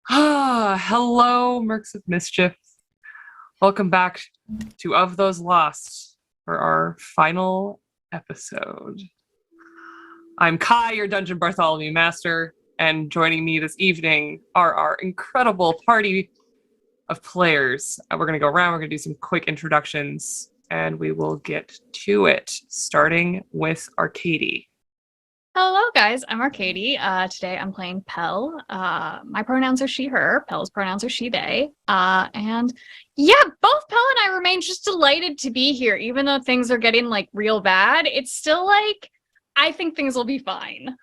Hello, Mercs of Mischief. Welcome back to Of Those Lost for our final episode. I'm Kai, your Dungeon Bartholomew Master, and joining me this evening are our incredible party of players. We're going to go around, we're going to do some quick introductions, and we will get to it, starting with Arcady. Hello, guys. I'm Arcady. Today I'm playing Pell. My pronouns are she, her. Pell's pronouns are she, they. And yeah, both Pell and I remain just delighted to be here, even though things are getting like real bad. It's still like, I think things will be fine.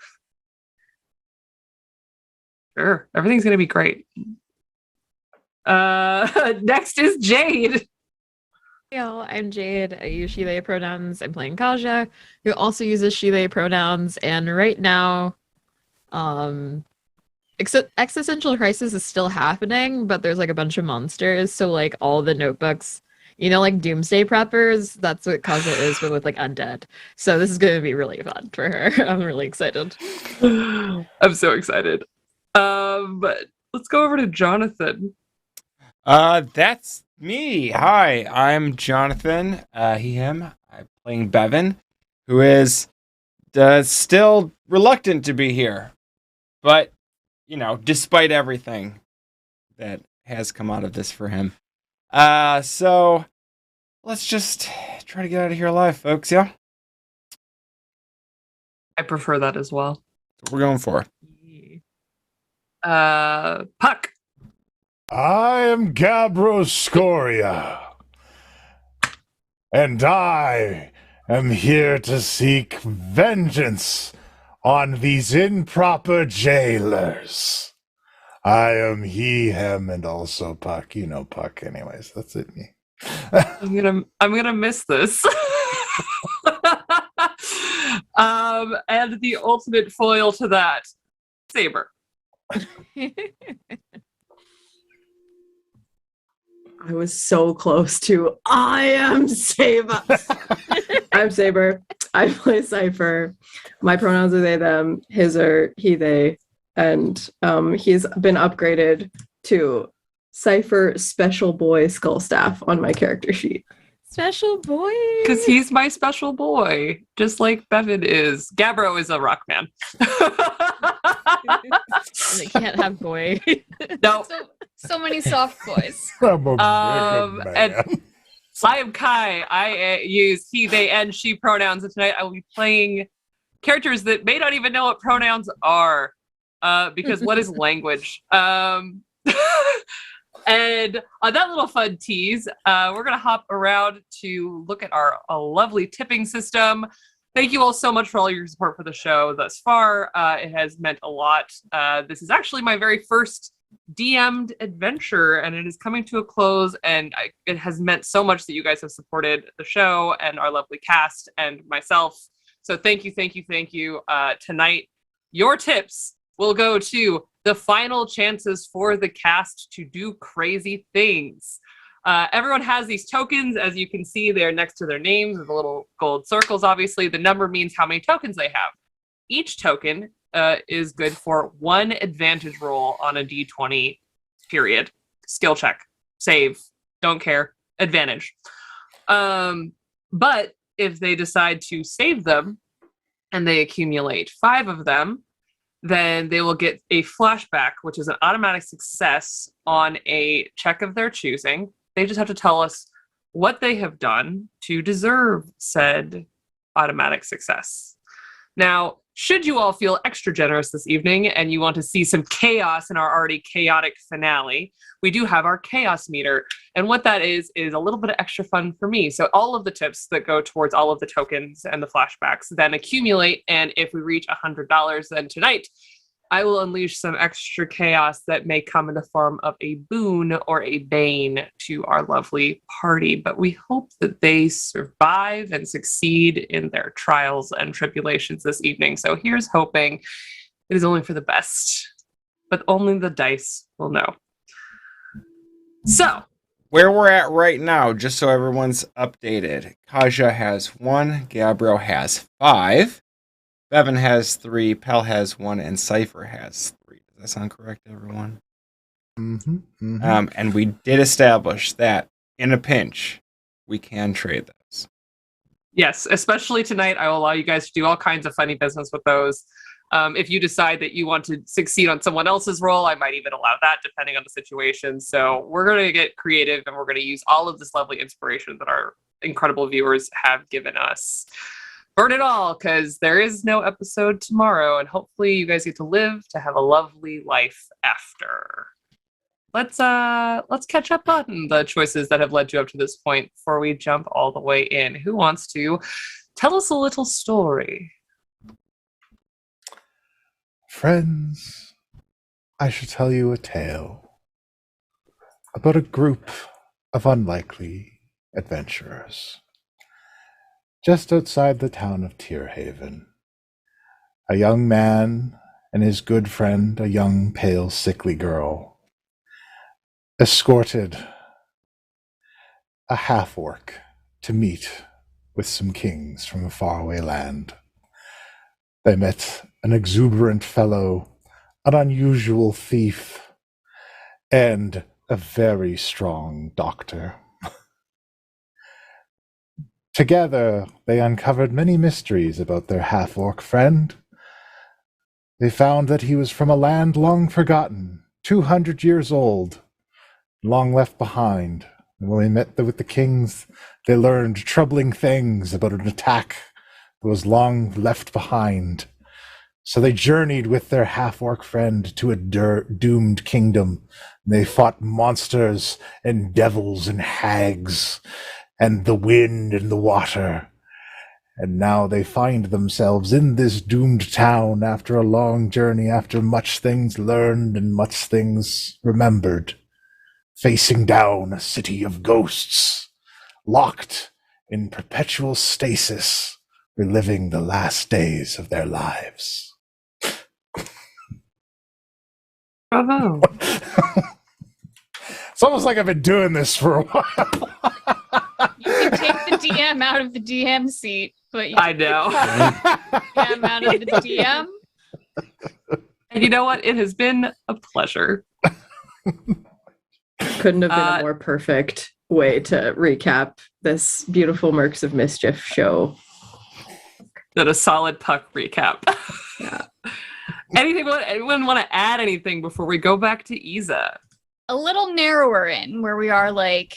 Sure, everything's going to be great. Next is Jade. Yo, I'm Jade. I use she, they pronouns. I'm playing Kaja, who also uses she, they pronouns. And right now, existential crisis is still happening, but there's like a bunch of monsters. So like all the notebooks, like doomsday preppers, that's what Kaja is, but with like undead. So this is going to be really fun for her. I'm really excited. I'm so excited. But let's go over to Jonathan. That's me. Hi, I'm Jonathan. He, him. I'm playing Bevan, who is still reluctant to be here. But, despite everything that has come out of this for him. So let's just try to get out of here alive, folks, yeah? I prefer that as well. That's what we're going for. Puck. I am Gabbro Scoria, and I am here to seek vengeance on these improper jailers. I am he, him, and also Puck. You know Puck, anyways. That's it, me. I'm gonna miss this. And the ultimate foil to that, Saber. I was so close to I am Saber. I'm Saber. I play Cypher. My pronouns are they, them. His are he, they. And he's been upgraded to Cypher Special Boy Skullstaff on my character sheet. Special boy! Because he's my special boy, just like Bevan is. Gabbro is a rock man. They can't have boy. No. So many soft boys. I'm a bigger And man. I am Kai. I use he, they, and she pronouns, and tonight I will be playing characters that may not even know what pronouns are, because what is language? And on that little fun tease, we're going to hop around to look at our lovely tipping system. Thank you all so much for all your support for the show thus far. It has meant a lot. This is actually my very first DM'd adventure, and it is coming to a close, and it has meant so much that you guys have supported the show and our lovely cast and myself. So thank you. Tonight, your tips will go to the final chances for the cast to do crazy things. Everyone has these tokens. As you can see, they're next to their names with the little gold circles. Obviously, the number means how many tokens they have. Each token is good for one advantage roll on a d20, period. Skill check, save, don't care, advantage. But if they decide to save them and they accumulate 5 of them, then they will get a flashback, which is an automatic success on a check of their choosing. They just have to tell us what they have done to deserve said automatic success. Now, should you all feel extra generous this evening and you want to see some chaos in our already chaotic finale, we do have our chaos meter. And what that is a little bit of extra fun for me. So all of the tips that go towards all of the tokens and the flashbacks then accumulate. And if we reach $100, then tonight I will unleash some extra chaos that may come in the form of a boon or a bane to our lovely party. But we hope that they survive and succeed in their trials and tribulations this evening. So here's hoping. It is only for the best, but only the dice will know. So, Where we're at right now, just so everyone's updated, Kaja has 1, Gabbro has 5, Bevan has 3, Pell has 1, and Cypher has 3. Does that sound correct, everyone? And we did establish that in a pinch, we can trade those. Yes, especially tonight. I will allow you guys to do all kinds of funny business with those. If you decide that you want to succeed on someone else's role, I might even allow that depending on the situation. So we're going to get creative and we're going to use all of this lovely inspiration that our incredible viewers have given us. Burn it all, because there is no episode tomorrow, and hopefully you guys get to live to have a lovely life after. Let's catch up on the choices that have led you up to this point before we jump all the way in. Who wants to tell us a little story? Friends, I shall tell you a tale about a group of unlikely adventurers. Just outside the town of Tearhaven, a young man and his good friend, a young, pale, sickly girl, escorted a half-orc to meet with some kings from a faraway land. They met an exuberant fellow, an unusual thief, and a very strong doctor. Together, they uncovered many mysteries about their half-orc friend. They found that he was from a land long forgotten, 200 years old, long left behind. And when they met with the kings, they learned troubling things about an attack that was long left behind. So they journeyed with their half-orc friend to a doomed kingdom. They fought monsters and devils and hags and the wind and the water. And now they find themselves in this doomed town after a long journey, after much things learned and much things remembered, facing down a city of ghosts, locked in perpetual stasis, reliving the last days of their lives. Bravo. It's almost like I've been doing this for a while. You can take the DM out of the DM seat, but you I know. DM out of the DM. And you know what? It has been a pleasure. Couldn't have been a more perfect way to recap this beautiful Mercs of Mischief show. Did a solid puck recap. Yeah. Anyone want to add anything before we go back to Isa? A little narrower in where we are, like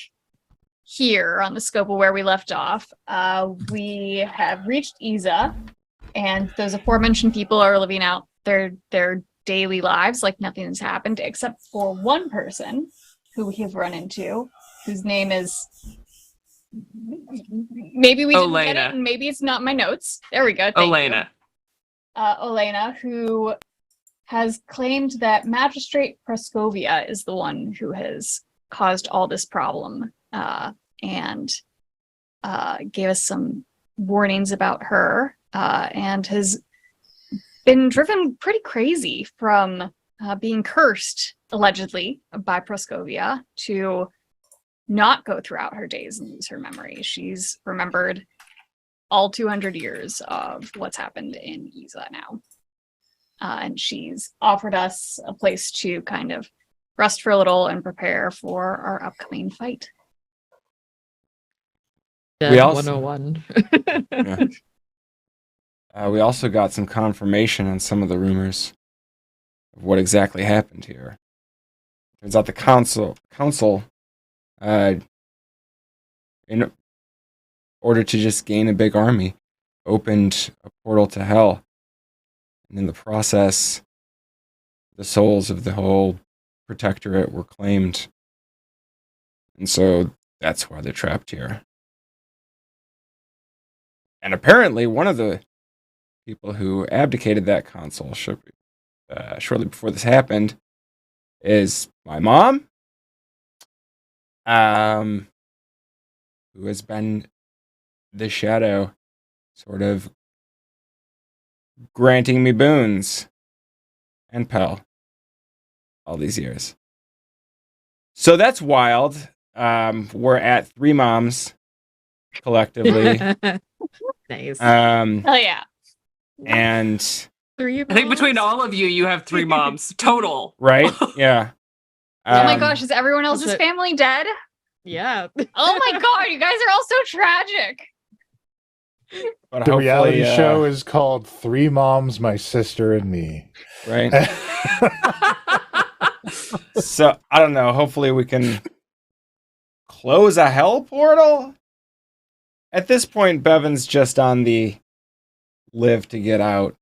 here on the scope of where we left off. We have reached Isa, and those aforementioned people are living out their daily lives like nothing has happened, except for one person who we have run into, whose name is, maybe we didn't get it, and maybe it's not in my notes. There we go. Thank Elena. you. Elena, who has claimed that Magistrate Praskovia is the one who has caused all this problem, and gave us some warnings about her, and has been driven pretty crazy from being cursed, allegedly, by Praskovia to not go throughout her days and lose her memory. She's remembered all 200 years of what's happened in Isa now. And she's offered us a place to kind of rest for a little and prepare for our upcoming fight. We also- 101. Yeah. We also got some confirmation on some of the rumors of what exactly happened here. Turns out the council, in order to just gain a big army, opened a portal to hell. And in the process, the souls of the whole protectorate were claimed. And so that's why they're trapped here. And apparently one of the people who abdicated that consul shortly before this happened is my mom, who has been the shadow, sort of granting me boons, and Pell all these years. So that's wild. We're at 3 moms collectively. Nice. Hell yeah. And Three I think between moms? all of you, you have 3 moms total. right, yeah. Oh my Um, gosh, is everyone else's it. family dead? Yeah. Oh my god, you guys are all so tragic. But The hopefully, reality show is called Three Moms, My Sister, and Me. right. So I don't know. Hopefully, we can close a hell portal. At this point, Bevan's just on the live to get out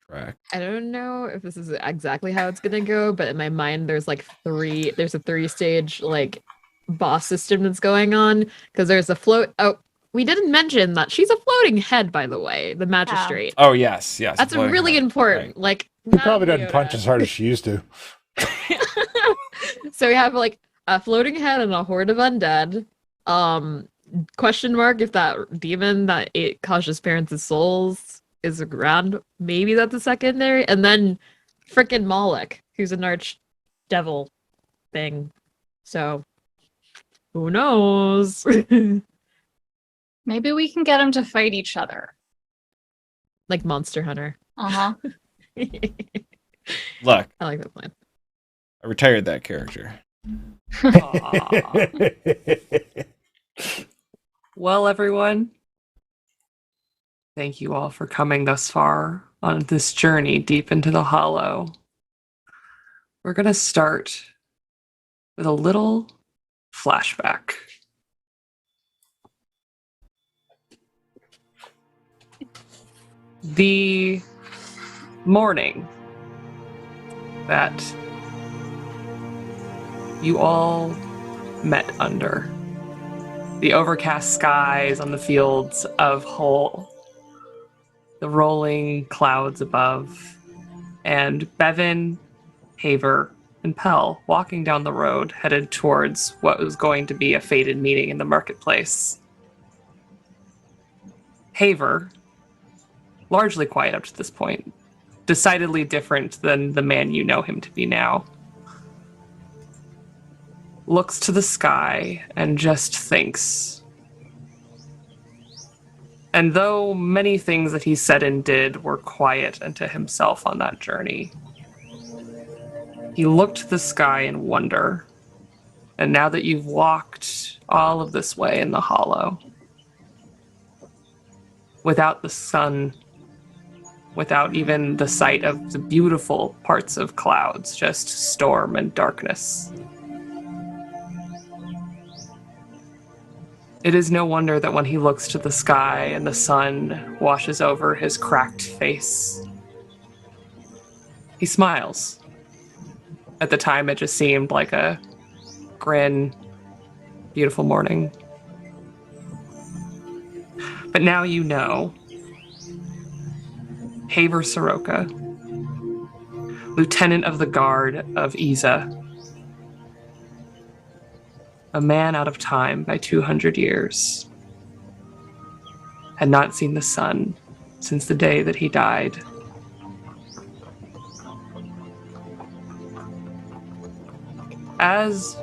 track. I don't know if this is exactly how it's gonna go, but in my mind, there's a 3-stage like boss system that's going on because there's a float. Oh, we didn't mention that she's a floating head, by the way, the magistrate. Oh yes, yes. That's floating really head, important. right. Like, She probably not doesn't punch Yoda. as hard as she used to. So we have like a floating head and a horde of undead. Question mark if that demon that ate Kasha's parents' souls is around. Maybe that's a secondary. And then frickin' Moloch, who's an arch devil thing. So who knows? Maybe we can get them to fight each other. Like Monster Hunter. Uh-huh. Look, I like that plan. I retired that character. Aw. Well, everyone, thank you all for coming thus far on this journey deep into the Hollow. We're going to start with a little flashback. The morning that you all met under. The overcast skies on the fields of Hull, the rolling clouds above, and Bevan, Haver, and Pell walking down the road headed towards what was going to be a fated meeting in the marketplace. Haver, largely quiet up to this point, decidedly different than the man you know him to be now, looks to the sky and just thinks. And though many things that he said and did were quiet and to himself on that journey, he looked to the sky in wonder. And now that you've walked all of this way in the Hollow, without the sun, without even the sight of the beautiful parts of clouds, just storm and darkness, it is no wonder that when he looks to the sky and the sun washes over his cracked face, he smiles. At the time, it just seemed like a grin, beautiful morning. But now you know. Haver Soroka, Lieutenant of the Guard of Iza, a man out of time by 200 years, had not seen the sun since the day that he died. As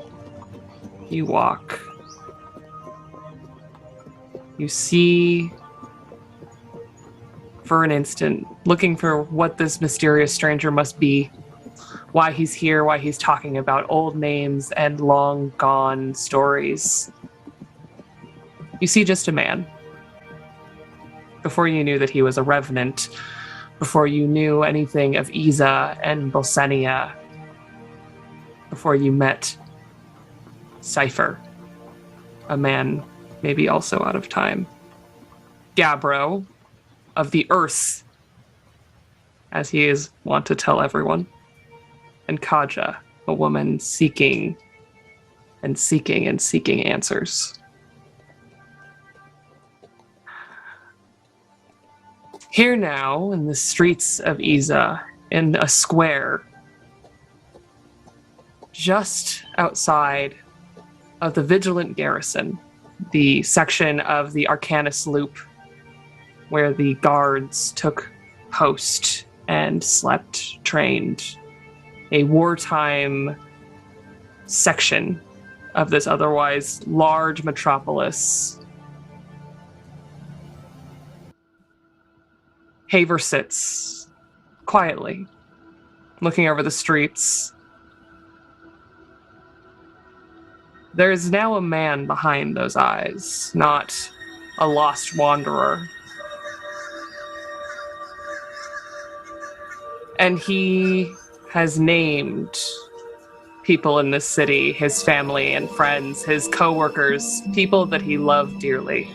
you walk, you see, for an instant, looking for what this mysterious stranger must be, why he's here, why he's talking about old names and long gone stories. You see just a man. Before you knew that he was a revenant, before you knew anything of Iza and Bolsenia, before you met Cypher, a man maybe also out of time. Gabbro, of the Earth, as he is wont to tell everyone. And Kaja, a woman seeking and seeking and seeking answers. Here now, in the streets of Iza, in a square, just outside of the Vigilant Garrison, the section of the Arcanus Loop, where the guards took post and slept, trained, a wartime section of this otherwise large metropolis. Haver sits quietly, looking over the streets. There is now a man behind those eyes, not a lost wanderer. And he has named people in this city, his family and friends, his co-workers, people that he loved dearly.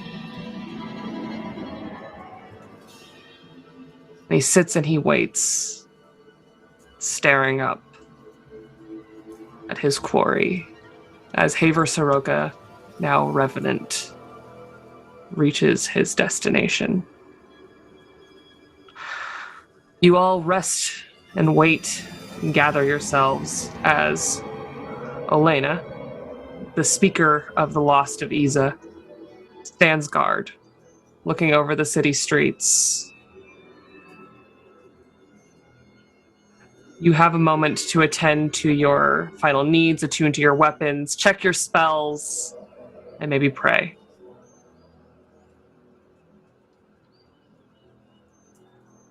And he sits and he waits, staring up at his quarry as Haver Soroka, now revenant, reaches his destination. You all rest and wait and gather yourselves as Elena, the speaker of the Lost of Iza, stands guard, looking over the city streets. You have a moment to attend to your final needs, attune to your weapons, check your spells, and maybe pray.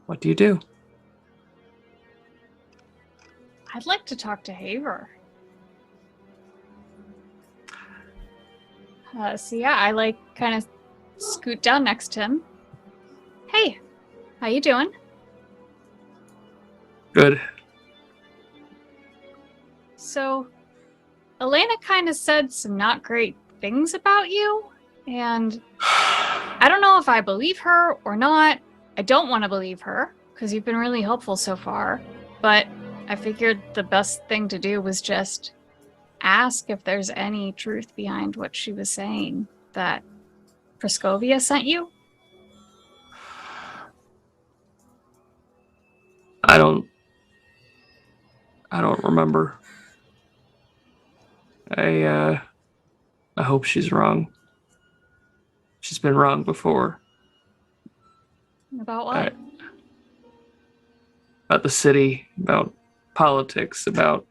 What do you do? I'd like to talk to Haver. So yeah, I like kind of scoot down next to him. Hey, how you doing? Good. So, Elena kind of said some not great things about you, and I don't know if I believe her or not. I don't want to believe her, because you've been really helpful so far, but I figured the best thing to do was just ask if there's any truth behind what she was saying, that Praskovia sent you? I don't remember. I hope she's wrong. She's been wrong before. About what? About the city, about politics, about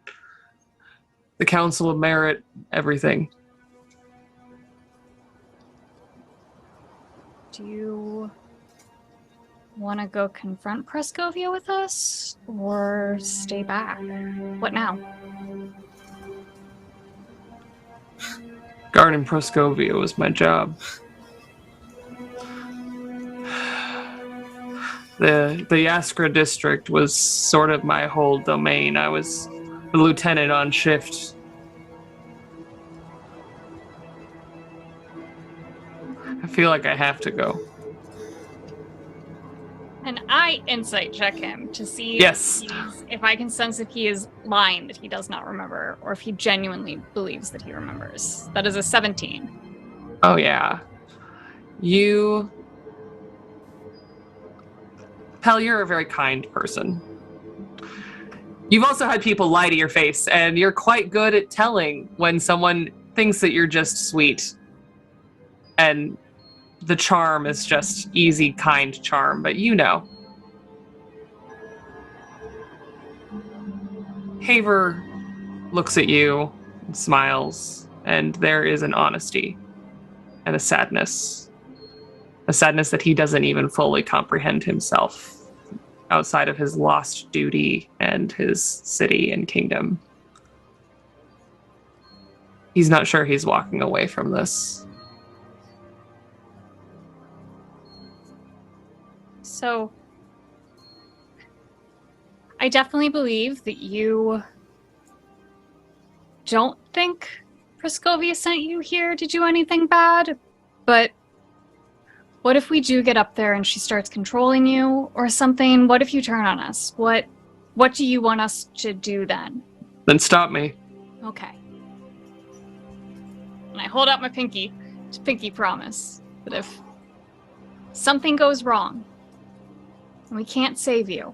the Council of Merit, everything. Do you want to go confront Praskovia with us, or stay back? What now? Guarding Praskovia was my job. The Yaskra district was sort of my whole domain. I was the lieutenant on shift. I feel like I have to go. And I insight check him to see Yes. if I can sense if he is lying that he does not remember, or if he genuinely believes that he remembers. That is a 17. Oh, yeah. Pell, you're a very kind person. You've also had people lie to your face, and you're quite good at telling when someone thinks that you're just sweet. And the charm is just easy, kind charm, but you know. Haver looks at you and smiles, and there is an honesty and a sadness. A sadness that he doesn't even fully comprehend himself outside of his lost duty and his city and kingdom. He's not sure he's walking away from this. So, I definitely believe that you don't think Praskovia sent you here to do anything bad, but what if we do get up there and she starts controlling you or something? What if you turn on us? What do you want us to do then? Then stop me. Okay. And I hold out my pinky promise that if something goes wrong and we can't save you,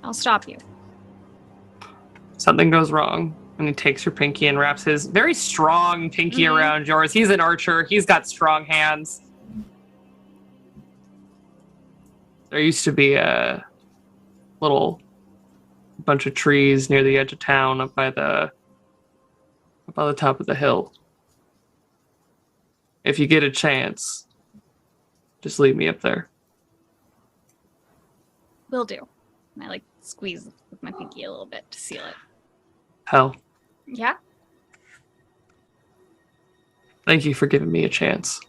I'll stop you. Something goes wrong, and he takes your pinky and wraps his very strong pinky around yours. He's an archer. He's got strong hands. There used to be a little bunch of trees near the edge of town up by the top of the hill. If you get a chance, just leave me up there. Will do. And I like squeeze with my pinky a little bit to seal it. Hell, Yeah? thank you for giving me a chance.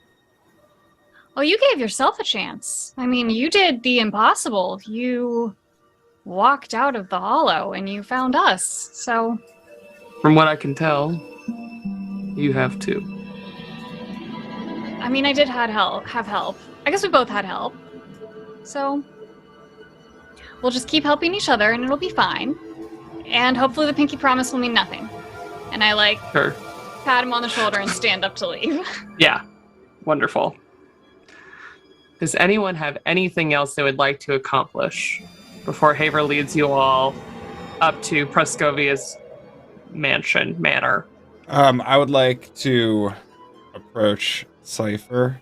Well, you gave yourself a chance. I mean, you did the impossible. You walked out of the hollow and you found us. So, From what I can tell, you have too. I mean, I did have help. I guess we both had help. So, we'll just keep helping each other and it'll be fine. And hopefully the pinky promise will mean nothing. And I like Sure. pat him on the shoulder and stand up to leave. Yeah. Wonderful. Does anyone have anything else they would like to accomplish before Haver leads you all up to Prescovia's manor? I would like to approach Cypher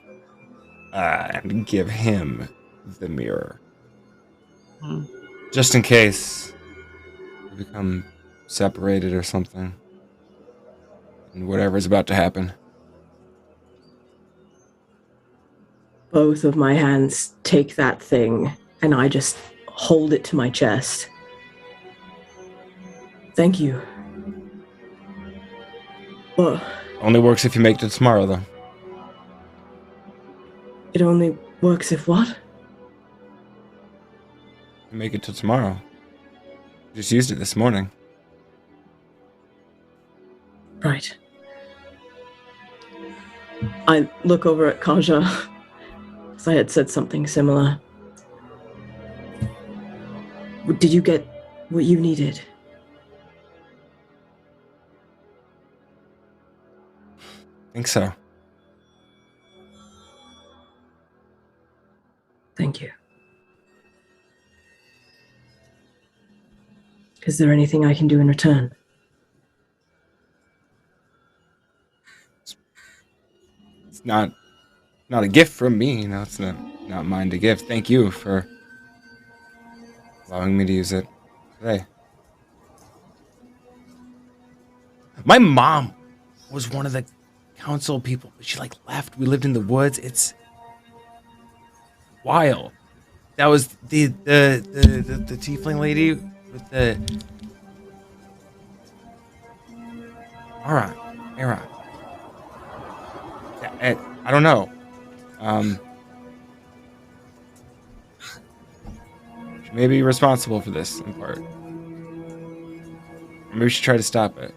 and give him the mirror. Hmm. Just in case we become separated or something. And whatever's about to happen. Both of my hands take that thing, and I just hold it to my chest. Thank you. Well, Only works if you make it tomorrow, though. it only works if what? You make it till tomorrow. Just used it this morning. Right. I look over at Kaja, because I had said something similar. Did you get what you needed? I think so. Thank you. Is there anything I can do in return? It's not a gift from me, you know, it's not mine to give. Thank you for allowing me to use it today. My mom was one of the council people, but she left. We lived in the woods. It's wild. That was the tiefling lady with the Aaron. I don't know. She may be responsible for this in part. Maybe we should try to stop it.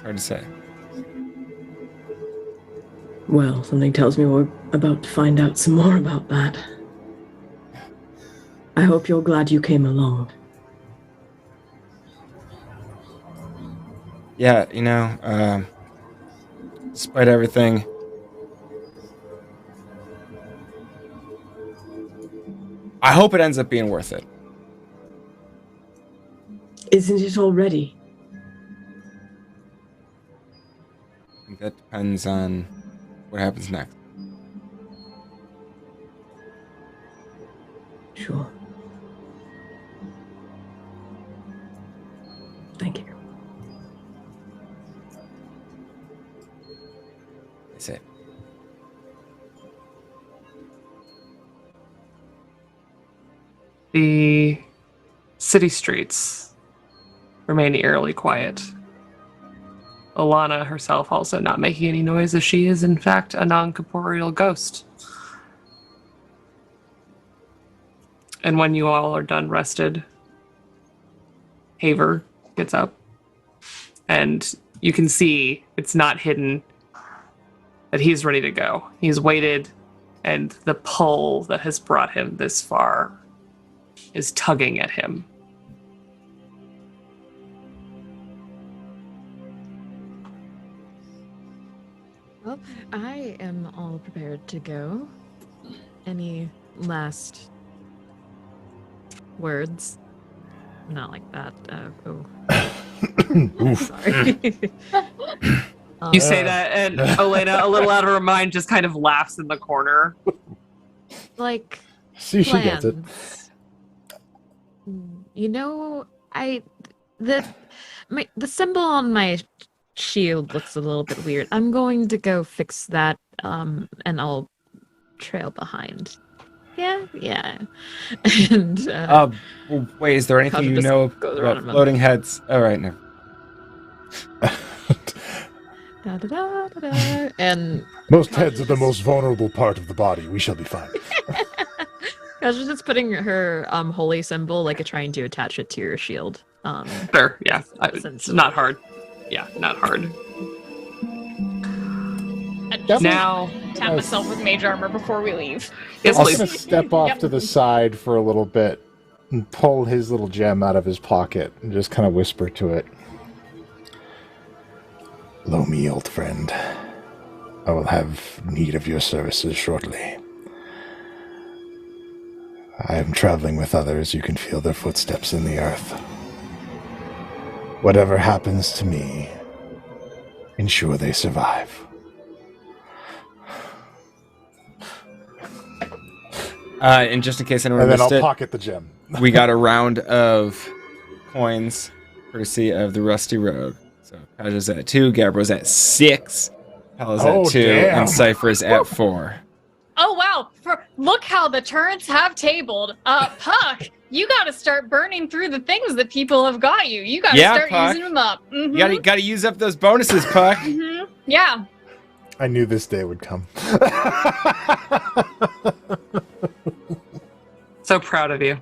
Hard to say. Well, something tells me we're about to find out some more about that. I hope you're glad you came along. Yeah, you know, despite everything, I hope it ends up being worth it. Isn't it already? I think that depends on what happens next. Sure. Thank you. That's it. The city streets remain eerily quiet. Alana herself also not making any noise, as she is in fact a non-corporeal ghost. And when you all are done rested, Haver gets up, and you can see it's not hidden that he's ready to go. He's waited, and the pull that has brought him this far is tugging at him. Well, I am all prepared to go. Any last words? Not like that. Sorry. You say that, and Elena, a little out of her mind, just kind of laughs in the corner. See, she gets it. plans. You know, the symbol on my shield looks a little bit weird. I'm going to go fix that, and I'll trail behind. Yeah. And Well, wait, is there anything Kaja you just know goes around about and floating heads? All right, no. da, da, da, da, da. And Most heads are the most vulnerable part of the body. We shall be fine. Kaja's just putting her holy symbol, like trying to attach it to your shield. Sure, yeah. It's Essentially. not hard. Yeah, not hard. I just Now, tap myself with mage armor before we leave. yes, I'm please. going to step off Yep. to the side for a little bit and pull his little gem out of his pocket and just kind of whisper to it. Lo me, old friend. I will have need of your services shortly. I am traveling with others. You can feel their footsteps in the earth. Whatever happens to me, ensure they survive. And just in case anyone And then missed I'll it, pocket the gem. we got a round of coins courtesy of the Rusty Road. So Kaja's at 2, Gabriel's at 6, Pella's Oh, at 2, damn. and Cypher's at 4. Oh wow! Look how the turrets have tabled. Puck, you got to start burning through the things that people have got you. You got to Yeah, start Puck. using them up. You gotta use up those bonuses, Puck. Yeah. I knew this day would come. So proud of you.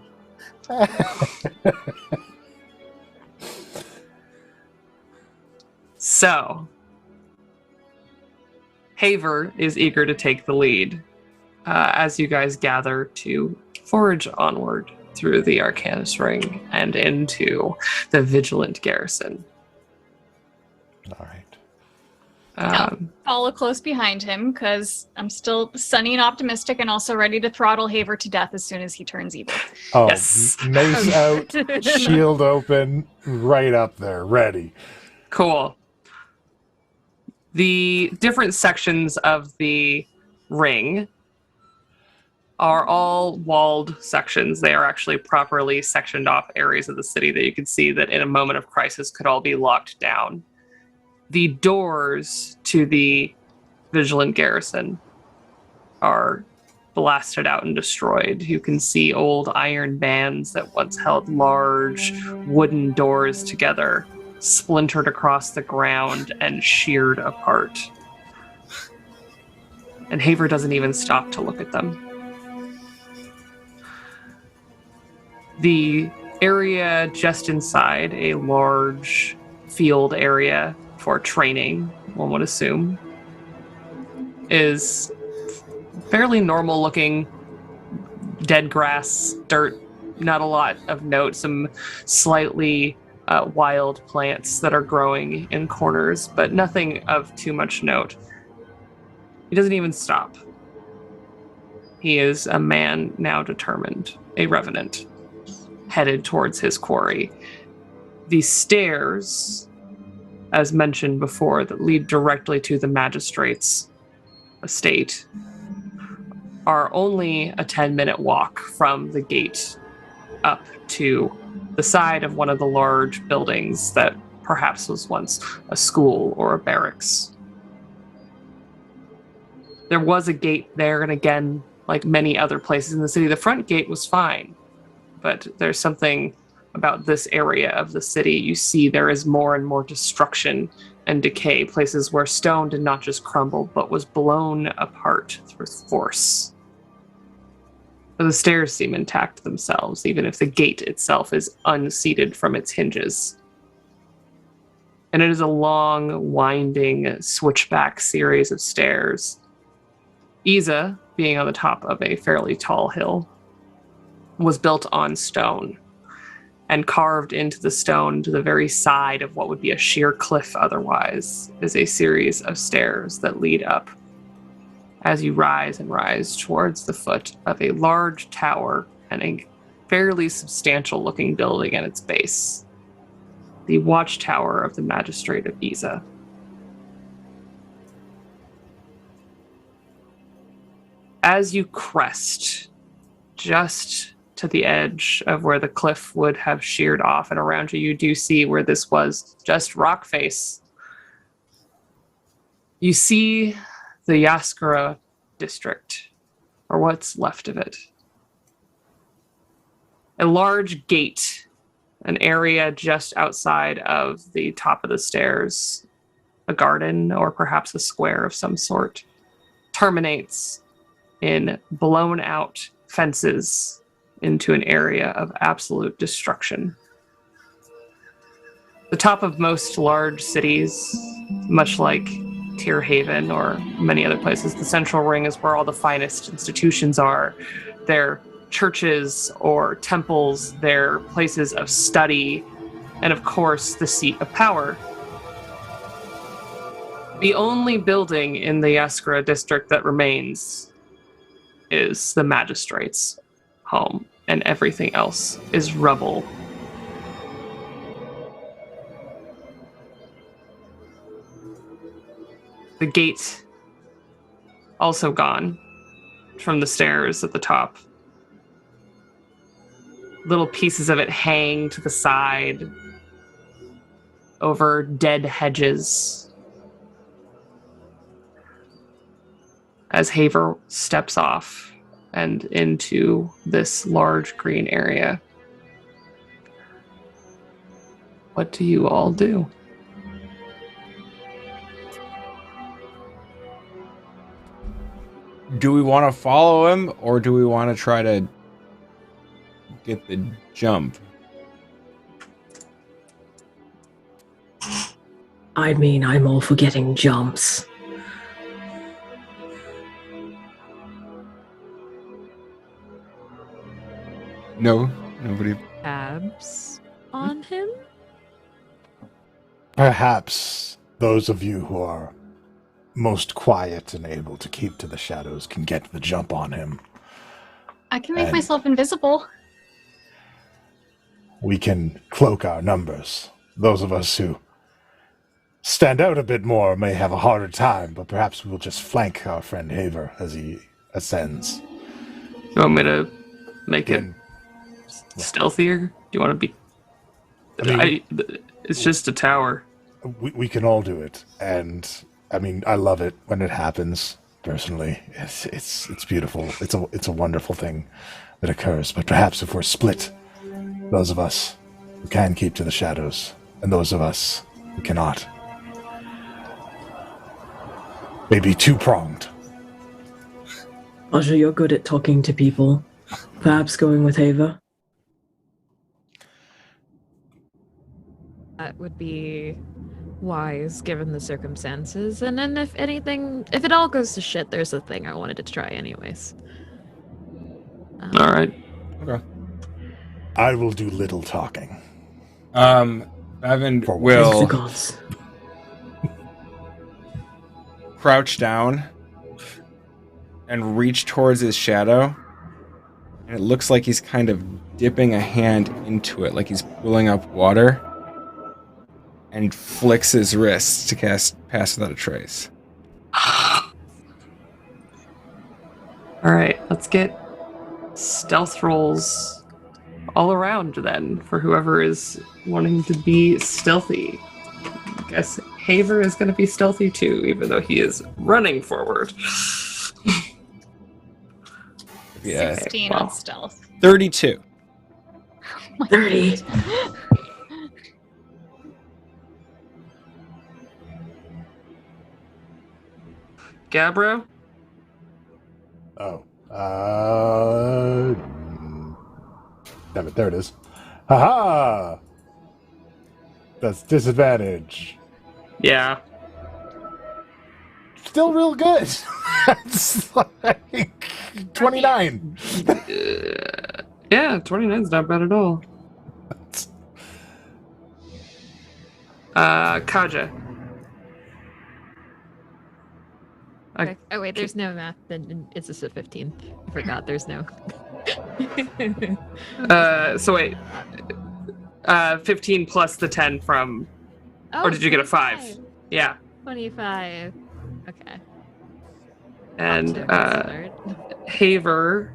So, Haver is eager to take the lead as you guys gather to forge onward through the Arcanus Ring and into the Vigilant Garrison. All right. Follow close behind him because I'm still sunny and optimistic and also ready to throttle Haver to death as soon as he turns evil. Oh, Yes. mace out, shield open, right up there, ready. Cool. The different sections of the ring are all walled sections. They are actually properly sectioned off areas of the city that you can see that in a moment of crisis could all be locked down. The doors to the Vigilant Garrison are blasted out and destroyed. You can see old iron bands that once held large wooden doors together, splintered across the ground and sheared apart. And Haver doesn't even stop to look at them. The area just inside, a large field area for training, one would assume, is fairly normal looking dead grass, dirt, not a lot of note, some slightly wild plants that are growing in corners, but nothing of too much note. He doesn't even stop. He is a man now determined, a revenant, headed towards his quarry. The stairs, as mentioned before, that lead directly to the Magistrate's estate are only a 10-minute walk from the gate up to the side of one of the large buildings that perhaps was once a school or a barracks. There was a gate there, and again, like many other places in the city, the front gate was fine, but there's something about this area of the city. You see there is more and more destruction and decay, places where stone did not just crumble, but was blown apart through force. But the stairs seem intact themselves, even if the gate itself is unseated from its hinges. And it is a long, winding, switchback series of stairs. Isa, being on the top of a fairly tall hill, was built on stone and carved into the stone to the very side of what would be a sheer cliff otherwise is a series of stairs that lead up as you rise and rise towards the foot of a large tower and a fairly substantial looking building at its base, the watchtower of the Magistrate of Isa. As you crest just to the edge of where the cliff would have sheared off, and around you, you do see where this was just rock face. You see the Yaskara district, or what's left of it. a large gate, an area just outside of the top of the stairs, a garden or perhaps a square of some sort, terminates in blown out fences into an area of absolute destruction. The top of most large cities, much like Tear Haven or many other places, the central ring is where all the finest institutions are. They're churches or temples, they're places of study, and of course, the seat of power. The only building in the Yaskra district that remains is the Magistrate's home, and everything else is rubble. The gate also gone from the stairs at the top. Little pieces of it hang to the side over dead hedges as Haver steps off and into this large green area. What do you all do? Do we want to follow him, or do we want to try to get the jump? I mean, I'm all for getting jumps. No, nobody. Tabs on him? Perhaps those of you who are most quiet and able to keep to the shadows can get the jump on him. I can make And- myself invisible. We can cloak our numbers. Those of us who stand out a bit more may have a harder time, but perhaps we'll just flank our friend Haver as he ascends. You want me to make it And stealthier? Do you want to be... I it's just a tower. we can all do it, and I mean, I love it when it happens. Personally, it's beautiful. It's a wonderful thing that occurs. But perhaps if we're split, those of us who can keep to the shadows, and those of us who cannot, maybe two-pronged. Aja, you're good at talking to people. Perhaps going with Ava. That would be wise given the circumstances. And then if it all goes to shit, there's a thing I wanted to try anyways. All right. Okay. I will do little talking. Evan For Thanks will to gods. crouch down and reach towards his shadow, and it looks like he's kind of dipping a hand into it, like he's pulling up water, and flicks his wrists to cast Pass Without a Trace. All right, let's get stealth rolls all around then for whoever is wanting to be stealthy. I guess Haver is going to be stealthy too, even though he is running forward. Yeah, 16 well. on stealth. 32. Oh my 30. God. Gabbro? Oh. Damn it, there it is. Haha! That's disadvantage. Yeah. Still real good. That's like 29. Yeah, 29's not bad at all. Kaja. Okay. Oh wait, there's no math. Then it's just a 15. I forgot. There's no. So wait. 15 plus the 10 from... Oh, or did you get a 5? 25. Yeah. 25. Okay. And Up to Haver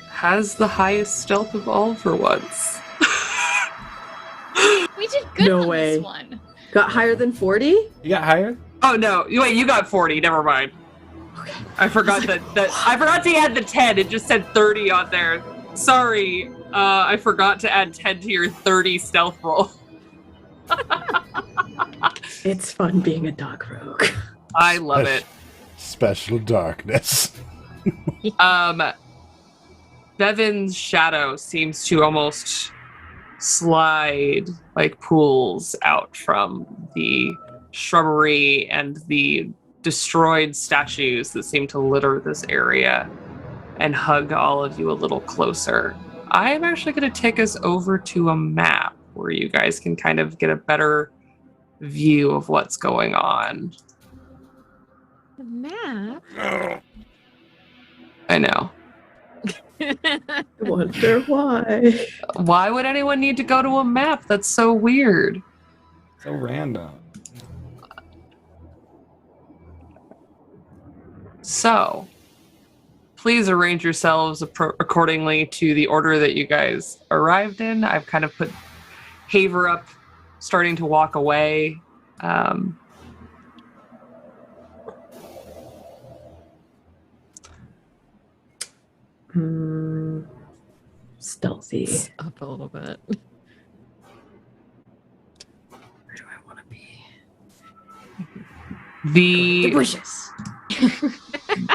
has the highest stealth of all for once. We did good No on way. this one. Got higher than 40? You got higher? Oh no! Wait, you got 40. Never mind. I forgot that I forgot to add the 10. It just said 30 on there. Sorry, I forgot to add 10 to your 30 stealth roll. It's fun being a dog rogue. I love it. Special darkness. Bevan's shadow seems to almost slide like pools out from the shrubbery and the destroyed statues that seem to litter this area and hug all of you a little closer. I'm actually going to take us over to a map where you guys can kind of get a better view of what's going on. The map? I know. I wonder why. Why would anyone need to go to a map? That's so weird. So random. So, please arrange yourselves accordingly to the order that you guys arrived in. I've kind of put Haver up, starting to walk away. Stealthy. Up a little bit. Where do I want to be? The bushes.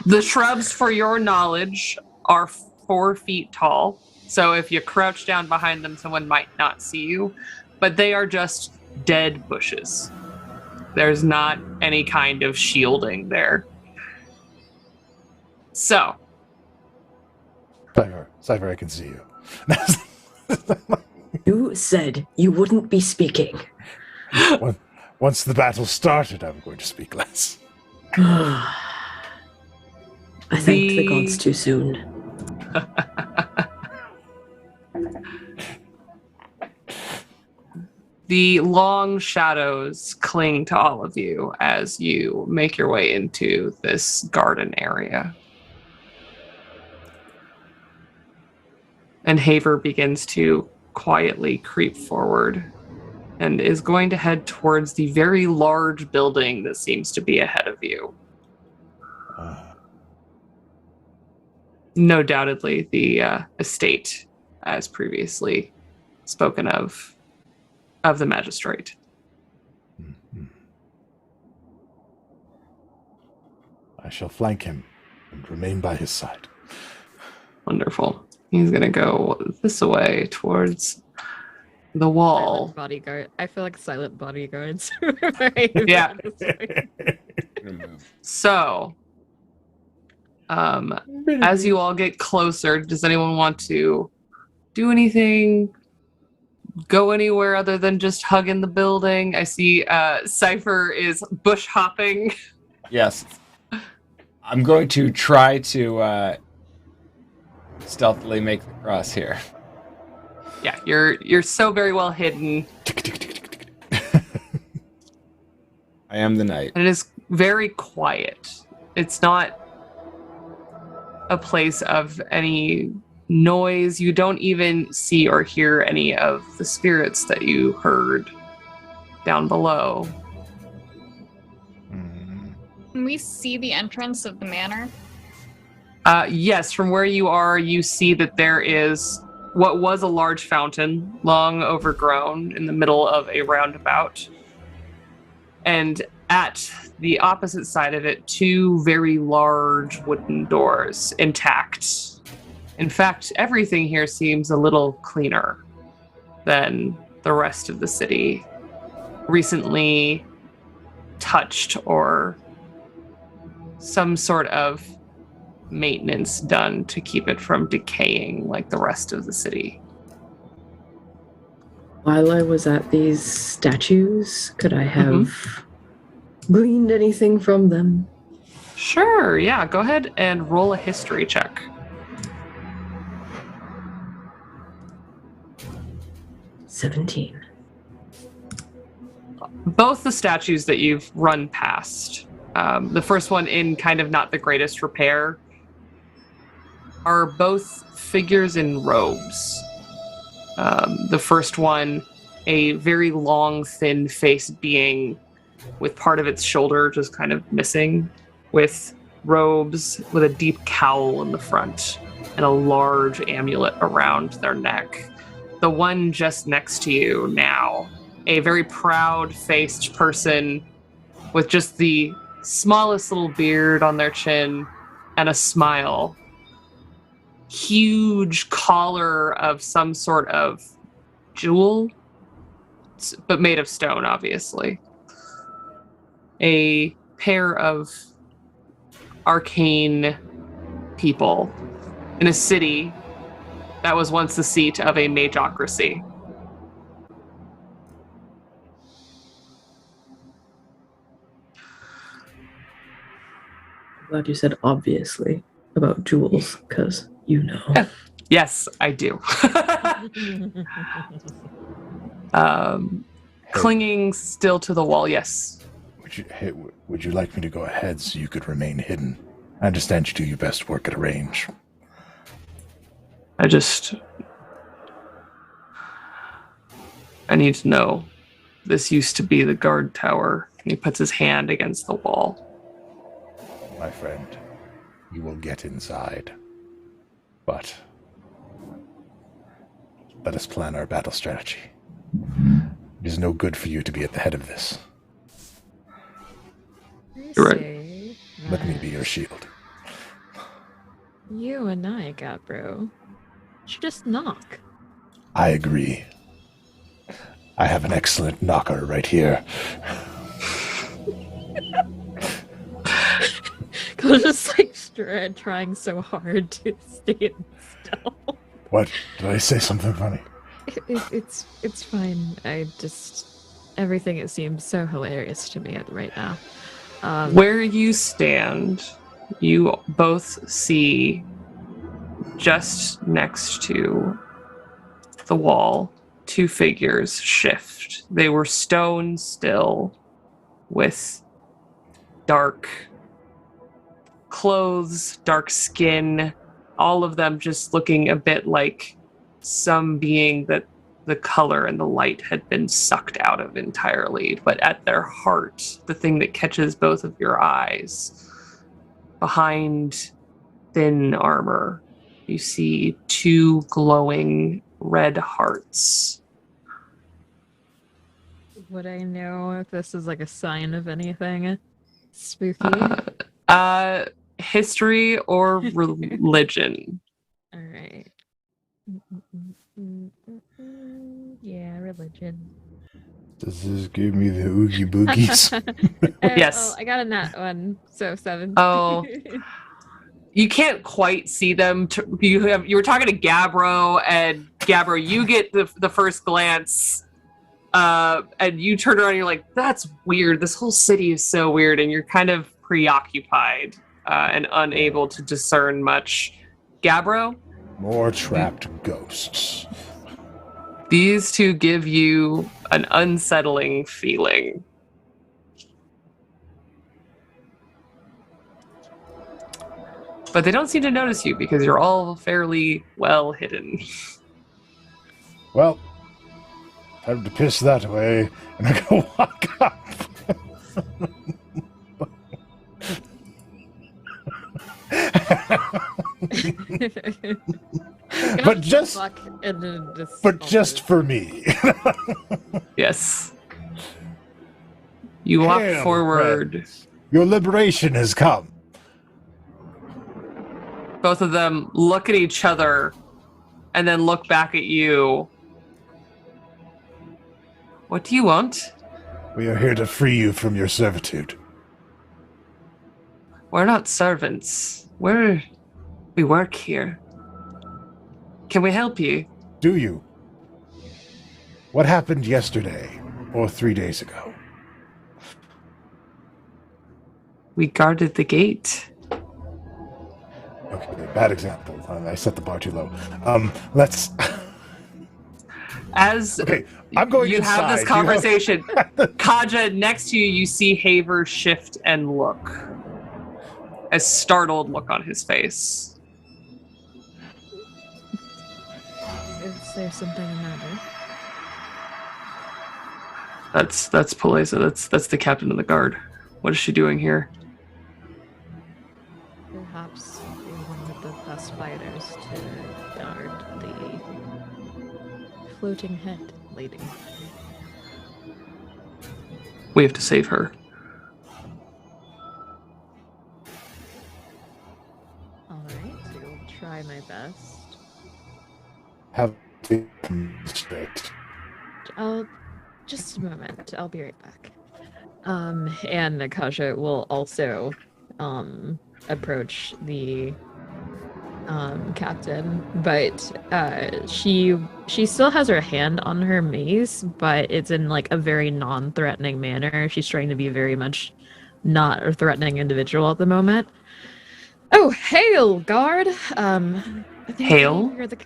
The shrubs, for your knowledge, are 4 feet tall. So if you crouch down behind them, someone might not see you. But they are just dead bushes. There's not any kind of shielding there. So. Cypher, I can see you. You said you wouldn't be speaking. Once the battle started, I'm going to speak less. I thanked the gods too soon. The long shadows cling to all of you as you make your way into this garden area. And Haver begins to quietly creep forward and is going to head towards the very large building that seems to be ahead of you. No doubtedly the estate, as previously spoken of the Magistrate. Mm-hmm. I shall flank him and remain by his side. Wonderful. He's going to go this way towards the wall. Silent bodyguard. I feel like silent bodyguards. Yeah. So, as you all get closer, does anyone want to do anything? Go anywhere other than just hugging the building? I see Cypher is bush hopping. Yes. I'm going to try to stealthily make the cross here. Yeah, you're so very well hidden. I am the knight. And it is very quiet. It's not a place of any noise. You don't even see or hear any of the spirits that you heard down below. Can we see the entrance of the manor? Yes, from where you are, you see that there is what was a large fountain, long overgrown, in the middle of a roundabout. And at the opposite side of it, 2 very large wooden doors, intact. In fact, everything here seems a little cleaner than the rest of the city. Recently touched or some sort of maintenance done to keep it from decaying like the rest of the city. While I was at these statues, could I have gleaned anything from them? Sure, yeah. Go ahead and roll a history check. 17. Both the statues that you've run past, the first one in kind of not the greatest repair, are both figures in robes. The first one, a very long, thin-faced being with part of its shoulder just kind of missing, with robes with a deep cowl in the front and a large amulet around their neck. The one just next to you now, a very proud-faced person with just the smallest little beard on their chin and a smile. Huge collar of some sort of jewel, but made of stone, obviously. A pair of arcane people in a city that was once the seat of a magocracy. Glad you said obviously about jewels, because you know. Yes, I do. Clinging still to the wall, yes. Would you like me to go ahead so you could remain hidden? I understand you do your best work at a range. I need to know. This used to be the guard tower. He puts his hand against the wall. My friend, you will get inside. But let us plan our battle strategy. It is no good for you to be at the head of this. You're right. Let me be your shield. You and I, Gabbro, should just knock. I agree. I have an excellent knocker right here. I was just like trying so hard to stay still. What? Did I say something funny? It's fine. Everything it seems so hilarious to me right now. Where you stand, you both see just next to the wall 2 figures shift. They were stone still with dark clothes, dark skin, all of them just looking a bit like some being that the color and the light had been sucked out of entirely. But at their heart, the thing that catches both of your eyes, behind thin armor, you see 2 glowing red hearts. Would I know if this is like a sign of anything spooky? History or religion? All right. Yeah, religion. Does this give me the oogie boogies? Yes. Oh, I got a nat one, so 7. Oh. You can't quite see them. You were talking to Gabbro, and Gabbro, you get the first glance, and you turn around and you're like, that's weird. This whole city is so weird, and you're kind of preoccupied and unable to discern much. Gabbro? More trapped ghosts. These 2 give you an unsettling feeling. But they don't seem to notice you because you're all fairly well hidden. Well, time to piss that away, and I'm gonna walk up. But just for me. Yes. You walk Hail, forward. friends. Your liberation has come. Both of them look at each other and then look back at you. What do you want? We are here to free you from your servitude. We're not servants. We work here. Can we help you? Do you? What happened yesterday or 3 days ago? We guarded the gate. Okay, bad example. I set the bar too low. Let's... As Okay, I'm going you inside. have this conversation, Kaja, next to you, you see Haver shift and look. A startled look on his face. Is there something the matter? That's Paleza. That's the captain of the guard. What is she doing here? fighters to guard the floating head lady. We have to save her. Alright, I'll try my best. Have the straight. Just a moment. I'll be right back. And Nakasha will also approach the captain, but she still has her hand on her mace, but it's in like a very non-threatening manner. She's trying to be very much not a threatening individual at the moment. Oh, hail, guard! I think Hail? you're the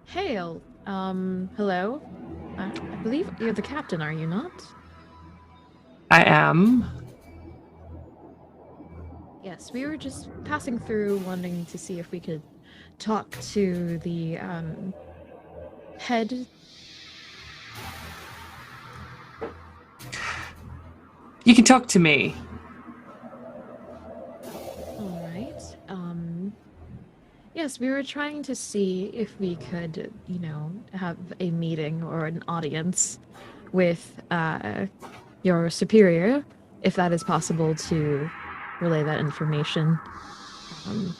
hail. Hello. I believe you're the captain, are you not? I am. Yes, we were just passing through, wanting to see if we could talk to the head. You can talk to me. All right. Yes, we were trying to see if we could, have a meeting or an audience with your superior, if that is possible to relay that information.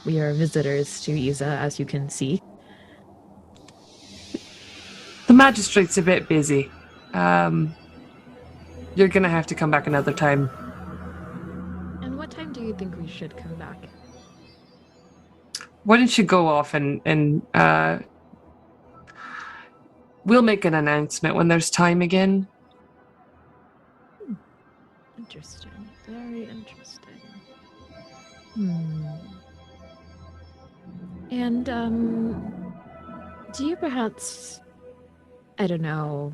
We are visitors to Isa, as you can see. The magistrate's a bit busy. You're gonna have to come back another time. And what time do you think we should come back? Why don't you go off and we'll make an announcement when there's time again. Interesting. Very interesting. And, do you perhaps, I don't know,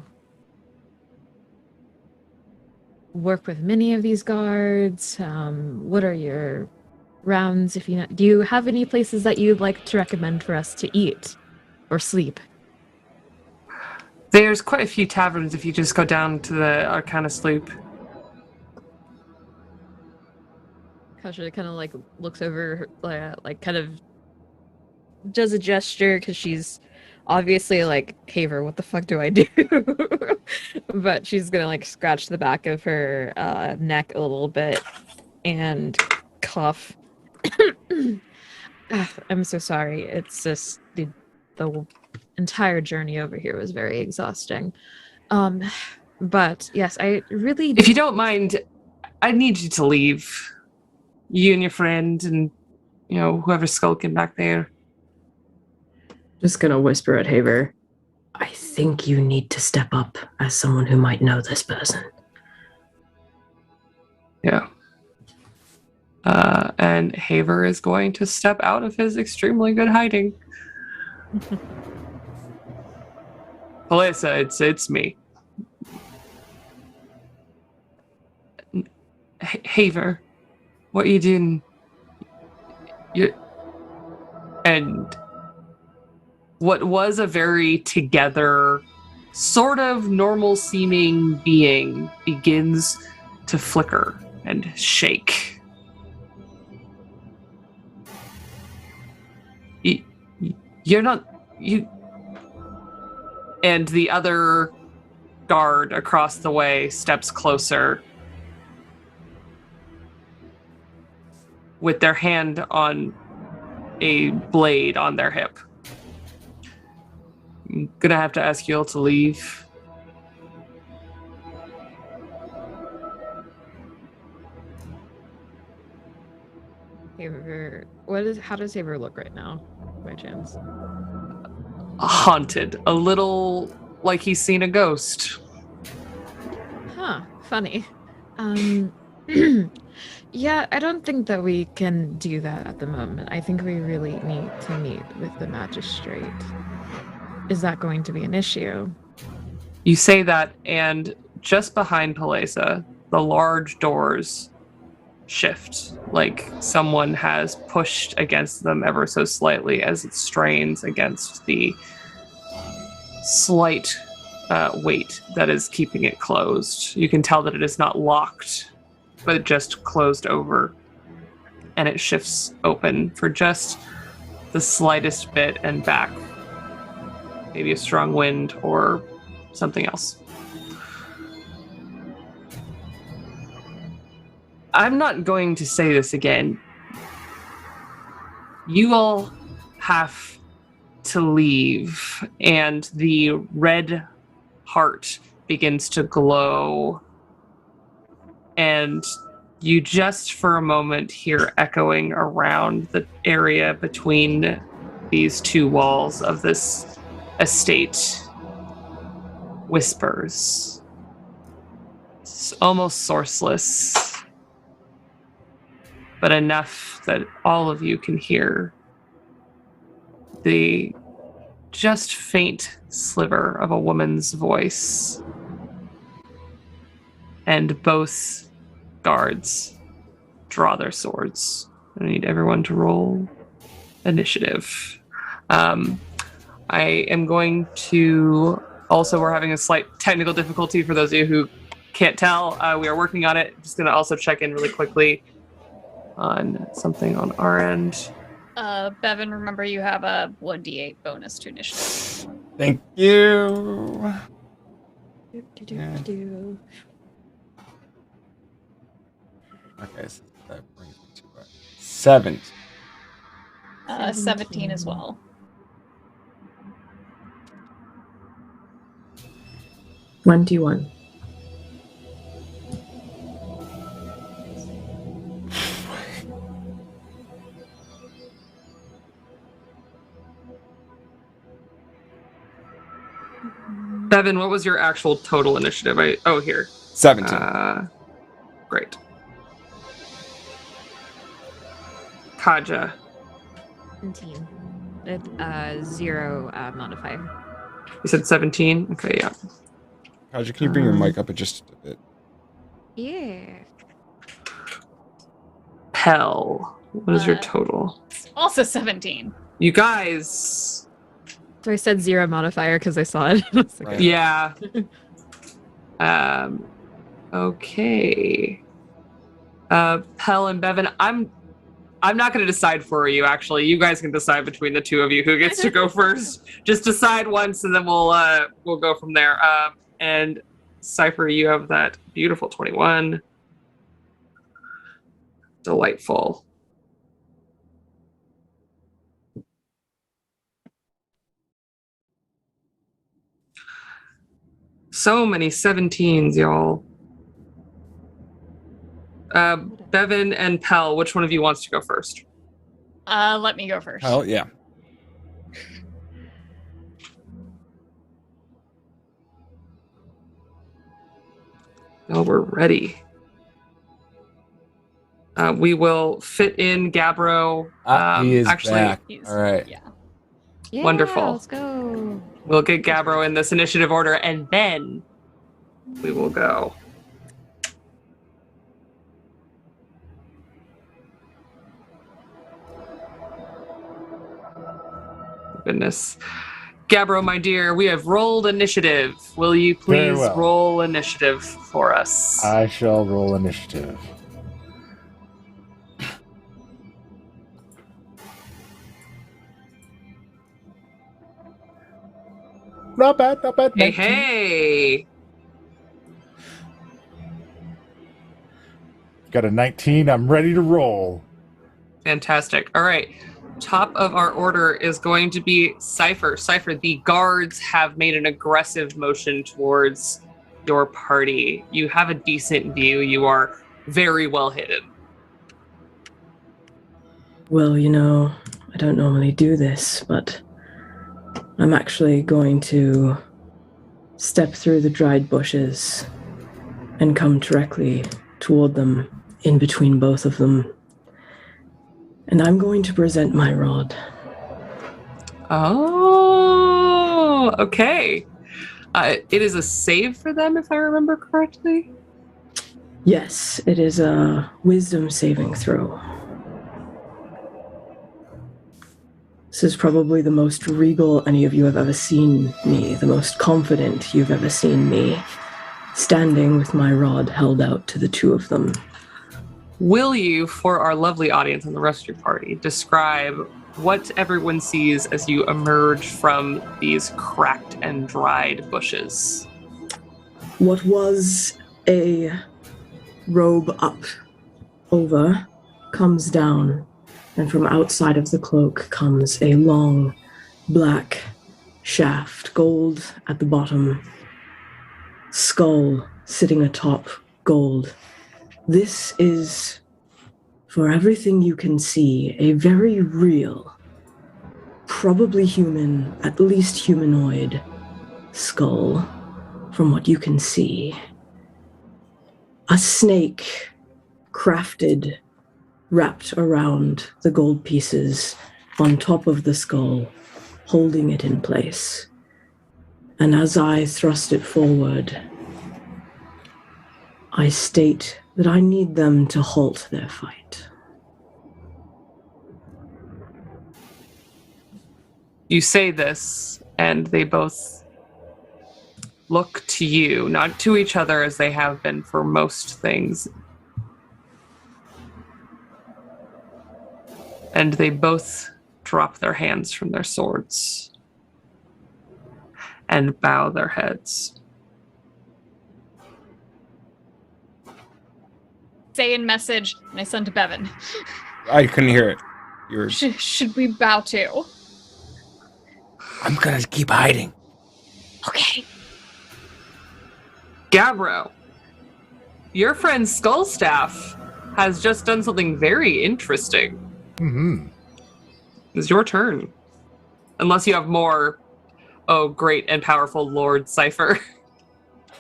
work with many of these guards? What are your rounds, if you know? Do you have any places that you'd like to recommend for us to eat or sleep? There's quite a few taverns if you just go down to the Arcana Sloop. Kasha kind of like looks over, like kind of does a gesture because she's obviously like, Haver, what the fuck do I do? But she's gonna like scratch the back of her neck a little bit and cough. I'm so sorry. It's just the entire journey over here was very exhausting. But yes, I really. If you don't mind, I need you to leave. You and your friend and, whoever's skulking back there. Just gonna whisper at Haver. I think you need to step up as someone who might know this person. Yeah. And Haver is going to step out of his extremely good hiding. Alyssa, it's me. Haver, what are you doing? And what was a very together, sort of normal-seeming being begins to flicker and shake. You're not... You... And the other guard across the way steps closer with their hand on a blade on their hip. I'm gonna have to ask you all to leave. Haver, how does Haver look right now, by chance? Haunted. A little like he's seen a ghost. Huh, funny. Yeah, I don't think that we can do that at the moment. I think we really need to meet with the magistrate. Is that going to be an issue? You say that, and just behind Palesa, the large doors shift, like someone has pushed against them ever so slightly as it strains against the slight weight that is keeping it closed. You can tell that it is not locked, but it just closed over, and it shifts open for just the slightest bit and back. Maybe a strong wind or something else. I'm not going to say this again. You all have to leave, and the red heart begins to glow, and you just for a moment hear echoing around the area between these two walls of this estate whispers. It's almost sourceless, but enough that all of you can hear the just faint sliver of a woman's voice. And both guards draw their swords. I need everyone to roll initiative. I am going to... Also, we're having a slight technical difficulty for those of you who can't tell. We are working on it. Just going to also check in really quickly on something on our end. Bevan, remember you have a 1d8 bonus to initiative. Thank you. Okay, so that brings me to 7. 17 as well. $21. Bevan, what was your actual total initiative? Here. 17. Great. Kaja. 17. With 0 modifier. You said 17? Okay, yeah. Kaja, can you bring your mic up just a bit? Yeah. Pell. What is your total? Also 17. You guys. So I said 0 modifier because I saw it. Right. Yeah. Okay. Pell and Bevan, I'm not going to decide for you, actually. You guys can decide between the two of you who gets to go first. Just decide once, and then we'll go from there. And Cypher, you have that beautiful 21. Delightful. So many 17s, y'all. Bevan and Pell, which one of you wants to go first? Let me go first. Oh, yeah. Oh, we're ready. We will fit in Gabbro. He is actually, back. All right. Yeah. Wonderful. Let's go. We'll get Gabbro in this initiative order, and then we will go. Goodness. Gabbro, my dear, we have rolled initiative. Will you Very please well. roll initiative for us? I shall roll initiative. Not bad, not bad. Hey, 19. hey. Got a 19. I'm ready to roll. Fantastic. All right. Top of our order is going to be Cypher. Cypher, the guards have made an aggressive motion towards your party. You have a decent view. You are very well hidden. Well, I don't normally do this, but I'm actually going to step through the dried bushes and come directly toward them, in between both of them. And I'm going to present my rod. Oh, okay. It is a save for them, if I remember correctly. Yes, it is a wisdom saving throw. This is probably the most regal any of you have ever seen me, the most confident you've ever seen me, standing with my rod held out to the two of them. Will you, for our lovely audience and the rest of your party, describe what everyone sees as you emerge from these cracked and dried bushes. What was a robe up over comes down, and from outside of the cloak comes a long black shaft, gold at the bottom, skull sitting atop, gold. This is, for everything you can see, a very real, probably human, at least humanoid, skull, from what you can see. A snake crafted, wrapped around the gold pieces on top of the skull, holding it in place. And as I thrust it forward, I state that I need them to halt their fight. You say this, and they both look to you, not to each other as they have been for most things. And they both drop their hands from their swords and bow their heads. Say in message, and I send to Bevan. I couldn't hear it. You were... Should we bow to? I'm gonna keep hiding. Okay. Gabbro, your friend Skullstaff has just done something very interesting. Mm-hmm. It's your turn. Unless you have more, great and powerful Lord Cypher.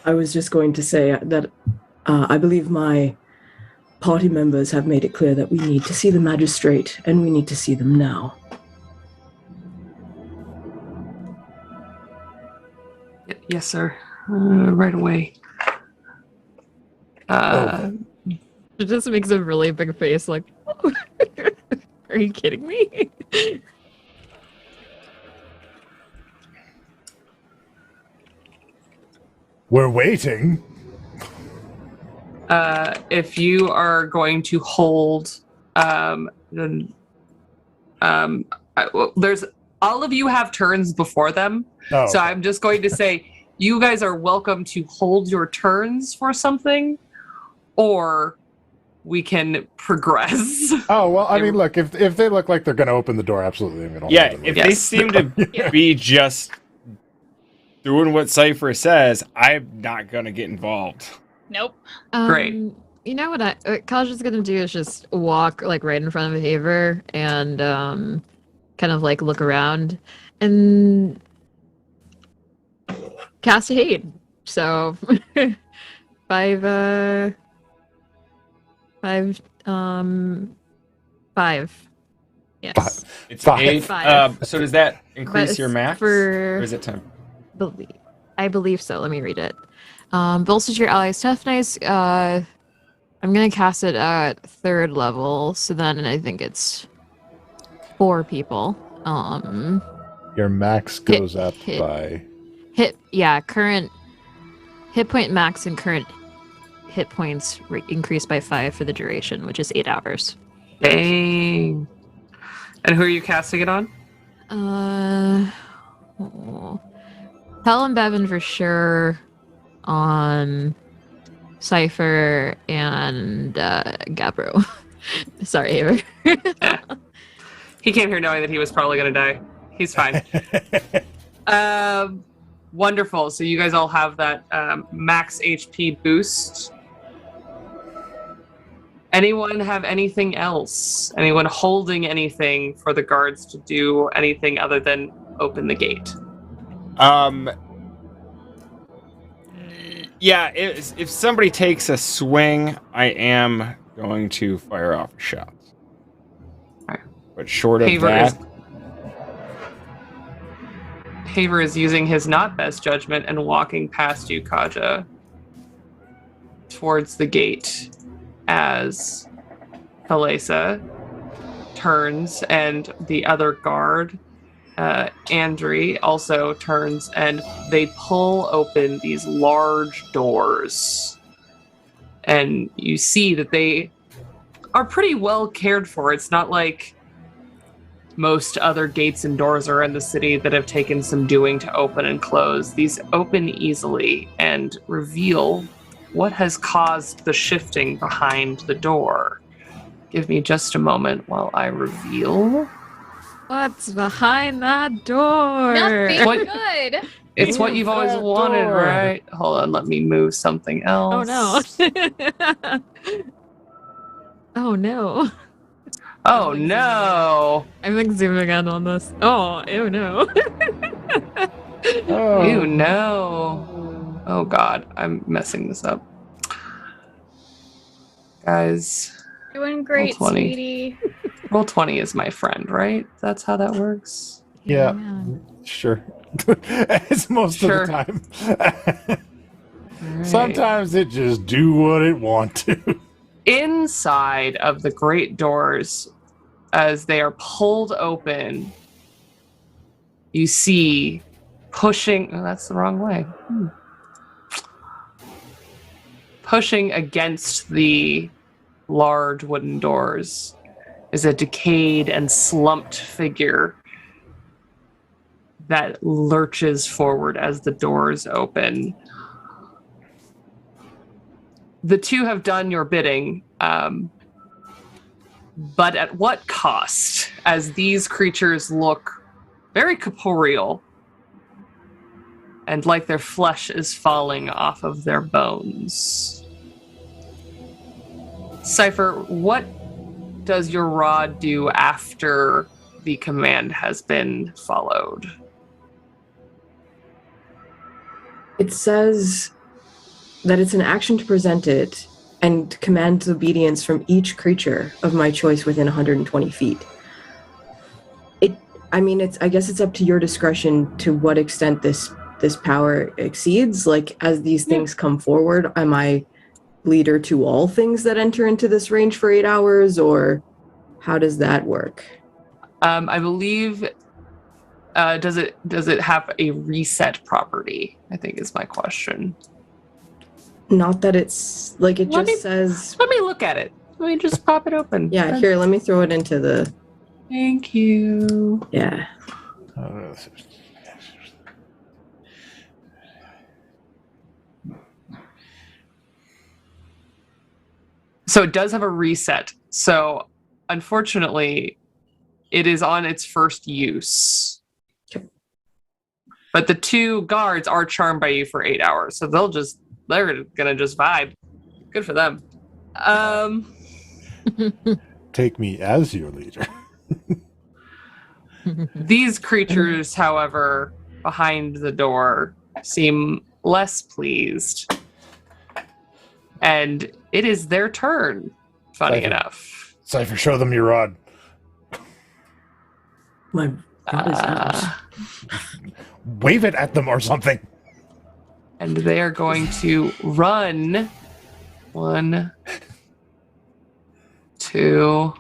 I was just going to say that I believe my party members have made it clear that we need to see the Magistrate, and we need to see them now. Yes, sir. Right away. It just makes a really big face, like, are you kidding me? We're waiting. If you are going to hold, then there's all of you have turns before them. Oh, So okay. I'm just going to say you guys are welcome to hold your turns for something, or we can progress. Oh, well, I mean, look, if they look like they're going to open the door, absolutely. I'm gonna Yeah, hold them. if Yes. they seem to be just doing what Cypher says, I'm not gonna get involved. Nope. Great. You know what Kaj is gonna do is just walk like right in front of Haver and kind of like look around and cast a hate. So 5 Yes. It's Five. 8. Five. So does that But increase it's your max? Or for is it 10? I believe so. Let me read it. Bolsters your allies' toughness. I'm gonna cast it at 3rd level, so then I think it's 4 people. Your max goes up hit. by... Current hit point max and current hit points increase by 5 for the duration, which is 8 hours. Dang. And who are you casting it on? Pell and Bevan for sure. On Cypher and Gabbro. Sorry, Haver. He came here knowing that he was probably going to die. He's fine. Wonderful. So you guys all have that max HP boost. Anyone have anything else? Anyone holding anything for the guards to do anything other than open the gate? Yeah, if somebody takes a swing, I am going to fire off a shot. Alright. But short of Haver that... Haver is using his not best judgment and walking past you, Kaja, towards the gate as Halesa turns and the other guard, Andri, also turns and they pull open these large doors. And you see that they are pretty well cared for. It's not like most other gates and doors are in the city that have taken some doing to open and close. These open easily and reveal what has caused the shifting behind the door. Give me just a moment while I reveal. What's behind that door? Nothing What- good. It's what you've always that wanted, door. right? Hold on, let me move something else. Oh no. Oh no. Oh no. I'm like zooming in on this. Oh, ew no. Oh. Ew, no. Oh god, I'm messing this up. Guys, Doing great, 20. sweetie. roll 20 is my friend, right? That's how that works. Yeah. Sure. It's most Sure. of the time. Alright. Sometimes it just do what it want to. Inside of the great doors, as they are pulled open, you see pushing. Oh, that's the wrong way. Pushing against the large wooden doors is a decayed and slumped figure that lurches forward as the doors open. The two have done your bidding, but at what cost? As these creatures look very corporeal and like their flesh is falling off of their bones. Cypher, what does your rod do after the command has been followed? It says that it's an action to present it and commands obedience from each creature of my choice within 120 feet. I guess it's up to your discretion to what extent this power exceeds. Like, as these things come forward, am I leader to all things that enter into this range for 8 hours, or how does that work? I believe, does it have a reset property? I think is my question. Not that it's like it Let just me- says. Let me look at it. Let me just pop it open. Yeah, here, let me throw it into the. Thank you. Yeah. So it does have a reset. So unfortunately, it is on its first use. Okay. But the two guards are charmed by you for 8 hours, so they're gonna just vibe. Good for them. Take me as your leader. These creatures, however, behind the door seem less pleased. And it is their turn, funny Cypher. enough. Cypher, show them your rod. My rod is out. Wave it at them or something. And they are going to run. 1, 2,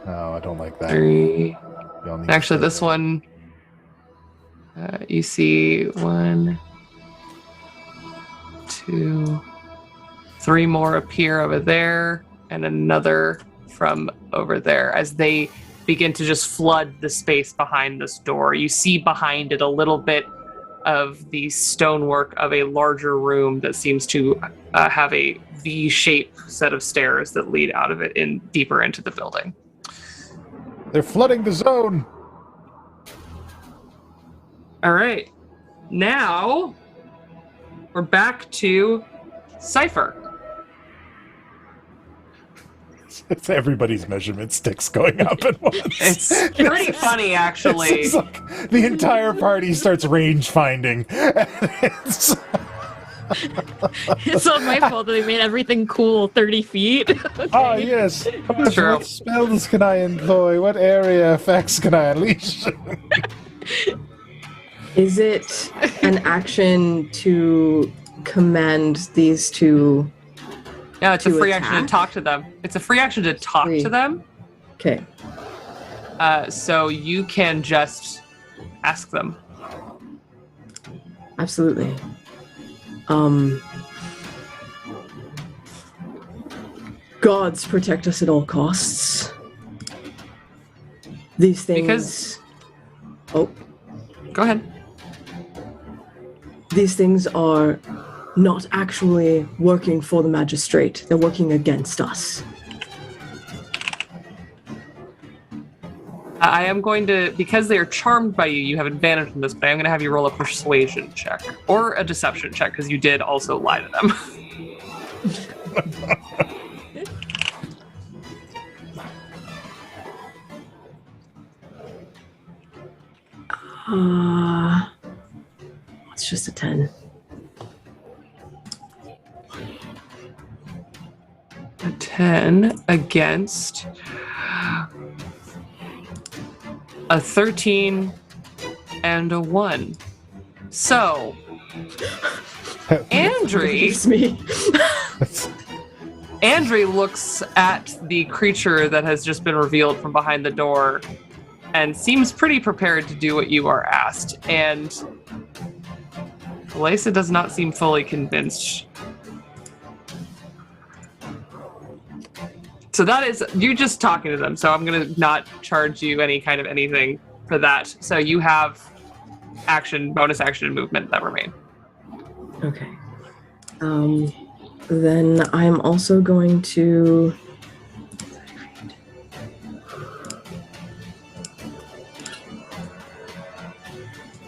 Oh, I don't like that. 3. Y'all need Actually, to- this one, you see 1, 2, 3 more appear over there, and another from over there as they begin to just flood the space behind this door. You see behind it a little bit of the stonework of a larger room that seems to have a V-shaped set of stairs that lead out of it in deeper into the building. They're flooding the zone. All right. Now we're back to Cypher. It's everybody's measurement sticks going up at once. It's pretty funny, actually. It's like the entire party starts range finding. It's- It's not my fault that they made everything cool 30 feet. Ah, yes. True. What spells can I employ? What area effects can I unleash? Is it an action to command these two? No, it's a To free action to attack? talk to them. It's a free action to talk Free. to them. Okay. So you can just ask them. Absolutely. Gods protect us at all costs. These things. Because- Oh, Go ahead. these things are not actually working for the magistrate. They're working against us. I am going to, because they are charmed by you, you have advantage in this, but I am going to have you roll a persuasion check or a deception check because you did also lie to them. It's just a 10. A 10 against a 13 and a 1. So, Andre It's me. Andre looks at the creature that has just been revealed from behind the door and seems pretty prepared to do what you are asked. And Lisa does not seem fully convinced. So that is, you're just talking to them, so I'm going to not charge you any kind of anything for that. So you have action, bonus action, and movement that remain. Okay. Then I'm also going to...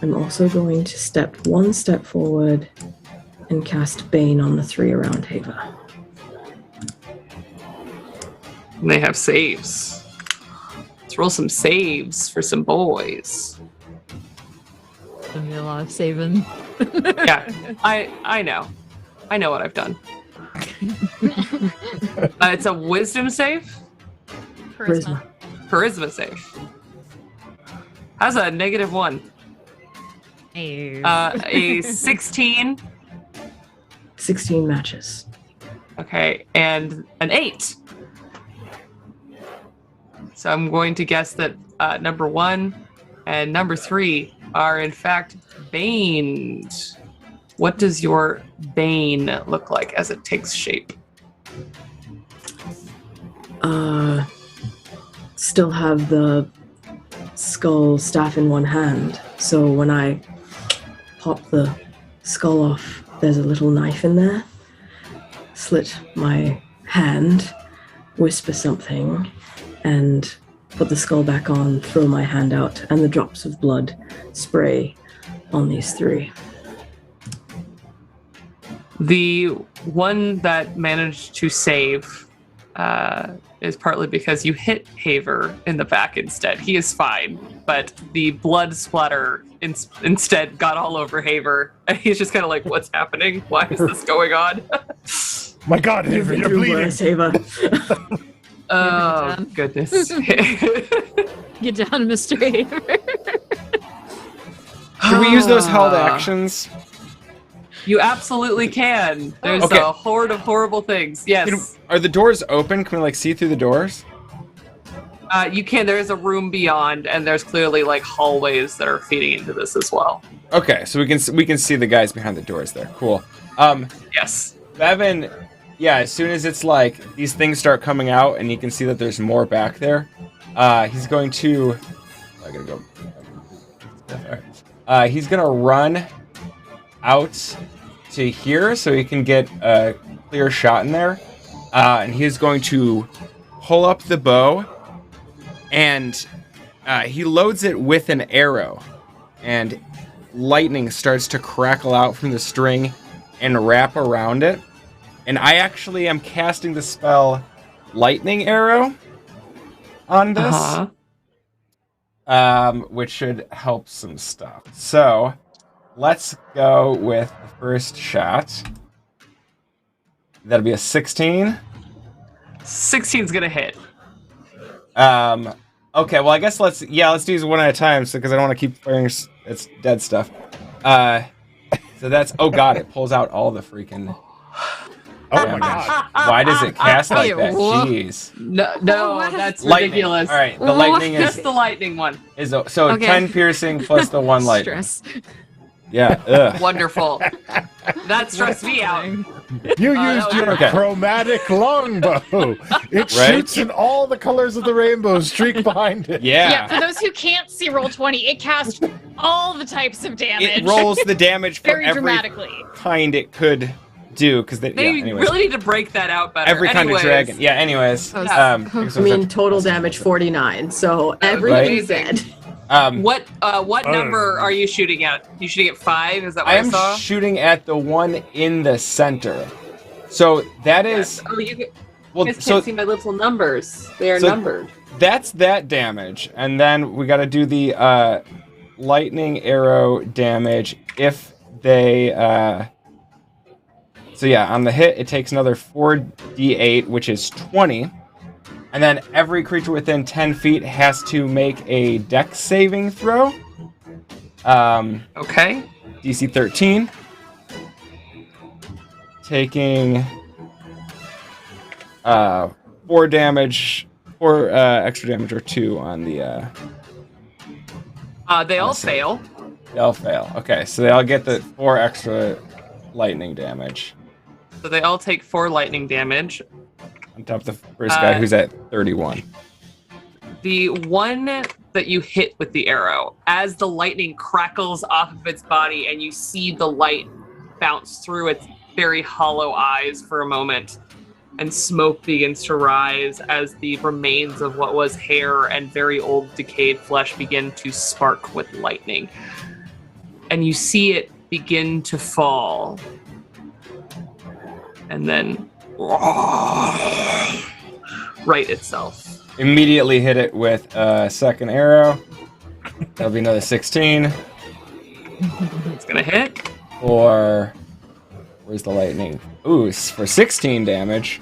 I'm also going to step one step forward and cast Bane on the 3 around Hava. And they have saves. Let's roll some saves for some boys. Gonna be a lot of saving. Yeah, I know. I know what I've done. It's a wisdom save? Charisma. Charisma save. How's a -1? Hey. A 16. 16 matches. Okay, and an 8. So I'm going to guess that number 1 and number 3 are in fact baned. What does your bane look like as it takes shape? Still have the skull staff in one hand, so when I pop the skull off, there's a little knife in there. Slit my hand, whisper something, and put the skull back on, throw my hand out, and the drops of blood spray on these 3. The one that managed to save is partly because you hit Haver in the back instead. He is fine, but the blood splatter instead got all over Haver. And he's just kind of like, what's happening? Why is this going on? My God, Haver, you're bleeding. Ava. Oh, goodness. Get down, Mr. Haver. Can we use those held actions? You absolutely can. There's Okay. a horde of horrible things. Yes. Are the doors open? Can we like see through the doors? You can. There is a room beyond, and there's clearly like hallways that are feeding into this as well. Okay, so we can see the guys behind the doors there. Cool. Yes. Bevan, yeah, as soon as it's like these things start coming out and you can see that there's more back there, he's going to. I gotta go. Alright. He's gonna run out to here so he can get a clear shot in there, and he's going to pull up the bow, and he loads it with an arrow, and lightning starts to crackle out from the string and wrap around it. And I actually am casting the spell Lightning Arrow on this, which should help some stuff. So let's go with the first shot. That'll be a 16. 16's gonna hit. Okay, well I guess let's do these one at a time, so because I don't want to keep firing it's dead stuff. So that's, oh god, it pulls out all the freaking. Oh my gosh. Why does it cast like that? Whoa. Jeez. No, that's Lightning. ridiculous. All right, the lightning Just is the lightning one. so Okay. 10 piercing plus the 1 lightning. Stress. Yeah. Ugh. Wonderful. That stressed me out. You that used was your okay. chromatic longbow. It Right? shoots in all the colors of the rainbow streak behind it. Yeah, for Yeah. those who can't see Roll20, it casts all the types of damage. It rolls the damage for very every dramatically. kind it could do because They anyways. really need to break that out better. Every kind of Anyways, dragon. Yeah. Anyways. Yeah. I mean, total damage 49. So everything's amazing. dead. What number are you shooting at? You shooting at 5? Is that what I I am saw? shooting at the one in the center. So that is Oh, you well. guys So can't see my little numbers. They are So- numbered. that's that damage, and then we got to do the lightning arrow damage if they. So yeah, on the hit, it takes another 4d8, which is 20. And then every creature within 10 feet has to make a dex saving throw. Okay. DC 13. Taking 4 damage, 4 extra damage, or 2 on the... They all Awesome. fail. They all fail. Okay, so they all get the 4 extra lightning damage. So they all take 4 lightning damage. On top of the first guy who's at 31. The one that you hit with the arrow, as the lightning crackles off of its body and you see the light bounce through its very hollow eyes for a moment, and smoke begins to rise as the remains of what was hair and very old decayed flesh begin to spark with lightning. And you see it begin to fall. And then right itself. Immediately hit it with a second arrow. That'll be another 16. It's gonna hit. For... Where's the lightning? Ooh, for 16 damage.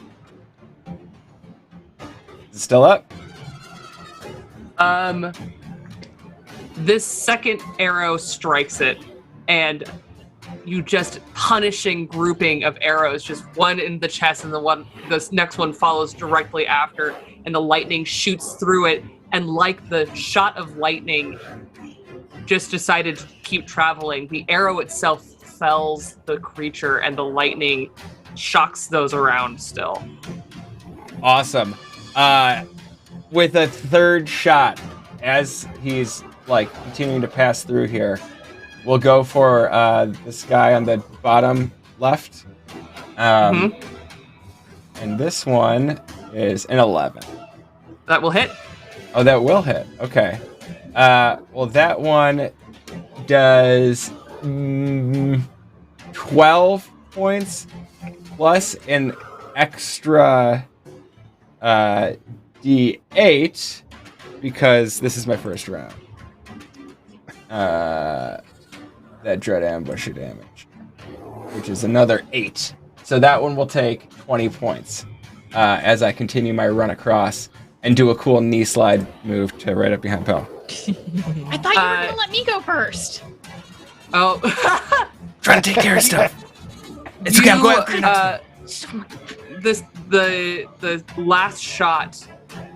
Is it still up? This second arrow strikes it, and you just punishing grouping of arrows, just one in the chest and this next one follows directly after, and the lightning shoots through it, and like the shot of lightning just decided to keep traveling, the arrow itself fells the creature and the lightning shocks those around still. Awesome. With a third shot, as he's like continuing to pass through here, we'll go for this guy on the bottom left. And this one is an 11. That will hit. Oh, that will hit. Okay. Well, that one does 12 points plus an extra D8 because this is my first round. That dread ambusher damage, which is another 8. So that one will take 20 points as I continue my run across and do a cool knee slide move to right up behind Pell. I thought you were going to let me go first. Oh. Trying to take care of stuff. It's okay, I'm going. The last shot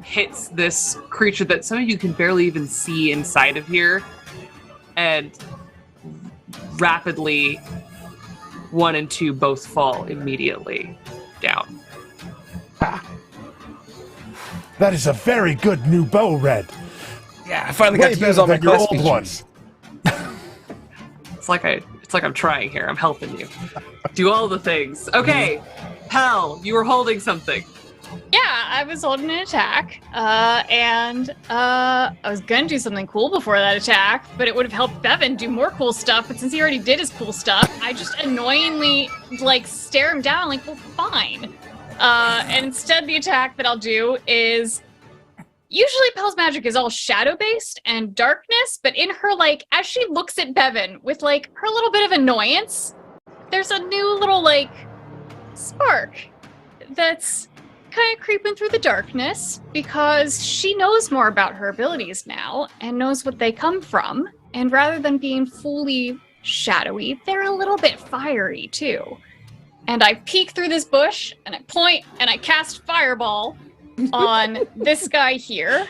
hits this creature that some of you can barely even see inside of here, and rapidly 1 and 2 both fall immediately down. That is a very good new bow, Red. Yeah, I finally Way got to better use all my than your class old features. one. It's like I'm trying here. I'm helping you. Do all the things. Okay, Pal, you were holding something. Yeah, I was holding an attack, and I was gonna do something cool before that attack, but it would have helped Bevan do more cool stuff, but since he already did his cool stuff, I just annoyingly, stare him down, well, fine. And instead the attack that I'll do is... Usually Pel's magic is all shadow-based and darkness, but in her, as she looks at Bevan with, her little bit of annoyance, there's a new little, spark that's kind of creeping through the darkness because she knows more about her abilities now and knows what they come from. And rather than being fully shadowy, they're a little bit fiery too. And I peek through this bush and I point and I cast Fireball on this guy here.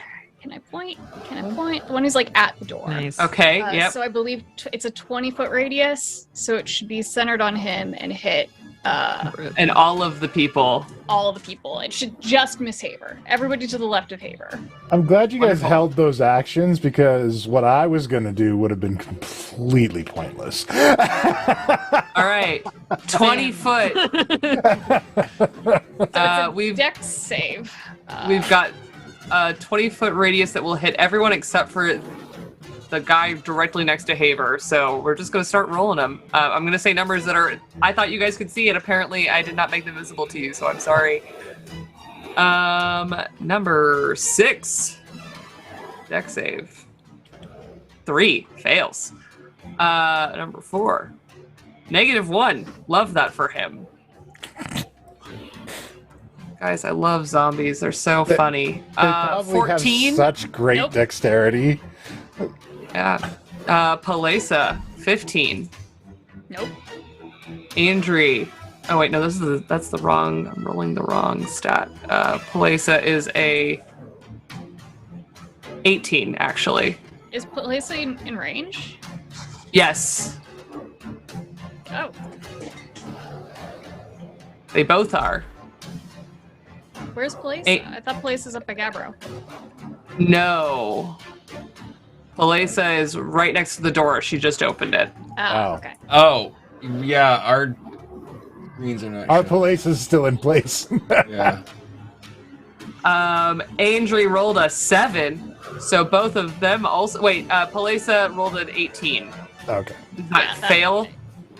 Can I point? The one who's like at the door. Nice. Okay, yep. So I believe it's a 20-foot radius, so it should be centered on him and hit And all of the people. all of the people. It should just miss Haver. Everybody to the left of Haver. I'm glad you guys Wonderful. held those actions because what I was going to do would have been completely pointless. All right, 20 foot. We've Dex save. We've got a 20-foot radius that will hit everyone except for the guy directly next to Haver. So we're just going to start rolling them. I'm going to say numbers that are... I thought you guys could see, and apparently I did not make them visible to you, so I'm sorry. Number 6. Dex save. 3. Fails. Number 4. -1. Love that for him. Guys, I love zombies. They're so funny. They probably 14. have such great Nope. dexterity. Yeah. Palesa, 15. Nope. Andri. Oh wait, no, that's the wrong. I'm rolling the wrong stat. Palesa is a 18 actually. Is Palesa in range? Yes, Oh. they both are. Where's Palesa? Eight. I thought Palesa's up by Gabbro. No. Palesa is right next to the door. She just opened it. Oh, Oh. okay. Oh, yeah, our greens are not Our showing. place is still in place. Yeah. Andri rolled a 7, so both of them also. Wait, Palesa rolled an 18. Okay. Does that Yeah, that- fail?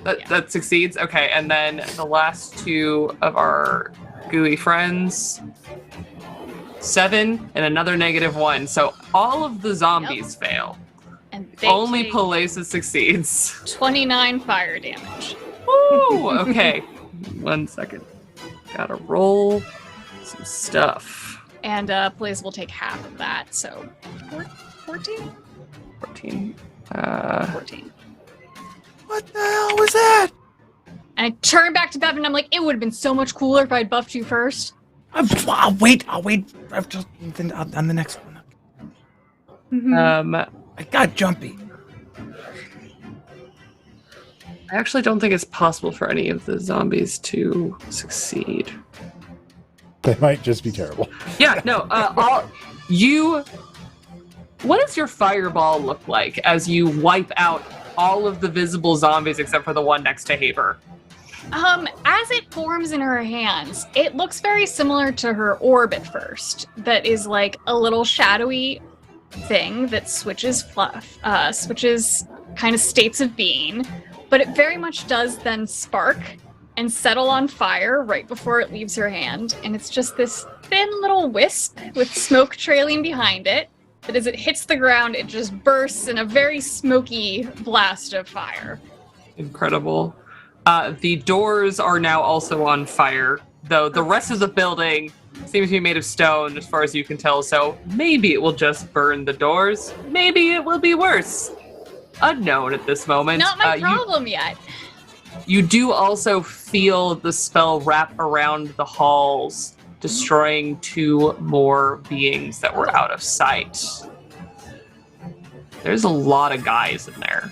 yeah. That succeeds? Okay, and then the last two of our gooey friends, 7 and another -1. So all of the zombies fail. And they Only take Palesa succeeds. 29 fire damage. Woo! Okay, 1 second. Gotta roll some stuff. And Palesa will take half of that, so 14? 14. 14. What the hell was that? And I turn back to Bevan and I'm like, it would have been so much cooler if I'd buffed you first. I'll wait. I've just on the next one. I got jumpy. I actually don't think it's possible for any of the zombies to succeed. They might just be terrible. Yeah, no. What does your fireball look like as you wipe out all of the visible zombies except for the one next to Haber? As it forms in her hands, it looks very similar to her orb at first. That is like a little shadowy thing that switches kind of states of being, but it very much does then spark and settle on fire right before it leaves her hand, and it's just this thin little wisp with smoke trailing behind it, that as it hits the ground, it just bursts in a very smoky blast of fire. Incredible. The doors are now also on fire, though the rest of the building seems to be made of stone as far as you can tell, so maybe it will just burn the doors. Maybe it will be worse. Unknown at this moment. Not my problem yet. You do also feel the spell wrap around the halls, destroying 2 more beings that were out of sight. There's a lot of guys in there.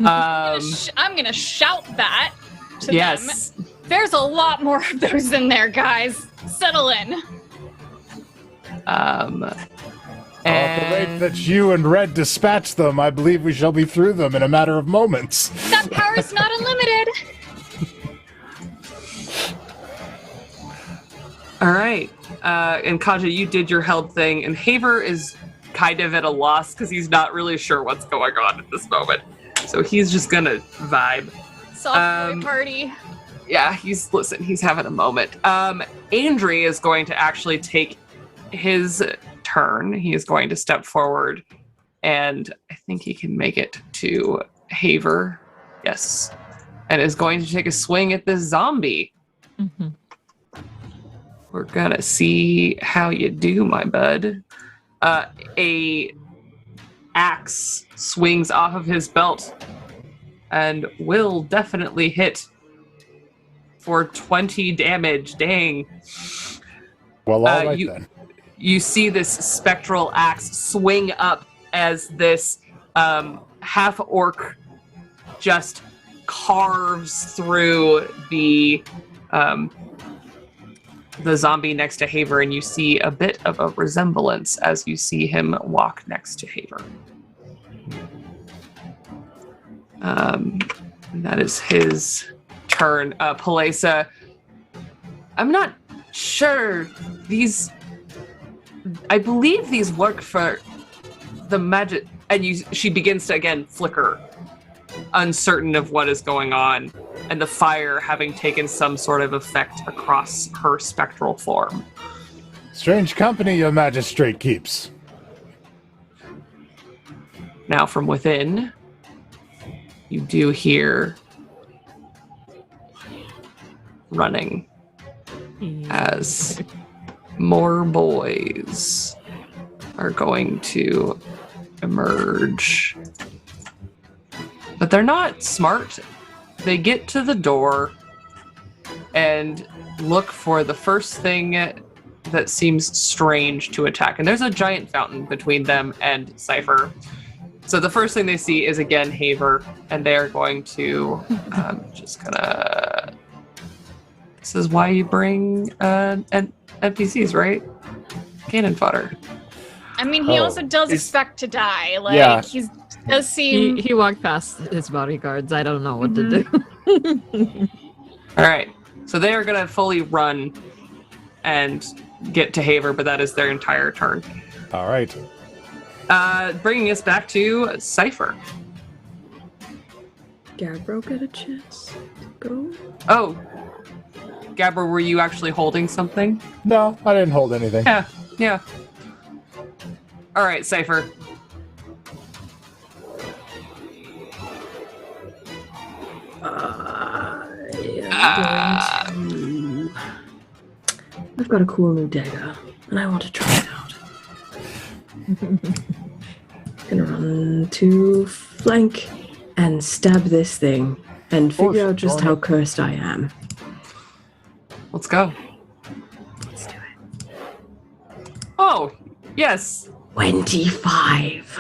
I'm gonna shout that to them. Yes. There's a lot more of those in there, guys. Settle in. At the rate that you and Red dispatch them, I believe we shall be through them in a matter of moments. That power is not unlimited. All right. And Kaja, you did your held thing, and Haver is kind of at a loss because he's not really sure what's going on at this moment. So he's just gonna vibe. Soft boy party. Yeah, he's having a moment. Andri is going to actually take his turn. He is going to step forward, and I think he can make it to Haver. Yes. And is going to take a swing at this zombie. Mm-hmm. We're gonna see how you do, my bud. A axe swings off of his belt and will definitely hit for 20 damage. Dang. Well, all right you- then. you see this spectral axe swing up as this half-orc just carves through the zombie next to Haver, and you see a bit of a resemblance as you see him walk next to Haver. That is his turn. Palesa, I'm not sure I believe these work for the magic, and she begins to again flicker, uncertain of what is going on, and the fire having taken some sort of effect across her spectral form. Strange company your magistrate keeps. Now from within, you do hear running as more boys are going to emerge. But they're not smart. They get to the door and look for the first thing that seems strange to attack. And there's a giant fountain between them and Cypher. So the first thing they see is again Haver, and they're going to this is why you bring NPCs, right? Cannon fodder. I mean, he also does expect to die. Like, Yeah. he does seem... He walked past his bodyguards. I don't know what to do. All right. So they are going to fully run and get to Haver, but that is their entire turn. All right. Bringing us back to Cypher. Gabbro get a chance to go? Oh, Gabber, were you actually holding something? No, I didn't hold anything. Yeah. All right, Cypher. I've got a cool new dagger, and I want to try it out. Gonna run to flank and stab this thing and figure out just how cursed I am. Let's go. Let's do it. Oh, yes. 25.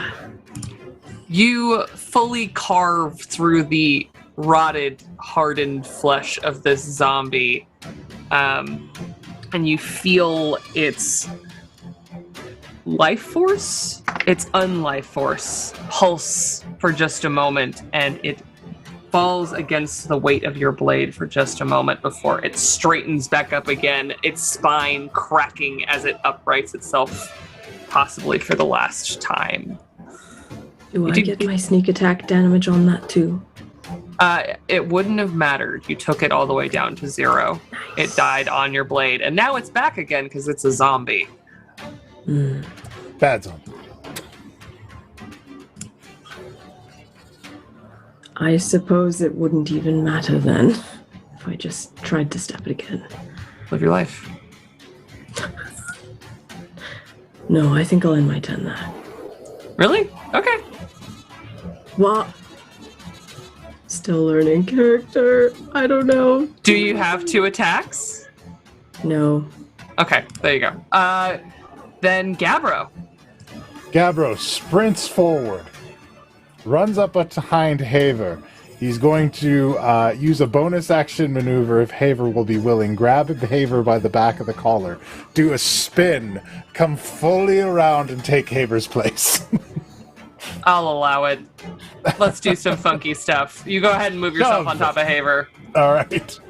You fully carve through the rotted, hardened flesh of this zombie, and you feel its life force, its unlife force, pulse for just a moment, and it falls against the weight of your blade for just a moment before it straightens back up again, its spine cracking as it uprights itself, possibly for the last time. Do I get my sneak attack damage on that too? It wouldn't have mattered. You took it all the way down to 0. Nice. It died on your blade, and now it's back again because it's a zombie. Bad zombie. I suppose it wouldn't even matter then if I just tried to stab it again. Live your life. No, I think I'll end my turn there. Really? Okay. What? Still learning character. I don't know. Do you have 2 attacks? No. Okay, there you go. Then Gabbro. Gabbro sprints forward, runs up behind Haver. He's going to use a bonus action maneuver if Haver will be willing. Grab Haver by the back of the collar, do a spin, come fully around and take Haver's place. I'll allow it. Let's do some funky stuff. You go ahead and move yourself on top of Haver. All right.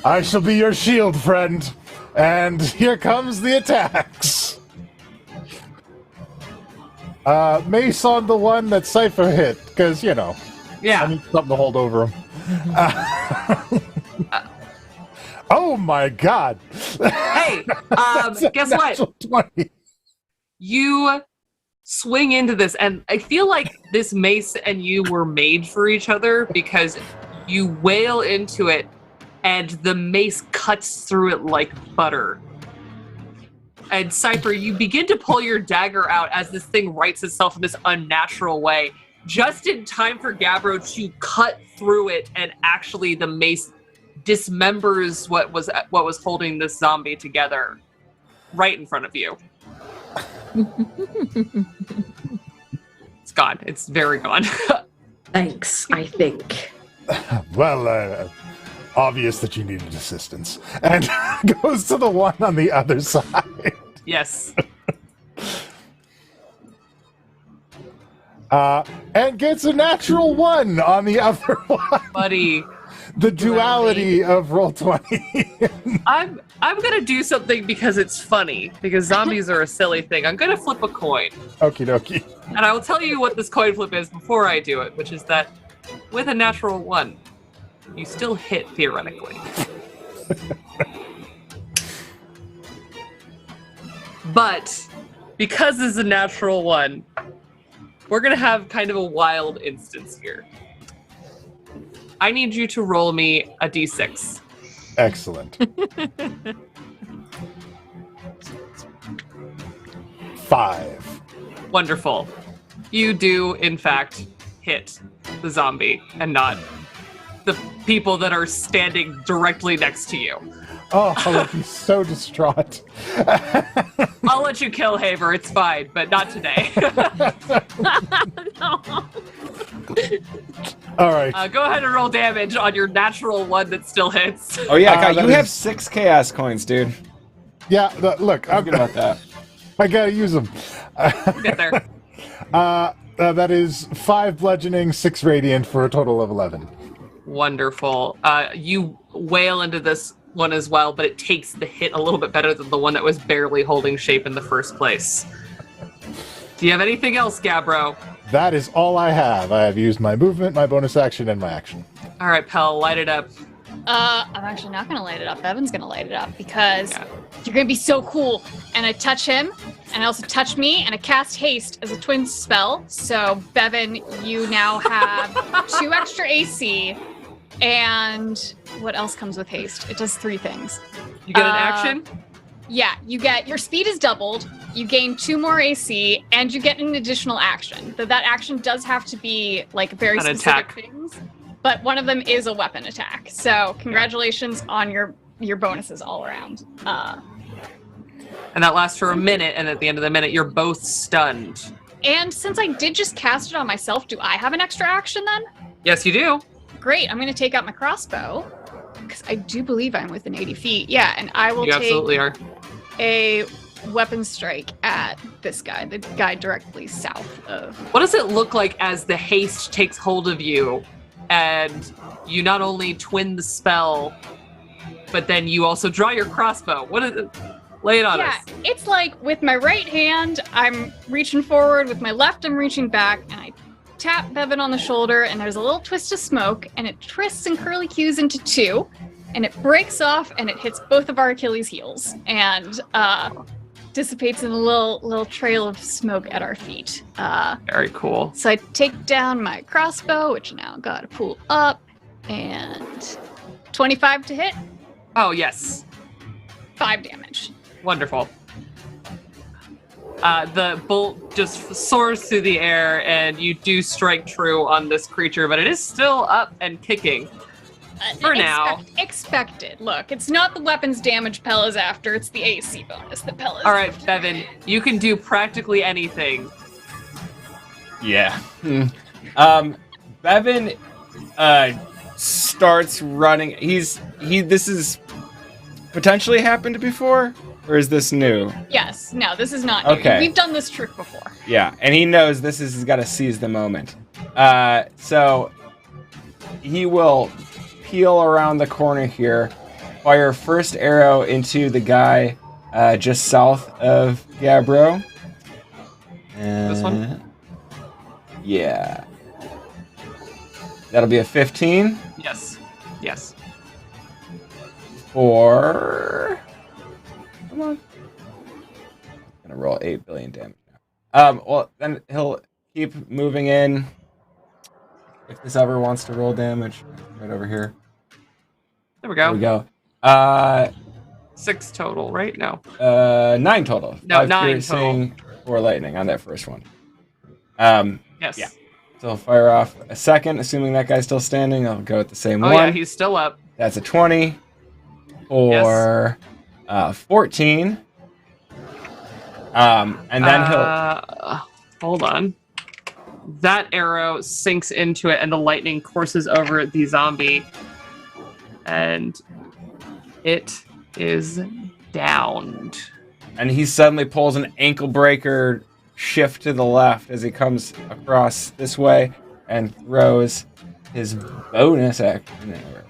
I shall be your shield, friend. And here comes the attacks. Mace on the one that Cypher hit, because, you know. Yeah. I need something to hold over him. Oh my god. Hey, guess what? 20. You swing into this, and I feel like this mace and you were made for each other because you wail into it and the mace cuts through it like butter. And Cypher, you begin to pull your dagger out as this thing rights itself in this unnatural way, just in time for Gabbro to cut through it, and actually the mace dismembers what was holding this zombie together. right in front of you. It's gone. It's very gone. Thanks, I think. Well, obvious that you needed assistance. And goes to the one on the other side. Yes. And gets a natural 1 on the other one. Buddy. The duality of Roll20. I'm gonna do something because it's funny, because zombies are a silly thing. I'm gonna flip a coin. Okie dokie. And I will tell you what this coin flip is before I do it, which is that with a natural 1, you still hit theoretically. But because this is a natural 1, we're gonna have kind of a wild instance here. I need you to roll me a d6. Excellent. 5. Wonderful. You do, in fact, hit the zombie and not the people that are standing directly next to you. Oh, I'll be so distraught. I'll let you kill Haver, it's fine, but not today. No. All right. Go ahead and roll damage on your natural 1 that still hits. Oh yeah, God, that you is- have 6 chaos coins, dude. Yeah, look, I'm good about that. I gotta use them. Get there. That is 5 bludgeoning, 6 radiant for a total of 11. Wonderful. You wail into this one as well, but it takes the hit a little bit better than the one that was barely holding shape in the first place. Do you have anything else, Gabbro? That is all I have. I have used my movement, my bonus action, and my action. All right, Pell, light it up. I'm actually not gonna light it up. Evan's gonna light it up because Yeah. you're gonna be so cool. And I touch him, and I also touch me, and I cast haste as a twin spell. So Bevan, you now have 2 extra AC, and what else comes with haste? It does 3 things. You get an action? Yeah, you get your speed is doubled, you gain 2 more AC, and you get an additional action. Though that action does have to be like very An specific attack. things, but one of them is a weapon attack. So congratulations on your bonuses all around. And that lasts for a minute, and at the end of the minute, you're both stunned. And since I did just cast it on myself, do I have an extra action then? Yes, you do. Great, I'm going to take out my crossbow because I do believe I'm within 80 feet. Yeah, and I will You take absolutely are. a weapon strike at this guy, the guy directly south of. What does it look like as the haste takes hold of you, and you not only twin the spell, but then you also draw your crossbow? What is it? Lay it on Yeah, us. it's like with my right hand, I'm reaching forward, with my left, I'm reaching back, and I tap Bevan on the shoulder, and there's a little twist of smoke, and it twists and curly cues into 2, and it breaks off, and it hits both of our Achilles' heels, and dissipates in a little trail of smoke at our feet. Very cool. So I take down my crossbow, which now got to pull up, and 25 to hit, Oh, yes. 5 damage. Wonderful. The bolt just soars through the air, and you do strike true on this creature, but it is still up and kicking. For now. Expected. Look, it's not the weapons damage Pell is after, it's the AC bonus that Pell is All right, after. Bevan, you can do practically anything. Yeah. Bevan starts running. This has potentially happened before, or is this new? Yes, no, this is not new. Okay. We've done this trick before. Yeah, and he knows he's got to seize the moment. So he will peel around the corner here, fire first arrow into the guy just south of Gabbro. This one? Yeah. That'll be a 15 Yes. Yes. for... Come on. I'm gonna roll 8 billion damage now. Well, then he'll keep moving in. If this ever wants to roll damage, right over here. There we There we go. go. 6 total, right? No. 9 total. No, 5 9 piercing, 4 lightning on that first one. Yes. Yeah. So I'll fire off a second, assuming that guy's still standing. I'll go with the same Oh, one. yeah, he's still up. That's a 20 for 14 And then Hold on. That arrow sinks into it, and the lightning courses over the zombie, and it is downed. And he suddenly pulls an ankle breaker shift to the left as he comes across this way and throws his bonus action arrow.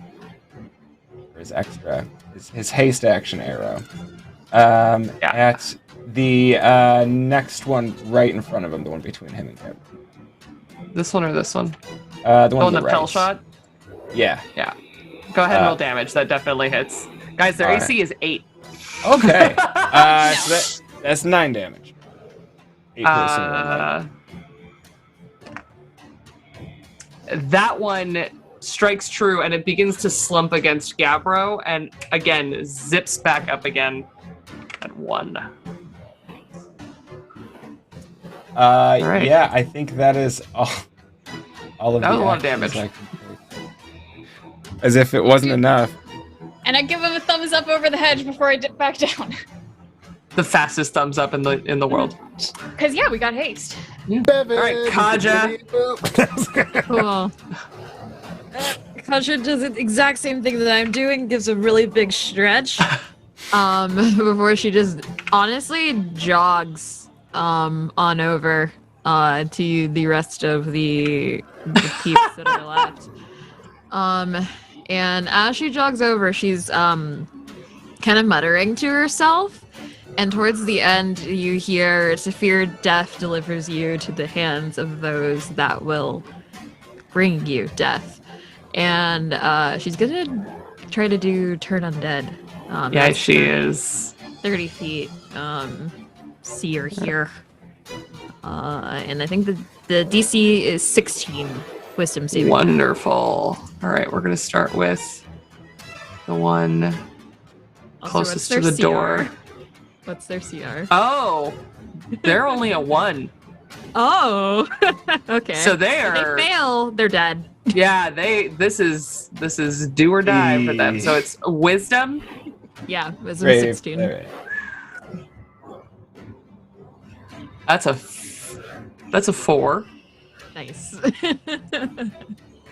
Or his extra. His haste action arrow. At the next one right in front of him, the one between him and Kevin. This one or this one? The one the to the Pell right. shot? Yeah. Yeah. Go ahead and roll damage. That definitely hits. Guys, their AC is 8. Okay. So that's 9 damage. 8 that one strikes true, and it begins to slump against Gabbro, and again zips back up again at 1. Right. Yeah, I think that is all of that was the a lot of actions damage. As if it wasn't enough. And I give him a thumbs up over the hedge before I dip back down. The fastest thumbs up in the world. Because, yeah, we got haste. Yeah. All right, Kaja. Cool. Kaja does the exact same thing that I'm doing, gives a really big stretch. Before she just honestly jogs on over to the rest of the peeps that are left. And as she jogs over, she's kind of muttering to herself. And towards the end, you hear, "Severe death delivers you to the hands of those that will bring you death." And she's gonna try to do turn undead. Yeah, she is. 30 feet. See or hear. And I think the DC is 16 wisdom saving. Wonderful. All right, we're gonna start with the one Also, closest what's to their the door. CR? What's their CR? Oh, they're only a 1. Oh, okay. So If they're they fail, they're dead. yeah. This is do or die for them. So it's wisdom. Yeah, wisdom Brave, 16. all right. That's a 4 Nice.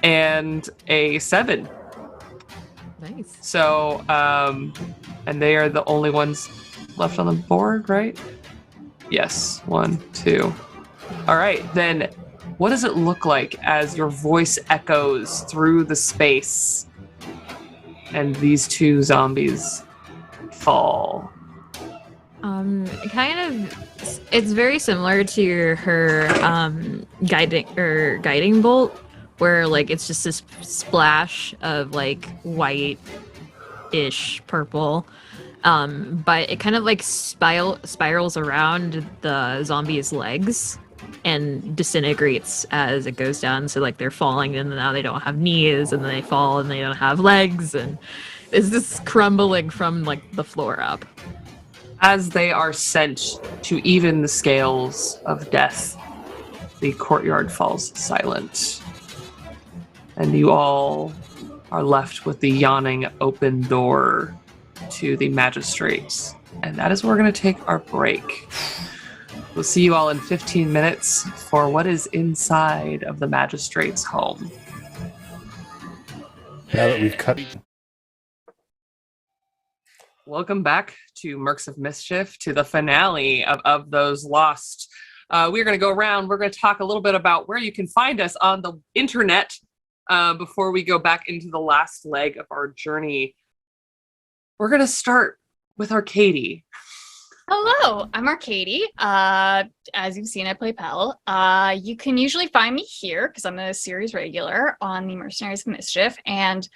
and a 7. Nice. So and they are the only ones left on the board, right? Yes. 1, 2. All right, then what does it look like as your voice echoes through the space and these 2 zombies fall? It's very similar to her guiding bolt, where like it's just this splash of like white-ish purple. But it kind of like spirals around the zombie's legs and disintegrates as it goes down. So like they're falling and now they don't have knees, and then they fall and they don't have legs, and it's this crumbling from like the floor up. As they are sent to even the scales of death, the courtyard falls silent. And you all are left with the yawning open door to the magistrates. And that is where we're going to take our break. We'll see you all in 15 minutes for what is inside of the magistrate's home. Now that we've cut. Welcome back to Mercs of Mischief, to the finale of Those Lost. We're going to go around. We're going to talk a little bit about where you can find us on the internet before we go back into the last leg of our journey. We're going to start with Arcady. Hello, I'm Arcady. As you've seen, I play Pell. You can usually find me here because I'm a series regular on the Mercenaries of Mischief, and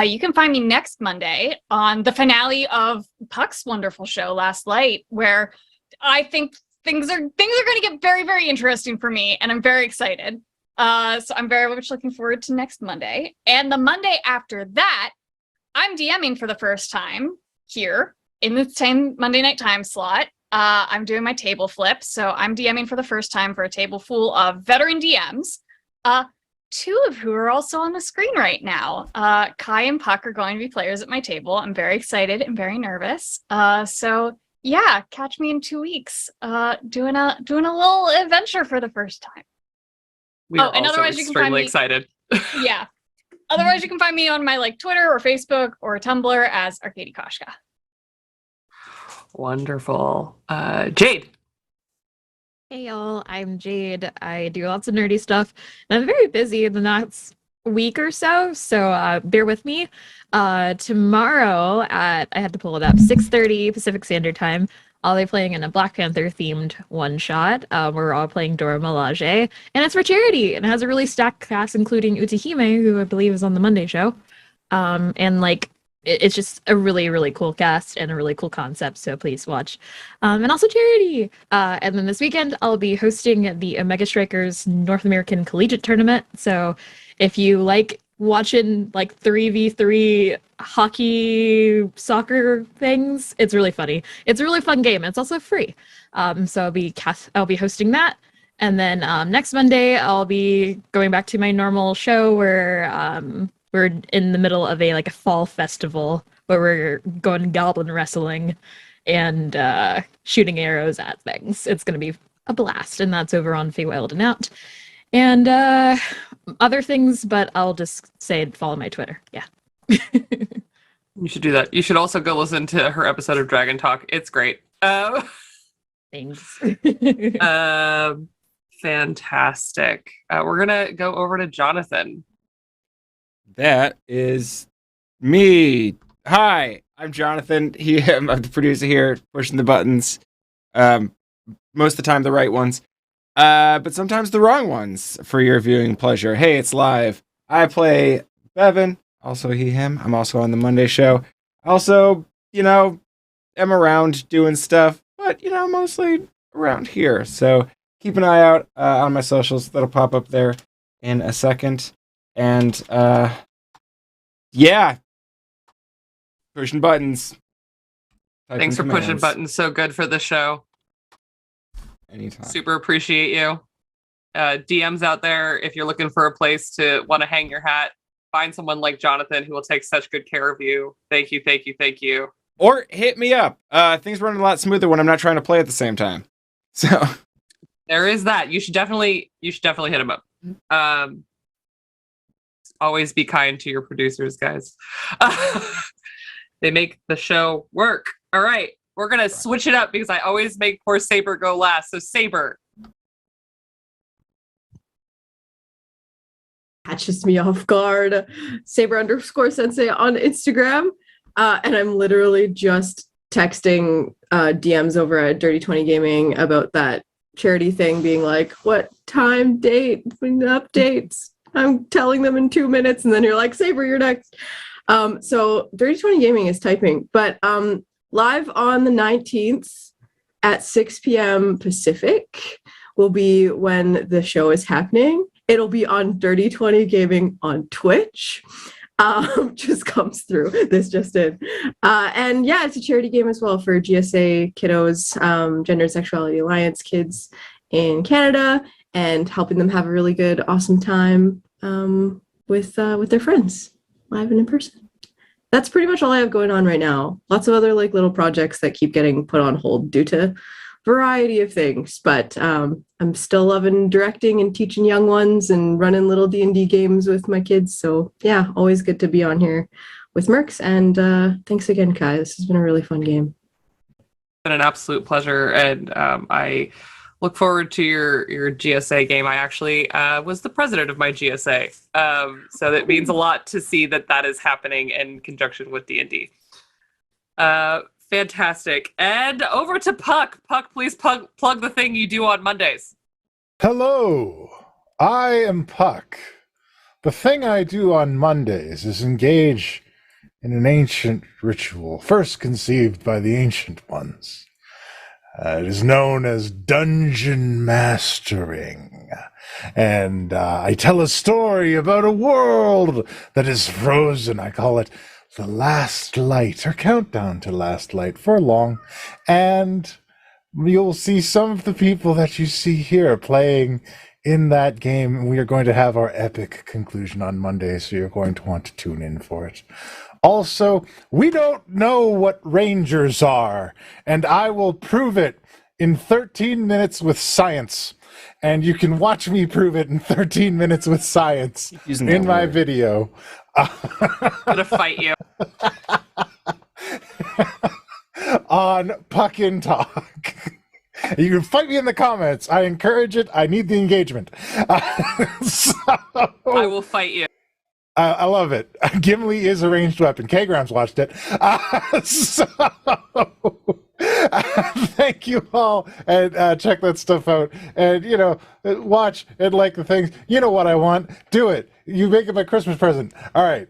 you can find me next Monday on the finale of Puck's wonderful show, Last Light, where I think things are going to get very, very interesting for me, and I'm very excited. So I'm very much looking forward to next Monday. And the Monday after that, I'm DMing for the first time here in the same Monday night time slot. I'm doing my table flip, so I'm DMing for the first time for a table full of veteran DMs. 2 of who are also on the screen right now. Kai and Puck are going to be players at my table. I'm very excited and very nervous. So yeah, catch me in 2 weeks. Doing a little adventure for the first time. We Oh, are and also otherwise you can find extremely me- excited. Yeah. Otherwise, you can find me on my Twitter or Facebook or Tumblr as Arcady Koshka. Wonderful. Jade. Hey y'all, I'm Jade. I do lots of nerdy stuff, and I'm very busy the next week or so, so bear with me. Tomorrow I had to pull it up, 6:30 Pacific Standard Time, I'll be playing in a Black Panther themed one shot. We're all playing Dora Milaje, and it's for charity, and it has a really stacked cast, including Utahime, who I believe is on the Monday show. And it's just a really, really cool cast and a really cool concept, so please watch. And also charity. And then this weekend, I'll be hosting the Omega Strikers North American Collegiate Tournament. So if you like watching 3v3 hockey soccer things, it's really funny. It's a really fun game. It's also free. So I'll be hosting that. And then next Monday, I'll be going back to my normal show where we're in the middle of a fall festival where we're going goblin wrestling and shooting arrows at things. It's going to be a blast, and that's over on Feywild and Out. And other things, but I'll just say follow my Twitter. Yeah. You should do that. You should also go listen to her episode of Dragon Talk. It's great. Thanks. Fantastic. We're going to go over to Jonathan. That is me. Hi, I'm Jonathan. I'm the producer here, pushing the buttons. Most of the time, the right ones. But sometimes the wrong ones for your viewing pleasure. Hey, it's live. I play Bevan, also he, him. I'm also on the Monday show. Also, am around doing stuff, but, mostly around here. So keep an eye out on my socials. That'll pop up there in a second. And, yeah. Pushing buttons. Thanks for pushing buttons. So good for the show. Anytime. Super appreciate you. DMs out there, if you're looking for a place to want to hang your hat, find someone like Jonathan who will take such good care of you. Thank you, thank you, thank you. Or hit me up. Things run a lot smoother when I'm not trying to play at the same time. So there is that. You should definitely hit him up. Always be kind to your producers, guys. They make the show work. All right. We're going to switch it up because I always make poor Saber go last. So Saber. Catches me off guard. Saber_Sensei on Instagram. And I'm literally just texting DMs over at Dirty 20 Gaming about that charity thing, being like, what time, date, updates? I'm telling them in 2 minutes. And then you're like, Saber, you're next. So Dirty 20 Gaming is typing, but live on the 19th at 6 p.m. Pacific will be when the show is happening. It'll be on Dirty 20 Gaming on Twitch. Just comes through. This just did. And yeah, it's a charity game as well for GSA kiddos, Gender and Sexuality Alliance kids in Canada, and helping them have a really good, awesome time with their friends, live and in person. That's pretty much all I have going on right now. Lots of other little projects that keep getting put on hold due to variety of things, but I'm still loving directing and teaching young ones and running little D&D games with my kids. So yeah, always good to be on here with Mercs. And thanks again, Kai. This has been a really fun game. It's been an absolute pleasure, and I look forward to your GSA game. I actually was the president of my GSA, so that means a lot to see that is happening in conjunction with D&D. Fantastic. And over to Puck. Puck, please plug the thing you do on Mondays. Hello, I am Puck. The thing I do on Mondays is engage in an ancient ritual, first conceived by the ancient ones. It is known as dungeon mastering, and I tell a story about a world that is frozen. I call it the last light, or countdown to last light, for long, and you'll see some of the people that you see here playing in that game. We are going to have our epic conclusion on Monday, so you're going to want to tune in for it. Also, we don't know what rangers are, and I will prove it in 13 minutes with science. And you can watch me prove it in 13 minutes with science Using that in my word. video. I'm gonna fight you. On Puck and Talk. You can fight me in the comments. I encourage it. I need the engagement. I will fight you. I love it. Gimli is a ranged weapon. K-Grams watched it. Thank you all, and check that stuff out. And, watch and like the things. You know what I want. Do it. You make it my Christmas present. All right.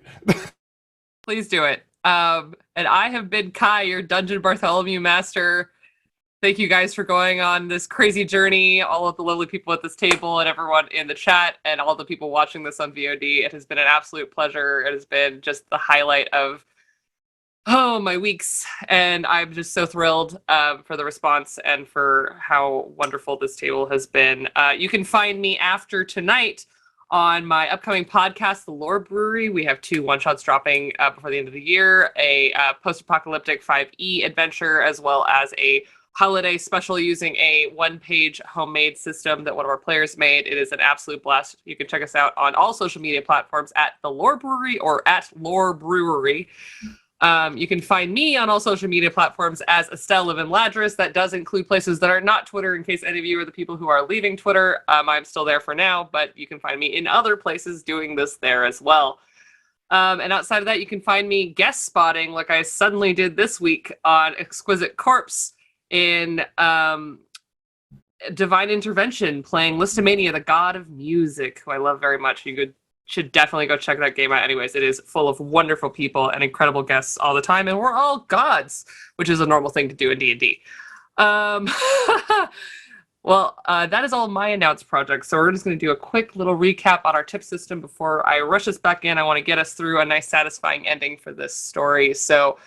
Please do it. And I have been Kai, your Dungeon Bartholomew Master. Thank you guys for going on this crazy journey, all of the lovely people at this table and everyone in the chat and all the people watching this on VOD. It has been an absolute pleasure. It has been just the highlight of my weeks, and I'm just so thrilled for the response and for how wonderful this table has been. You can find me after tonight on my upcoming podcast, The Lore Brewery. We have 2 one-shots dropping before the end of the year, a post-apocalyptic 5e adventure, as well as a holiday special using a 1-page homemade system that one of our players made. It is an absolute blast. You can check us out on all social media platforms at The Lore Brewery or at Lore Brewery. You can find me on all social media platforms as Estelle Livin Ladris. That does include places that are not Twitter, in case any of you are the people who are leaving Twitter. I'm still there for now, but you can find me in other places doing this there as well. And outside of that, you can find me guest spotting, like I suddenly did this week, on Exquisite Corpse in Divine Intervention, playing Listomania, the god of music, who I love very much. You should definitely go check that game out anyways. It is full of wonderful people and incredible guests all the time, and we're all gods, which is a normal thing to do in D&D. Well, that is all my announced projects, so we're just going to do a quick little recap on our tip system before I rush us back in. I want to get us through a nice, satisfying ending for this story. So,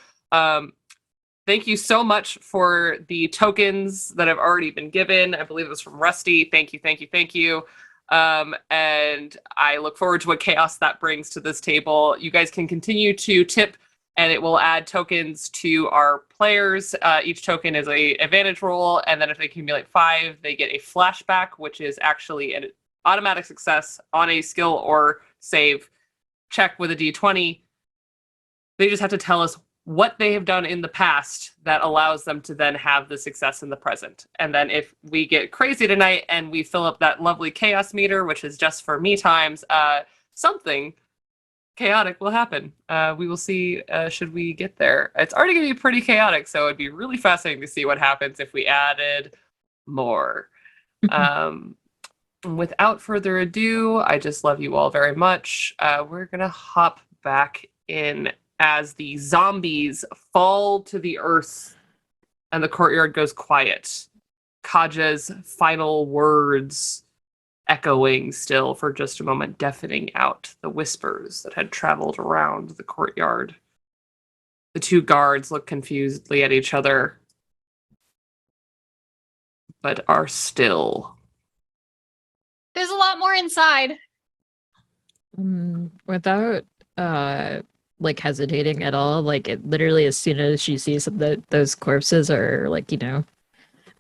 thank you so much for the tokens that have already been given. I believe it was from Rusty. Thank you, thank you, thank you. And I look forward to what chaos that brings to this table. You guys can continue to tip, and it will add tokens to our players. Each token is a advantage roll, and then if they accumulate 5, they get a flashback, which is actually an automatic success on a skill or save check with a d20. They just have to tell us what they have done in the past that allows them to then have the success in the present. And then if we get crazy tonight and we fill up that lovely chaos meter, which is just for me times, something chaotic will happen. We will see, should we get there. It's already going to be pretty chaotic, so it'd be really fascinating to see what happens if we added more. Without further ado, I just love you all very much. We're going to hop back in as the zombies fall to the earth and the courtyard goes quiet. Kaja's final words echoing still for just a moment, deafening out the whispers that had traveled around the courtyard. The 2 guards look confusedly at each other, but are still. There's a lot more inside. Without hesitating at all, it literally, as soon as she sees that those corpses are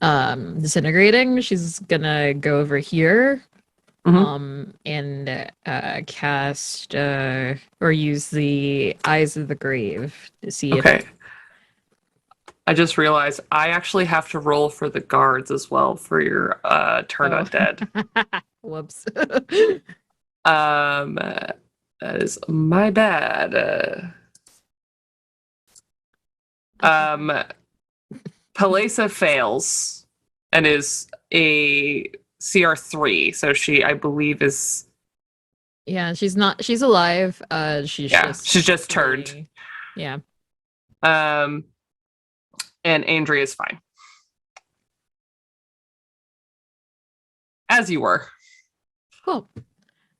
disintegrating, she's gonna go over here and cast or use the Eyes of the Grave to see if I just realized I actually have to roll for the guards as well for your turn undead. Whoops. That is my bad. Palesa fails and is a CR3, so she, I believe, is. Yeah, she's not. She's alive. She's just turned. Yeah. And Andrea is fine, as you were. Cool.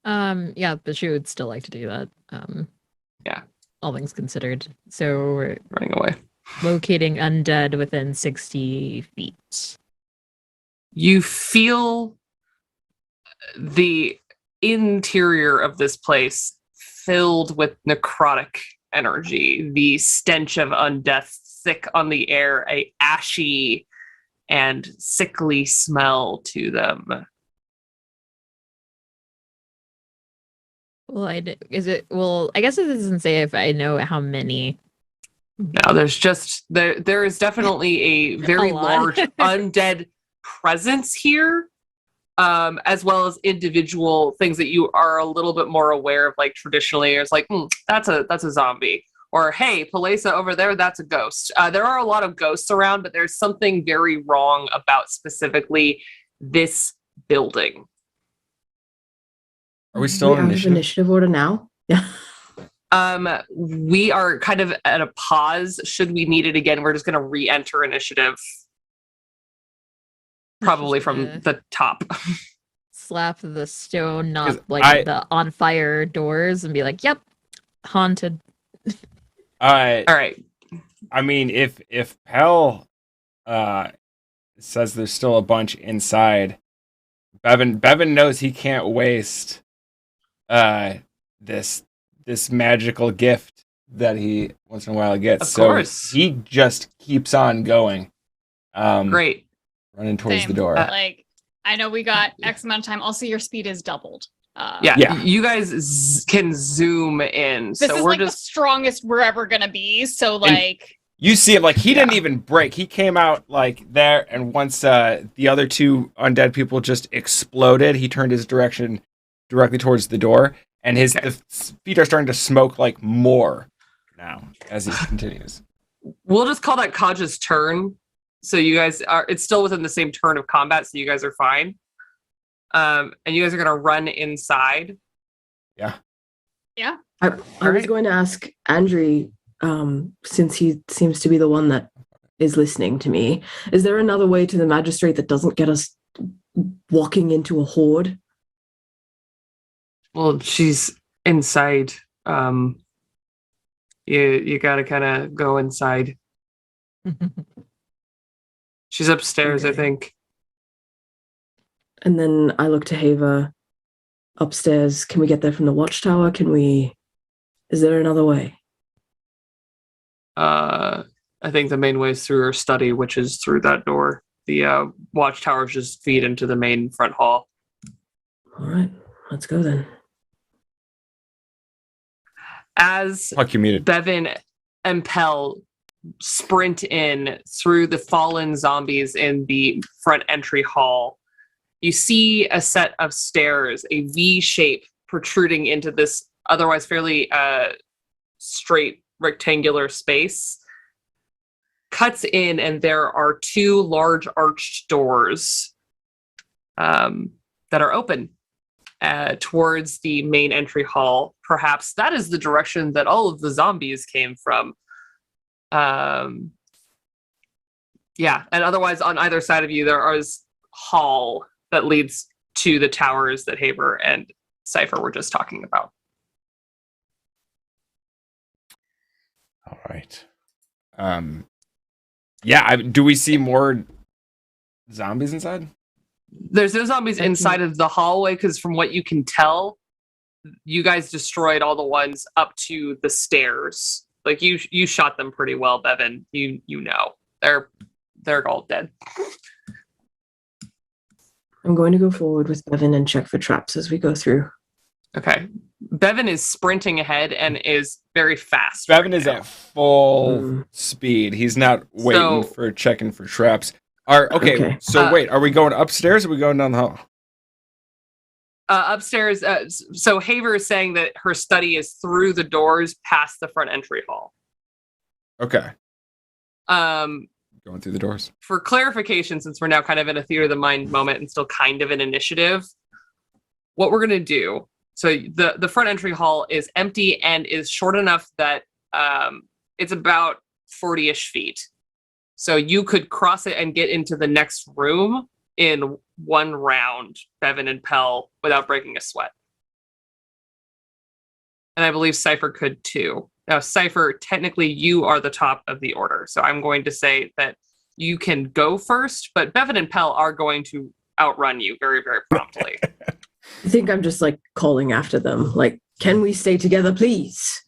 Yeah, but she would still like to do that. Yeah. All things considered. So we're running away. Locating undead within 60 feet. You feel the interior of this place filled with necrotic energy. The stench of undeath thick on the air, a ashy and sickly smell to them. Well, I guess it doesn't say if I know how many. No, there's just there is definitely a very A lot. large undead presence here, as well as individual things that you are a little bit more aware of, like traditionally it's like, that's a zombie, or hey, Palesa over there, that's a ghost. There are a lot of ghosts around, but there's something very wrong about specifically this building. Are we still in initiative order now? Yeah. We are kind of at a pause. Should we need it again, we're just going to re-enter initiative, probably from the top. Slap the stone, not like the on fire doors, and be like, "Yep, haunted." All right. I mean, if Pell says there's still a bunch inside, Bevan knows he can't waste this magical gift that he once in a while gets. Of course. He just keeps on going. Great. Running towards Same. the door. Like, I know we got X amount of time. Also, your speed is doubled. Yeah. You guys can zoom in. This So is we're like just the strongest we're ever gonna be. So like, you see him, like, he didn't even break. He came out like there, and once the other two undead people just exploded, he turned his direction directly towards the door, and the feet are starting to smoke like more now as he continues. We'll just call that Kaja's turn. So you guys it's still within the same turn of combat, so you guys are fine. And you guys are gonna run inside. Yeah. yeah. I was going to ask Andrew, since he seems to be the one that is listening to me, is there another way to the magistrate that doesn't get us walking into a horde? Well, she's inside. You gotta kind of go inside. She's upstairs, Okay. I think. And then I look to Hava upstairs. Can we get there from the watchtower? Is there another way? I think the main way is through her study, which is through that door. The watchtowers just feed into the main front hall. All right, let's go then. As Fuck, you muted. Bevan and Pell sprint in through the fallen zombies in the front entry hall, you see a set of stairs, a V shape protruding into this otherwise fairly straight rectangular space. Cuts in, and there are two large arched doors that are open towards the main entry hall. Perhaps that is the direction that all of the zombies came from. Yeah, and otherwise on either side of you there is hall that leads to the towers that Haber and Cypher were just talking about. All right. Yeah, do we see more zombies inside? There's no zombies inside of the hallway, because from what you can tell, you guys destroyed all the ones up to the stairs. Like you shot them pretty well, Bevan. You know they're all dead. I'm going to go forward with Bevan and check for traps as we go through. Okay, Bevan is sprinting ahead and is very fast. Bevan is at full speed. He's not waiting for checking for traps. Okay. So wait, are we going upstairs or are we going down the hall? Upstairs. So Haver is saying that her study is through the doors past the front entry hall. Okay. Going through the doors. For clarification, since we're now kind of in a theater of the mind moment and still kind of an initiative, what we're going to do, so the front entry hall is empty and is short enough that it's about 40-ish feet. So you could cross it and get into the next room in one round, Bevan and Pell, without breaking a sweat. And I believe Cypher could too. Now, Cypher, technically you are the top of the order. So I'm going to say that you can go first, but Bevan and Pell are going to outrun you very, very promptly. I think I'm just like calling after them. Like, can we stay together, please?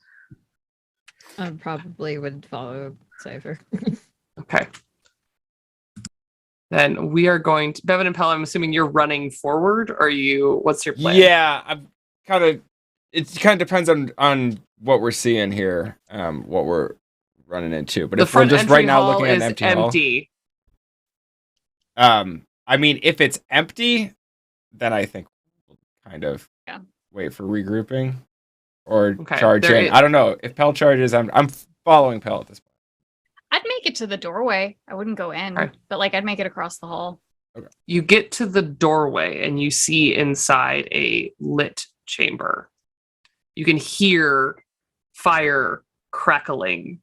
I probably would follow Cypher. Okay. Then we are going to Bevan and Pell. I'm assuming you're running forward. Or what's your plan? Yeah, I'm kind of. It kind of depends on what we're seeing here, what we're running into. But The if we're front just entry right now hall looking at is an empty. hall, I mean, if it's empty, then I think we'll kind of wait for regrouping or charge in. I don't know if Pell charges. I'm following Pell at this point. I'd make it to the doorway. I wouldn't go in, Okay. but like I'd make it across the hall. Okay. You get to the doorway and you see inside a lit chamber. You can hear fire crackling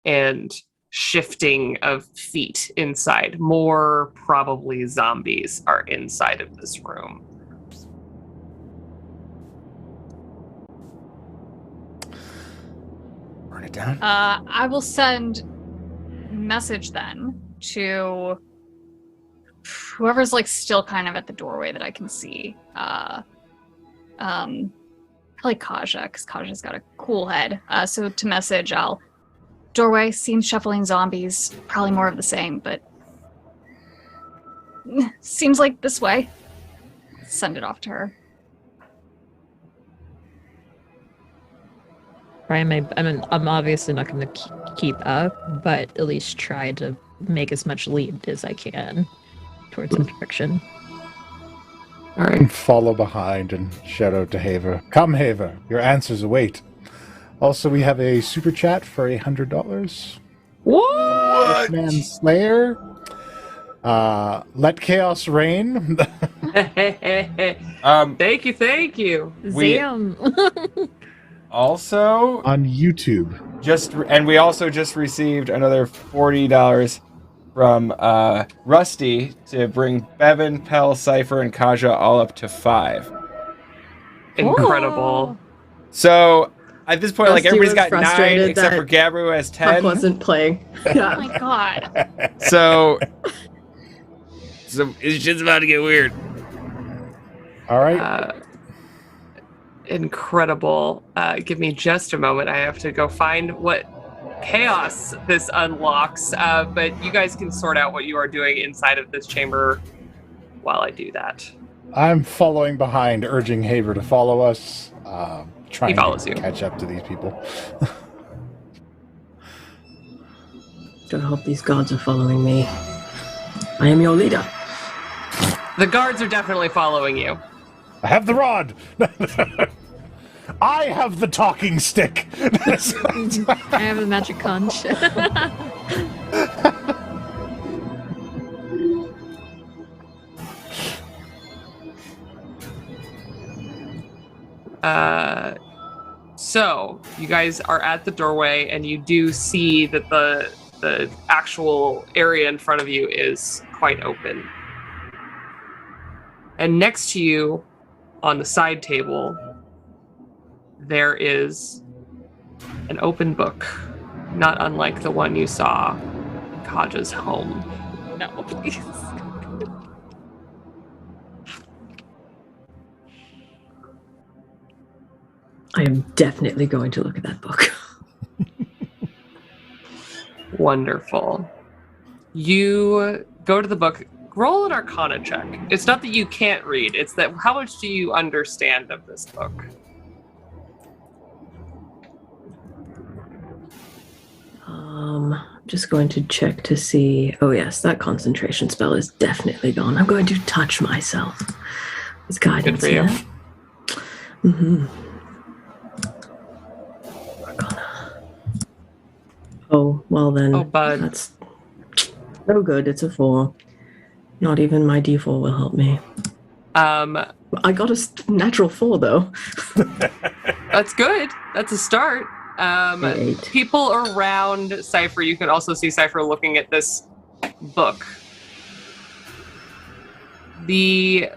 and shifting of feet inside. More probably zombies are inside of this room. Burn it down. I will send message then to whoever's like still kind of at the doorway that I can see. Probably Kaja, because Kaja's got a cool head. So to message, doorway, seen shuffling zombies, probably more of the same, but seems like this way. Send it off to her. I'm obviously not going to keep up, but at least try to make as much lead as I can towards the direction. All right. Follow behind and shout out to Haver. Come, Haver. Your answers await. Also, we have a super chat for $100. What? Man Slayer. Let chaos reign. Thank you. We- Zam! Also, On YouTube. and we also just received another $40 from Rusty to bring Bevan, Pell, Cypher, and Kaja all up to 5. Incredible. So at this point, like Rusty everybody's was got 9 frustrated except that for Gabru who has Puck 10. wasn't playing. Oh Yeah. my god. So it's just about to get weird. All right. Incredible. Give me just a moment. I have to go find what chaos this unlocks. But you guys can sort out what you are doing inside of this chamber while I do that. I'm following behind, urging Haver to follow us. Trying follows to you. catch up to these people. Don't hope these gods are following me. I am your leader. The guards are definitely following you. I have the rod. I have the talking stick. I have a magic conch. So you guys are at the doorway and you do see that the actual area in front of you is quite open. And next to you on the side table, there is an open book, not unlike the one you saw in Kaja's home. No, please. I am definitely going to look at that book. Wonderful. You go to the book, roll an Arcana check. It's not that you can't read, it's that how much do you understand of this book? I'm just going to check to see. Oh yes, that concentration spell is definitely gone. I'm going to touch myself. It's guidance. Good for you. Mm-hmm. Arcana. Oh well then. Oh, bud. That's no good. It's a 4. Not even my D4 will help me. I got a natural 4 though. That's good. That's a start. Eight. People around Cypher, you can also see Cypher looking at this book. The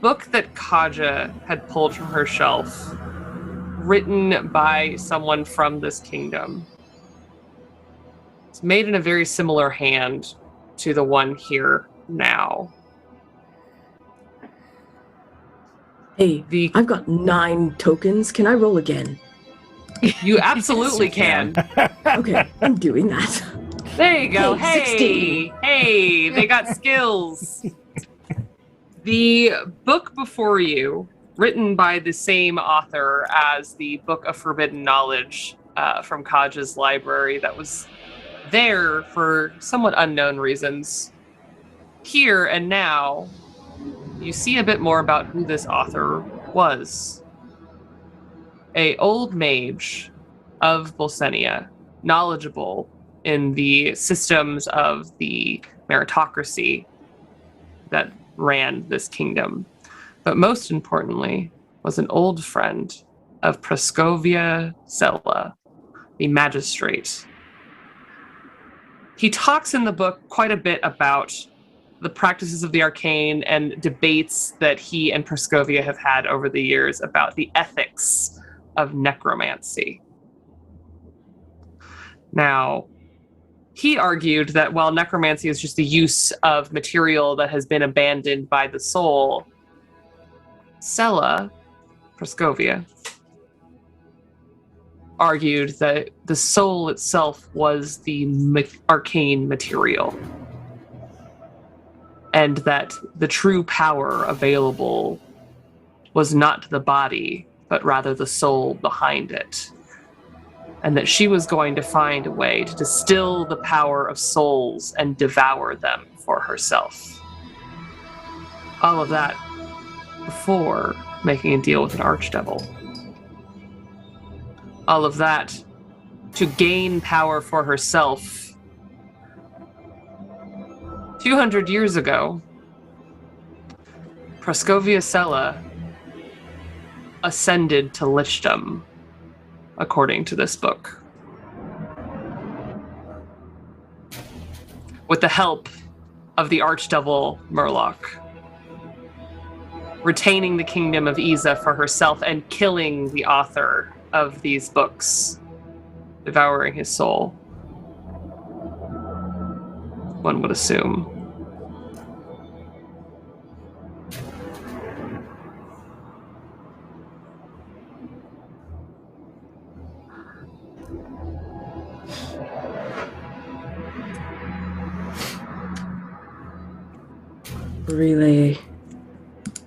book that Kaja had pulled from her shelf, written by someone from this kingdom. It's made in a very similar hand to the one here now. Hey, I've got 9 tokens. Can I roll again? You absolutely Yes, you can. can. Okay, I'm doing that. There you go. Hey, Hey, 16. hey, they got skills. The book before you, written by the same author as the Book of Forbidden Knowledge from Kaj's library, that was there for somewhat unknown reasons. Here and now, you see a bit more about who this author was. A old mage of Bolsenia, knowledgeable in the systems of the meritocracy that ran this kingdom, but most importantly was an old friend of Praskovia Sella, the magistrate. He talks in the book quite a bit about the practices of the arcane and debates that he and Praskovia have had over the years about the ethics of necromancy. Now, he argued that while necromancy is just the use of material that has been abandoned by the soul, Sella, Praskovia, argued that the soul itself was the arcane material, and that the true power available was not the body, but rather the soul behind it. And that she was going to find a way to distill the power of souls and devour them for herself. All of that before making a deal with an archdevil. All of that to gain power for herself. 200 years ago, Praskovia Sella ascended to lichdom, according to this book. With the help of the archdevil Murloc, retaining the kingdom of Iza for herself and killing the author of these books, devouring his soul. One would assume. Relay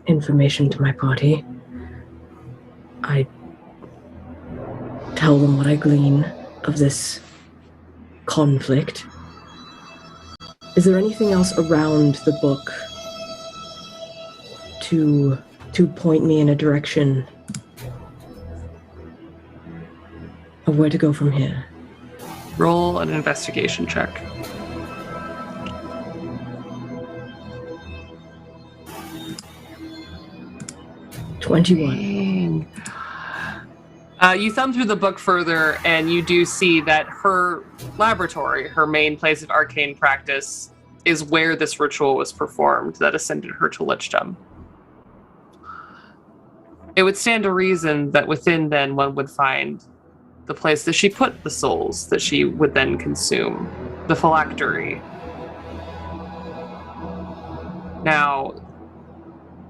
information to my party. I tell them what I glean of this conflict. Is there anything else around the book to point me in a direction of where to go from here? Roll an investigation check. $21. You thumb through the book further, and you do see that her laboratory, her main place of arcane practice, is where this ritual was performed that ascended her to lichdom. It would stand to reason that within then one would find the place that she put the souls that she would then consume, the phylactery. Now,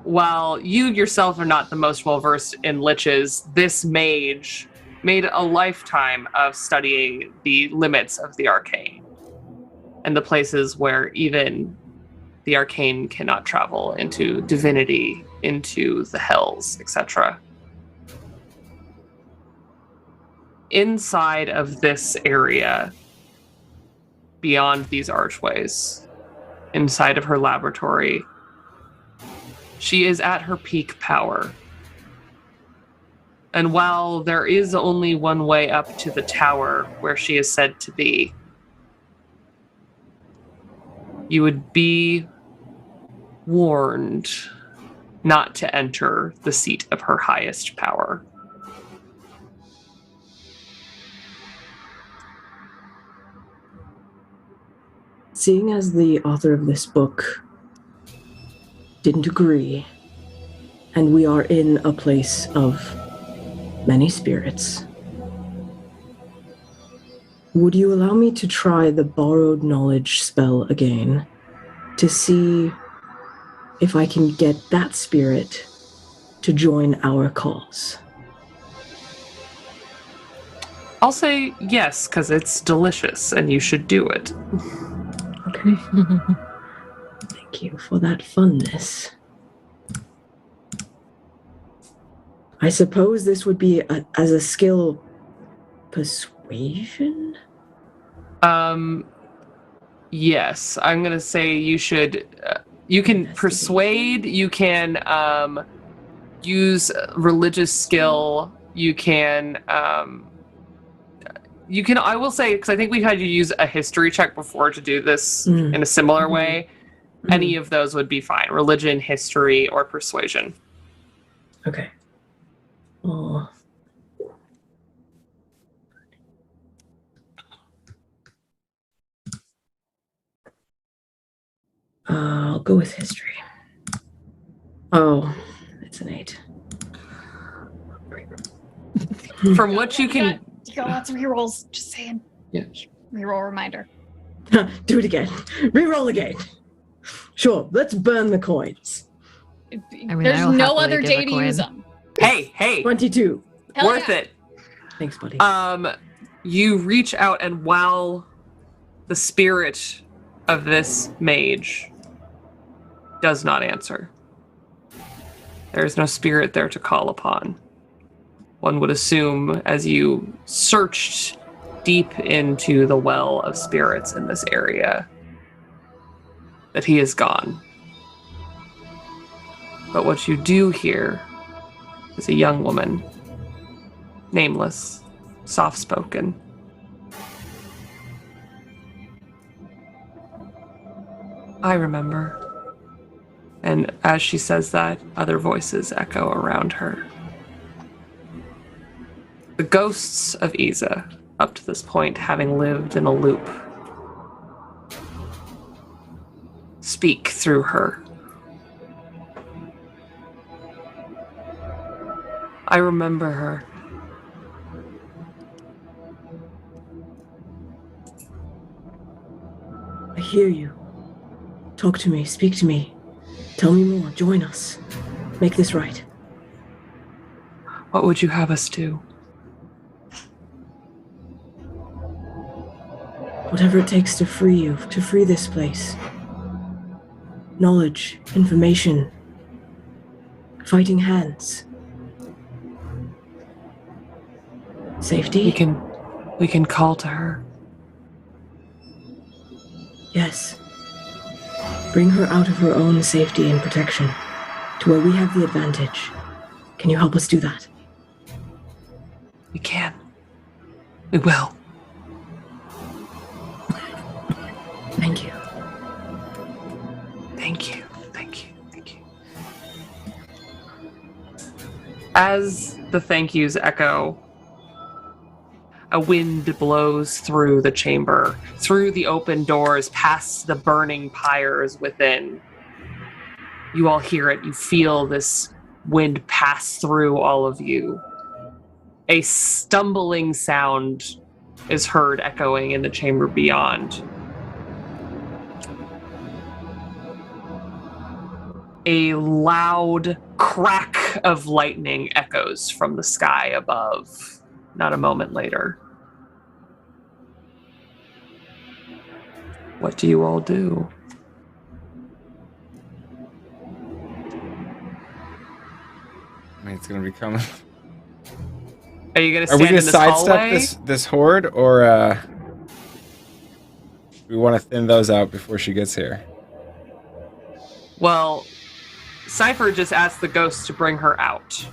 while you yourself are not the most well-versed in liches, this mage made a lifetime of studying the limits of the arcane and the places where even the arcane cannot travel, into divinity, into the hells, etc. Inside of this area, beyond these archways, inside of her laboratory, she is at her peak power. And while there is only one way up to the tower where she is said to be, you would be warned not to enter the seat of her highest power. Seeing as the author of this book didn't agree, and we are in a place of many spirits, would you allow me to try the borrowed knowledge spell again to see if I can get that spirit to join our cause? I'll say yes, because it's delicious and you should do it. Okay. Thank you for that funness. I suppose this would be as a skill persuasion? Yes, I'm going to say you should, you can persuade, you can use religious skill, you can, I will say, because I think we had you use a history check before to do this in a similar way. Any of those would be fine. Religion, history, or persuasion. Okay. Oh. I'll go with history. Oh, it's an 8. From what you can... You got lots of rerolls, just saying. Yeah. Reroll reminder. Do it again. Reroll again. Sure, let's burn the coins. There's no other day to use them. Hey! 22. Hell Worth yeah. it. Thanks, buddy. You reach out, and while the spirit of this mage does not answer, there is no spirit there to call upon. One would assume, as you searched deep into the well of spirits in this area, that he is gone. But what you do hear is a young woman, nameless, soft-spoken. I remember. And as she says that, other voices echo around her. The ghosts of Iza, up to this point having lived in a loop, speak through her. I remember her. I hear you. Talk to me, speak to me. Tell me more, join us. Make this right. What would you have us do? Whatever it takes to free you, to free this place. Knowledge, information, fighting hands. Safety? We can call to her. Yes. Bring her out of her own safety and protection, to where we have the advantage. Can you help us do that? We can. We will. Thank you. Thank you. Thank you. Thank you. As the thank yous echo, a wind blows through the chamber, through the open doors, past the burning pyres within. You all hear it. You feel this wind pass through all of you. A stumbling sound is heard echoing in the chamber beyond. A loud crack of lightning echoes from the sky above, not a moment later. What do you all do? I mean, it's gonna be coming. Are you gonna Are we stand gonna in this sidestep hallway? this horde, or we want to thin those out before she gets here? Well, Cypher just asked the ghost to bring her out,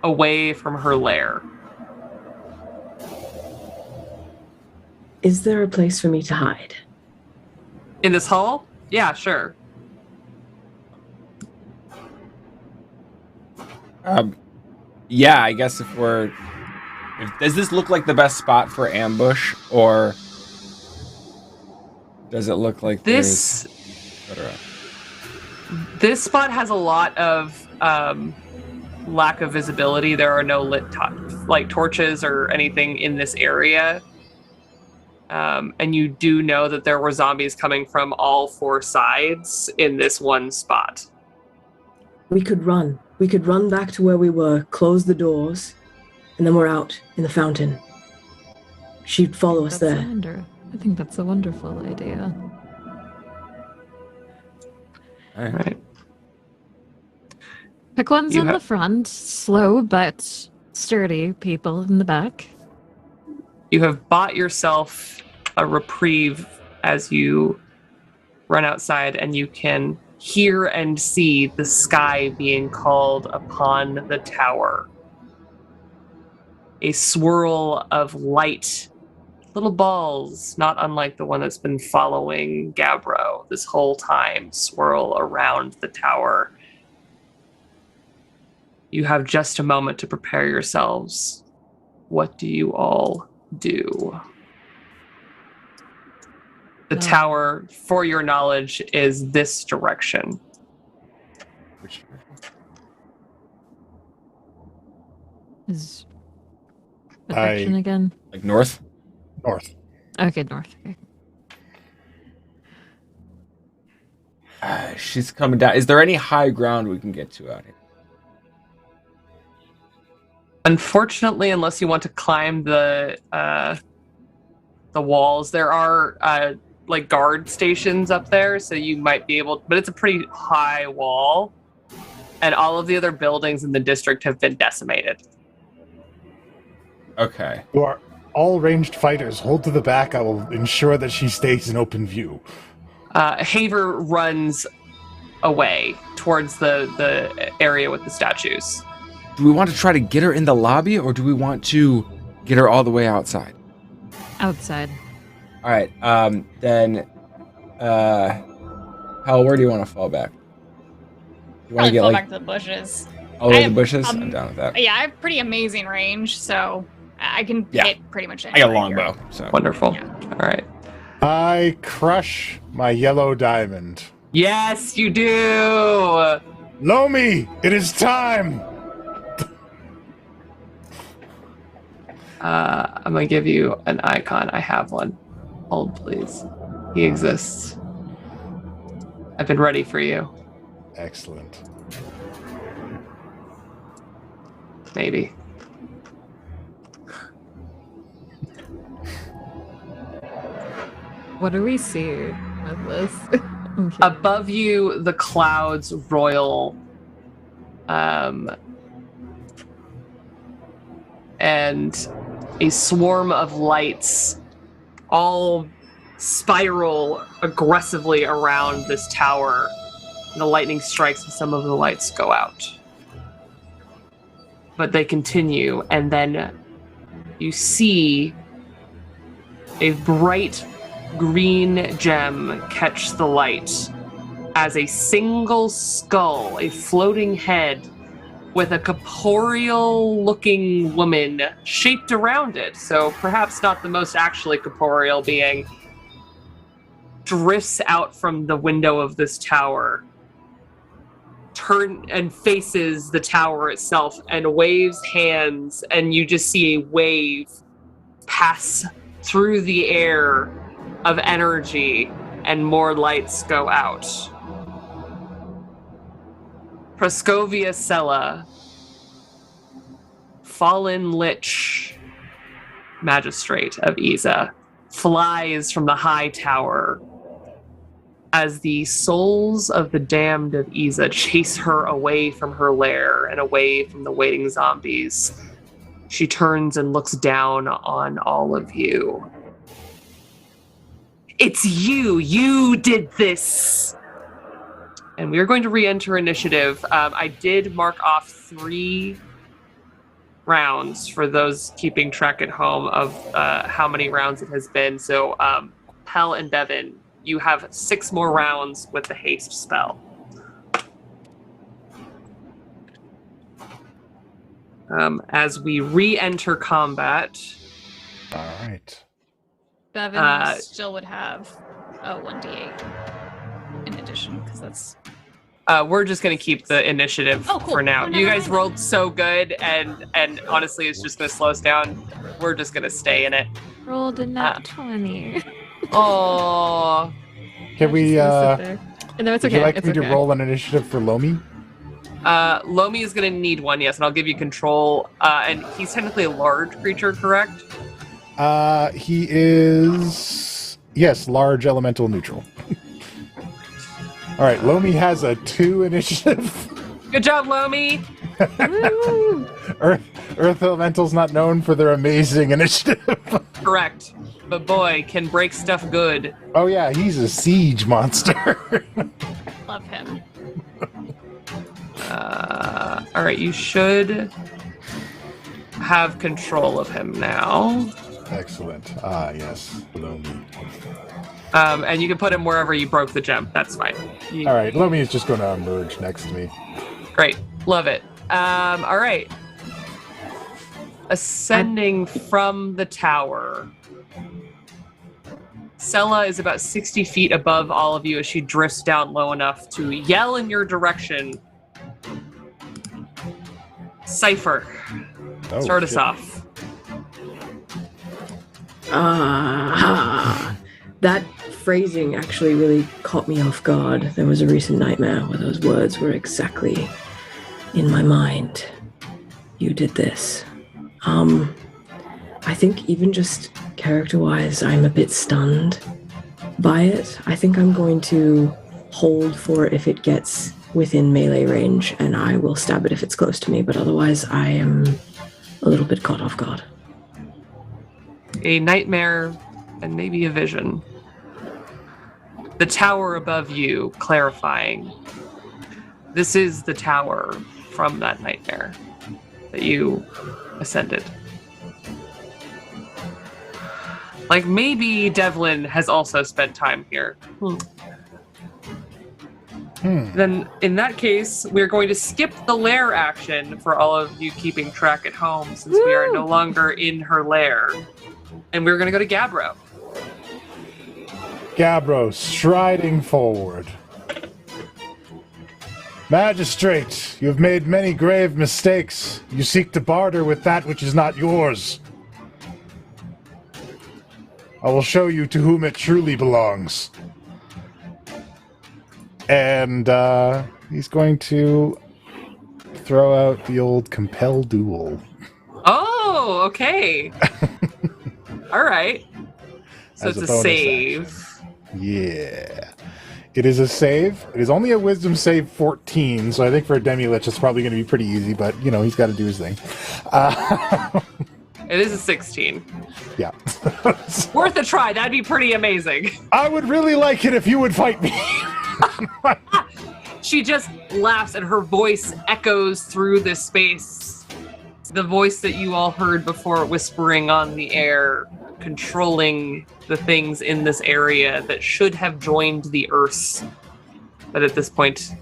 away from her lair. Is there a place for me to hide? In this hall? Yeah, sure. Yeah, I guess does this look like the best spot for ambush, or does it look like This spot has a lot of lack of visibility. There are no lit torches or anything in this area. And you do know that there were zombies coming from all four sides in this one spot. We could run. We could run back to where we were, close the doors, and then we're out in the fountain. she'd follow us there. I think that's a wonderful idea. All right. Right. Pick ones You in ha- the front, slow but sturdy people in the back. You have bought yourself a reprieve as you run outside, and you can hear and see the sky being called upon the tower. A swirl of light, little balls, not unlike the one that's been following Gabbro this whole time, swirl around the tower. You have just a moment to prepare yourselves. What do you all do? The tower, for your knowledge, is this direction. Which direction? Is what direction again? Like north? North. Okay, north. Okay. She's coming down. Is there any high ground we can get to out here? Unfortunately, unless you want to climb the walls, there are like guard stations up there, so you might be able. But it's a pretty high wall, and all of the other buildings in the district have been decimated. Okay. You are all ranged fighters. Hold to the back. I will ensure that she stays in open view. Haver runs away towards the area with the statues. Do we want to try to get her in the lobby, or do we want to get her all the way outside? Outside. All right. Then, Hal, where do you want to fall back? You want to Probably get fall like back to the bushes. all the way I to the have, bushes? I'm down with that. Yeah, I have pretty amazing range, so I can Yeah. hit pretty much I anywhere. got a long here. bow, so Wonderful. Yeah. All right. I crush my yellow diamond. Yes, you do. Lomi, it is time! I'm gonna give you an icon. I have one. Hold, please. He exists. I've been ready for you. Excellent. Maybe. What do we see with this? Okay. Above you, the clouds roil, and a swarm of lights all spiral aggressively around this tower. The lightning strikes and some of the lights go out. But they continue, and then you see a bright green gem catch the light as a single skull, a floating head with a corporeal looking woman shaped around it, so perhaps not the most actually corporeal being, drifts out from the window of this tower, turn and faces the tower itself and waves hands, and you just see a wave pass through the air of energy, and more lights go out. Proscovia Sella, Fallen Lich, Magistrate of Iza, flies from the high tower as the souls of the damned of Iza chase her away from her lair and away from the waiting zombies. She turns and looks down on all of you. It's you! You did this! And we are going to re-enter initiative. I did mark off 3 rounds for those keeping track at home of how many rounds it has been. So, Pell and Bevan, you have 6 more rounds with the haste spell. As we re-enter combat. All right. Bevan still would have a 1d8 in addition, because that's... We're just going to keep the initiative for now. You guys rolled so good, and honestly, it's just going to slow us down. We're just going to stay in it. Rolled a nat 20. Oh. Can we, No, it's would okay. you like it's me okay. to roll an initiative for Lomi? Lomi is going to need one, yes, and I'll give you control. And he's technically a large creature, correct? He is, yes, large elemental neutral. All right, Lomi has a 2 initiative. Good job, Lomi. Earth elemental's not known for their amazing initiative. Correct. But boy, can break stuff good. Oh yeah, he's a siege monster. Love him. All right, you should have control of him now. Excellent. Ah, yes, Lomi. And you can put him wherever you broke the gem. That's fine. All right, Lomi is just going to emerge next to me. Great. Love it. All right. Ascending from the tower. Sella is about 60 feet above all of you as she drifts down low enough to yell in your direction. Cypher, start us off. That phrasing actually really caught me off guard. There was a recent nightmare where those words were exactly in my mind. You did this. I think even just character-wise, I'm a bit stunned by it. I think I'm going to hold for if it gets within melee range, and I will stab it if it's close to me, but otherwise I am a little bit caught off guard. A nightmare and maybe a vision. The tower above you, clarifying. This is the tower from that nightmare that you ascended. Like maybe Devlin has also spent time here. Then in that case, we're going to skip the lair action for all of you keeping track at home since we are no longer in her lair. And we're going to go to Gabbro. Gabbro, striding forward. Magistrate, you have made many grave mistakes. You seek to barter with that which is not yours. I will show you to whom it truly belongs. And he's going to throw out the old compel duel. Oh, okay. All right. So As it's a a bonus save. action. Yeah. It is a save. It is only a wisdom save 14, so I think for a Demi-Lich it's probably going to be pretty easy, but, you know, he's got to do his thing. It is a 16. Yeah. Worth a try. That'd be pretty amazing. I would really like it if you would fight me. She just laughs and her voice echoes through this space. The voice that you all heard before whispering on the air, controlling the things in this area that should have joined the Earths, but at this point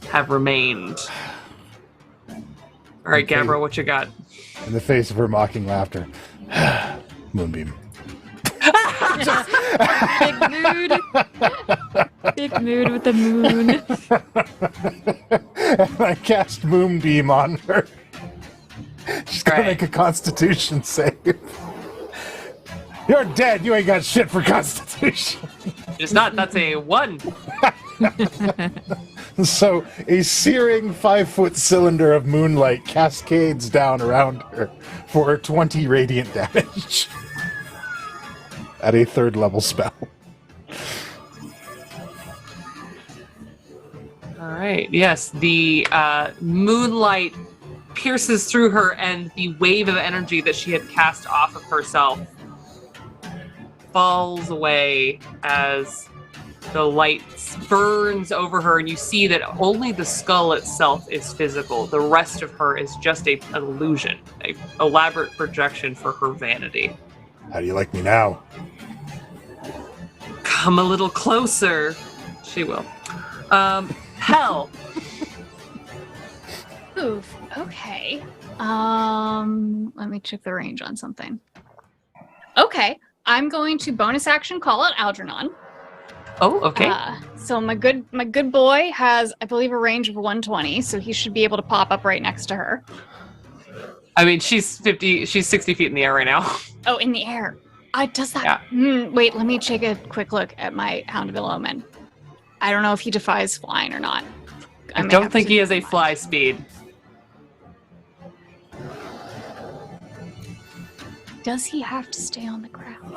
have remained. All right, Okay. Gabbro, what you got? In the face of her mocking laughter. Moonbeam. Big mood. Big mood with the moon. And I cast Moonbeam on her. She's gonna Right. make a Constitution save. You're dead. You ain't got shit for Constitution. It's not. That's a 1. So a searing 5-foot cylinder of moonlight cascades down around her for 20 radiant damage. At a 3rd level spell. All right. Yes, the moonlight pierces through her, and the wave of energy that she had cast off of herself falls away as the light burns over her, and you see that only the skull itself is physical. The rest of her is just an illusion, an elaborate projection for her vanity. How do you like me now? Come a little closer. She will. Hell. Oof. Okay. Let me check the range on something. Okay. I'm going to bonus action call out Algernon. Oh, okay. So my good boy has, I believe, a range of 120, so he should be able to pop up right next to her. I mean, she's 60 feet in the air right now. Oh, in the air. Does that? Yeah. Wait, let me take a quick look at my Hound of Omen. I don't know if he defies flying or not. I may don't have think to he has a mind. fly speed. Does he have to stay on the ground?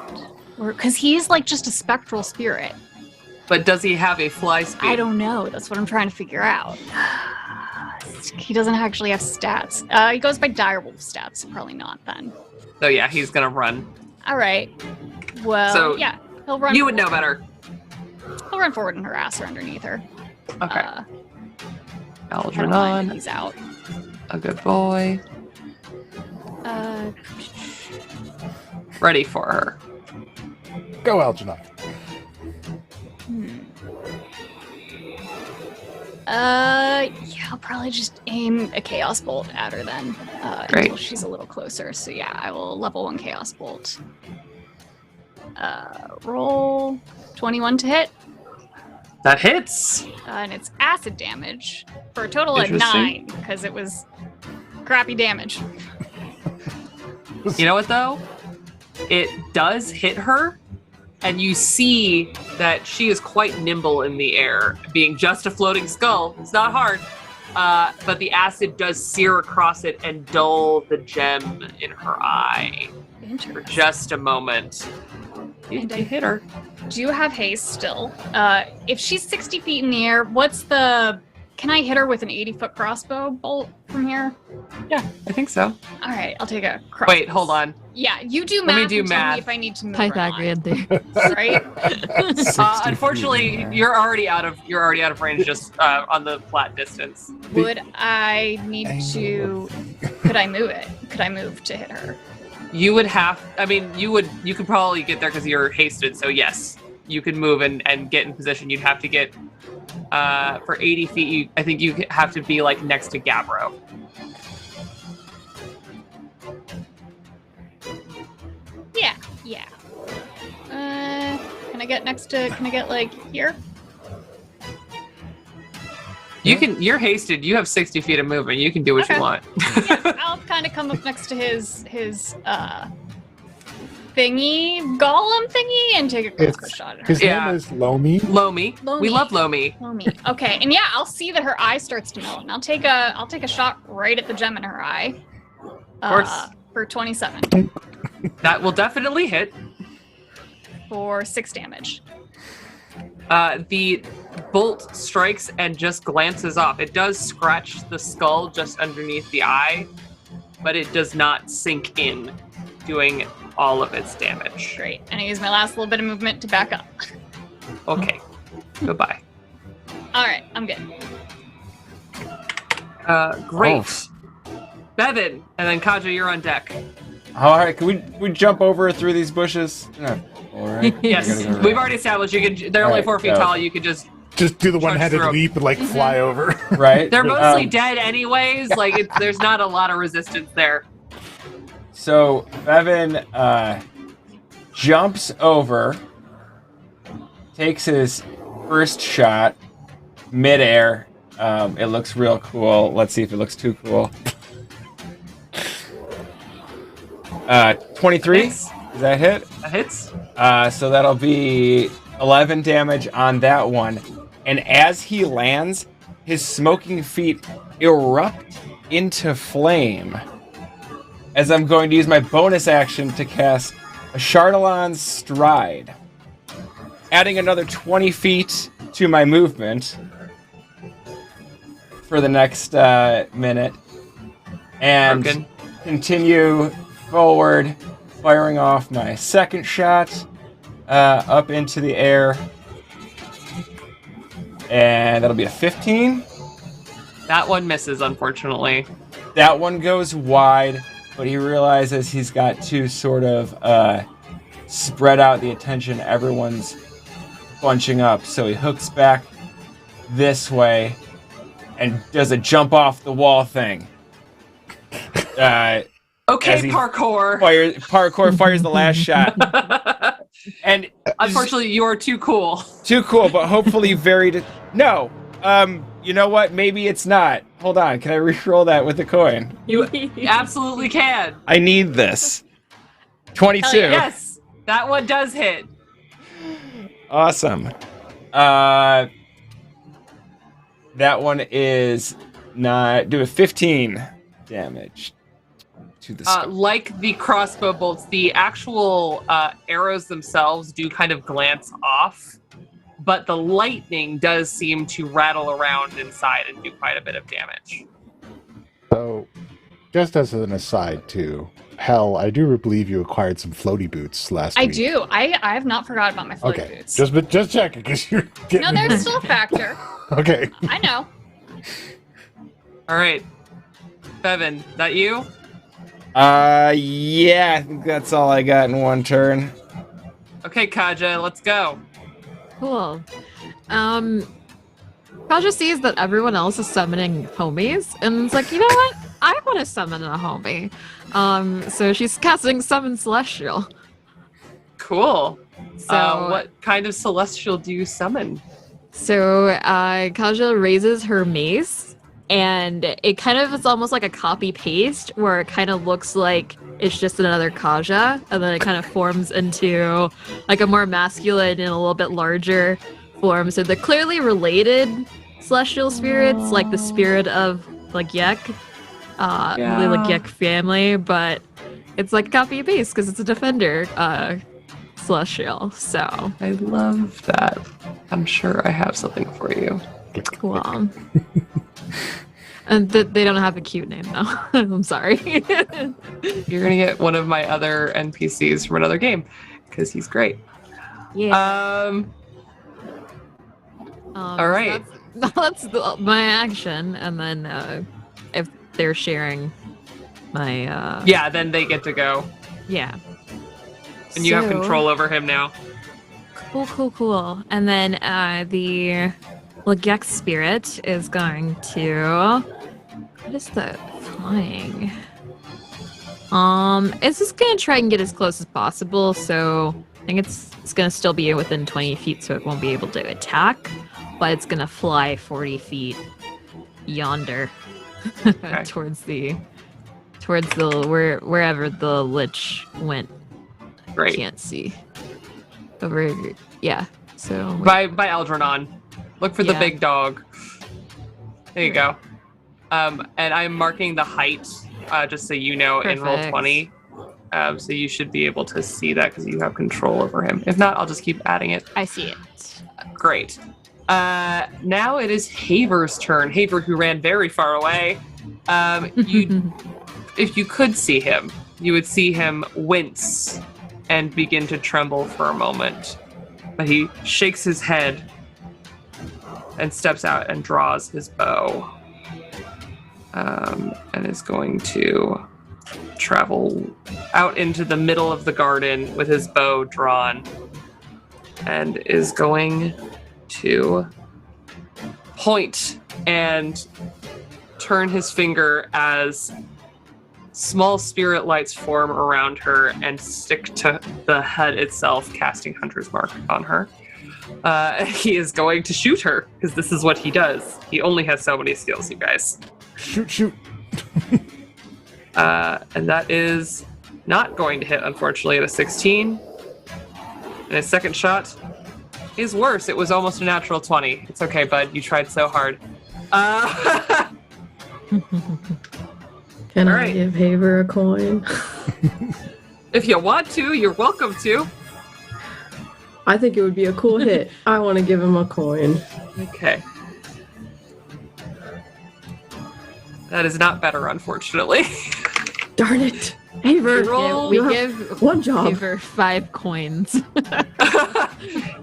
Or because he's like just a spectral spirit. But does he have a fly speed? I don't know. That's what I'm trying to figure out. He doesn't actually have stats. He goes by direwolf stats, so probably not then. So yeah, he's gonna run. All right. Well, So, yeah, he'll run. You would know forward. better. He'll run forward and harass her underneath her. Okay. I don't mind Algernon, if he's out. a good boy. Uh, Ready for her. Go, Algernon. Yeah, I'll probably just aim a Chaos Bolt at her then. Great. Until she's a little closer. So yeah, I will level 1 Chaos Bolt. Roll 21 to hit. That hits. And it's acid damage for a total of Interesting. 9 because it was crappy damage. You know what though? It does hit her, and you see that she is quite nimble in the air, being just a floating skull. It's not hard, but the acid does sear across it and dull the gem in her eye for Interesting. just a moment. You And I hit her. do have haste still. If she's 60 feet in the air, what's the... Can I hit her with an 80-foot crossbow bolt from here? Yeah, I think so. All right, I'll take a crossbow. Wait, hold on. Yeah, you do Let math me do and tell math. me if I need to move Pythagorean theory. or not, right? 60 Unfortunately, feet. you're already out of range just on the flat distance. Would I need to... Could I move it? Could I move to hit her? You would have. I mean, you could probably get there because you're hasted. So yes, you could move and get in position. You'd have to get for 80 feet. I think you have to be like next to Gabbro. Yeah. Can I get next to... Can I get, like, here? You can. You're hasted. You have 60 feet of movement. You can do what Okay. you want. Yeah, I'll kind of come up next to his thingy, golem thingy, and take a crossbow shot at her. His Yeah. name is Lomi. Lomi. Lomi. We love Lomi. Oh, me. Okay, and yeah, I'll see that her eye starts to melt, and I'll take a shot right at the gem in her eye. Of course. For 27 That will definitely hit. for 6 damage. The bolt strikes and just glances off. It does scratch the skull just underneath the eye, but it does not sink in, doing all of its damage. Great, and I use my last little bit of movement to back up. Okay. Goodbye. All right, I'm good. Great. Oh. Bevan, and then Kaja, you're on deck. All right, can we jump over through these bushes? No. All right. Yes, We gotta go we've right. already established you can. They're only Alright, 4 feet go. tall. You could just. Just do the Charge one-handed through. leap and like fly over. Right. They're mostly Um, dead anyways. Like there's not a lot of resistance there. So Bevan jumps over, takes his first shot midair. It looks real cool. Let's see if it looks too cool. 23. Hits. Does that hit? That hits. So that'll be 11 damage on that one. And as he lands, his smoking feet erupt into flame. As I'm going to use my bonus action to cast a Chardalon's Stride, adding another 20 feet to my movement for the next minute, and Broken. continue forward, firing off my second shot up into the air, and that'll be a 15. That one misses, unfortunately. That one goes wide, but he realizes he's got to sort of spread out the attention. Everyone's bunching up, so he hooks back this way and does a jump off the wall thing. Okay, As he- parkour. Parkour fires the last shot, and Unfortunately, you are too cool. too cool, but hopefully very. No, you know what? Maybe it's not. Hold on, can I re-roll that with the coin? You absolutely can. I need this. 22. Hell Yes, that one does hit. Awesome. That one is not do a 15 damage to the skull. Like the crossbow bolts, the actual arrows themselves do kind of glance off, but the lightning does seem to rattle around inside and do quite a bit of damage. So, just as an aside, too, Hell, I do believe you acquired some floaty boots last week. I do. I have not forgotten about my floaty Okay, boots. just checking because you're getting. No, there's still a factor. Okay. I know. All right, Bevan, that you? Yeah, I think that's all I got in one turn. Okay, Kaja, let's go. Cool. Kaja sees that everyone else is summoning homies, and it's like, you know what? I want to summon a homie. So she's casting Summon Celestial. Cool. So What kind of celestial do you summon? So Kaja raises her mace, and it kind of is almost like a copy paste, where it kind of looks like it's just another Kaja, and then it kind of forms into like a more masculine and a little bit larger form. So they're clearly related celestial spirits, like the spirit of like Yek, really like Yek family, but it's like copy paste because it's a defender celestial. So I love that. I'm sure I have something for you. cool. And they don't have a cute name though. I'm sorry. You're gonna get one of my other NPCs from another game because he's great. Yeah. All right. So that's my action, and then if they're sharing my Yeah, then they get to go, yeah. and you have So, control over him now. Cool. And then the Legek spirit is going to. What is the flying? It's just gonna try and get as close as possible. So I think it's gonna still be within 20 feet, so it won't be able to attack, but it's gonna fly 40 feet yonder Okay. towards the wherever the lich went. Great. Can't see. Over, yeah. So By Algernon. Look for the Yeah. big dog. There you go. And I'm marking the height, just so you know, in roll Perfect. 20. So you should be able to see that because you have control over him. If not, I'll just keep adding it. I see it. Great. Now it is Haver's turn. Haver, who ran very far away. If you could see him, you would see him wince and begin to tremble for a moment. But he shakes his head and steps out and draws his bow. And is going to travel out into the middle of the garden with his bow drawn. And is going to point and turn his finger as small spirit lights form around her and stick to the head itself, casting Hunter's Mark on her. He is going to shoot her, because this is what he does. He only has so many skills, you guys. Shoot. And that is not going to hit, unfortunately, at a 16. And his second shot is worse. It was almost a natural 20. It's okay, bud. You tried so hard. Can All I right. give Haver a coin? If you want to, you're welcome to. I think it would be a cool hit. I want to give him a coin. Okay. That is not better, unfortunately. Darn it. Haver, Roll. We you have give one job. Haver 5 coins.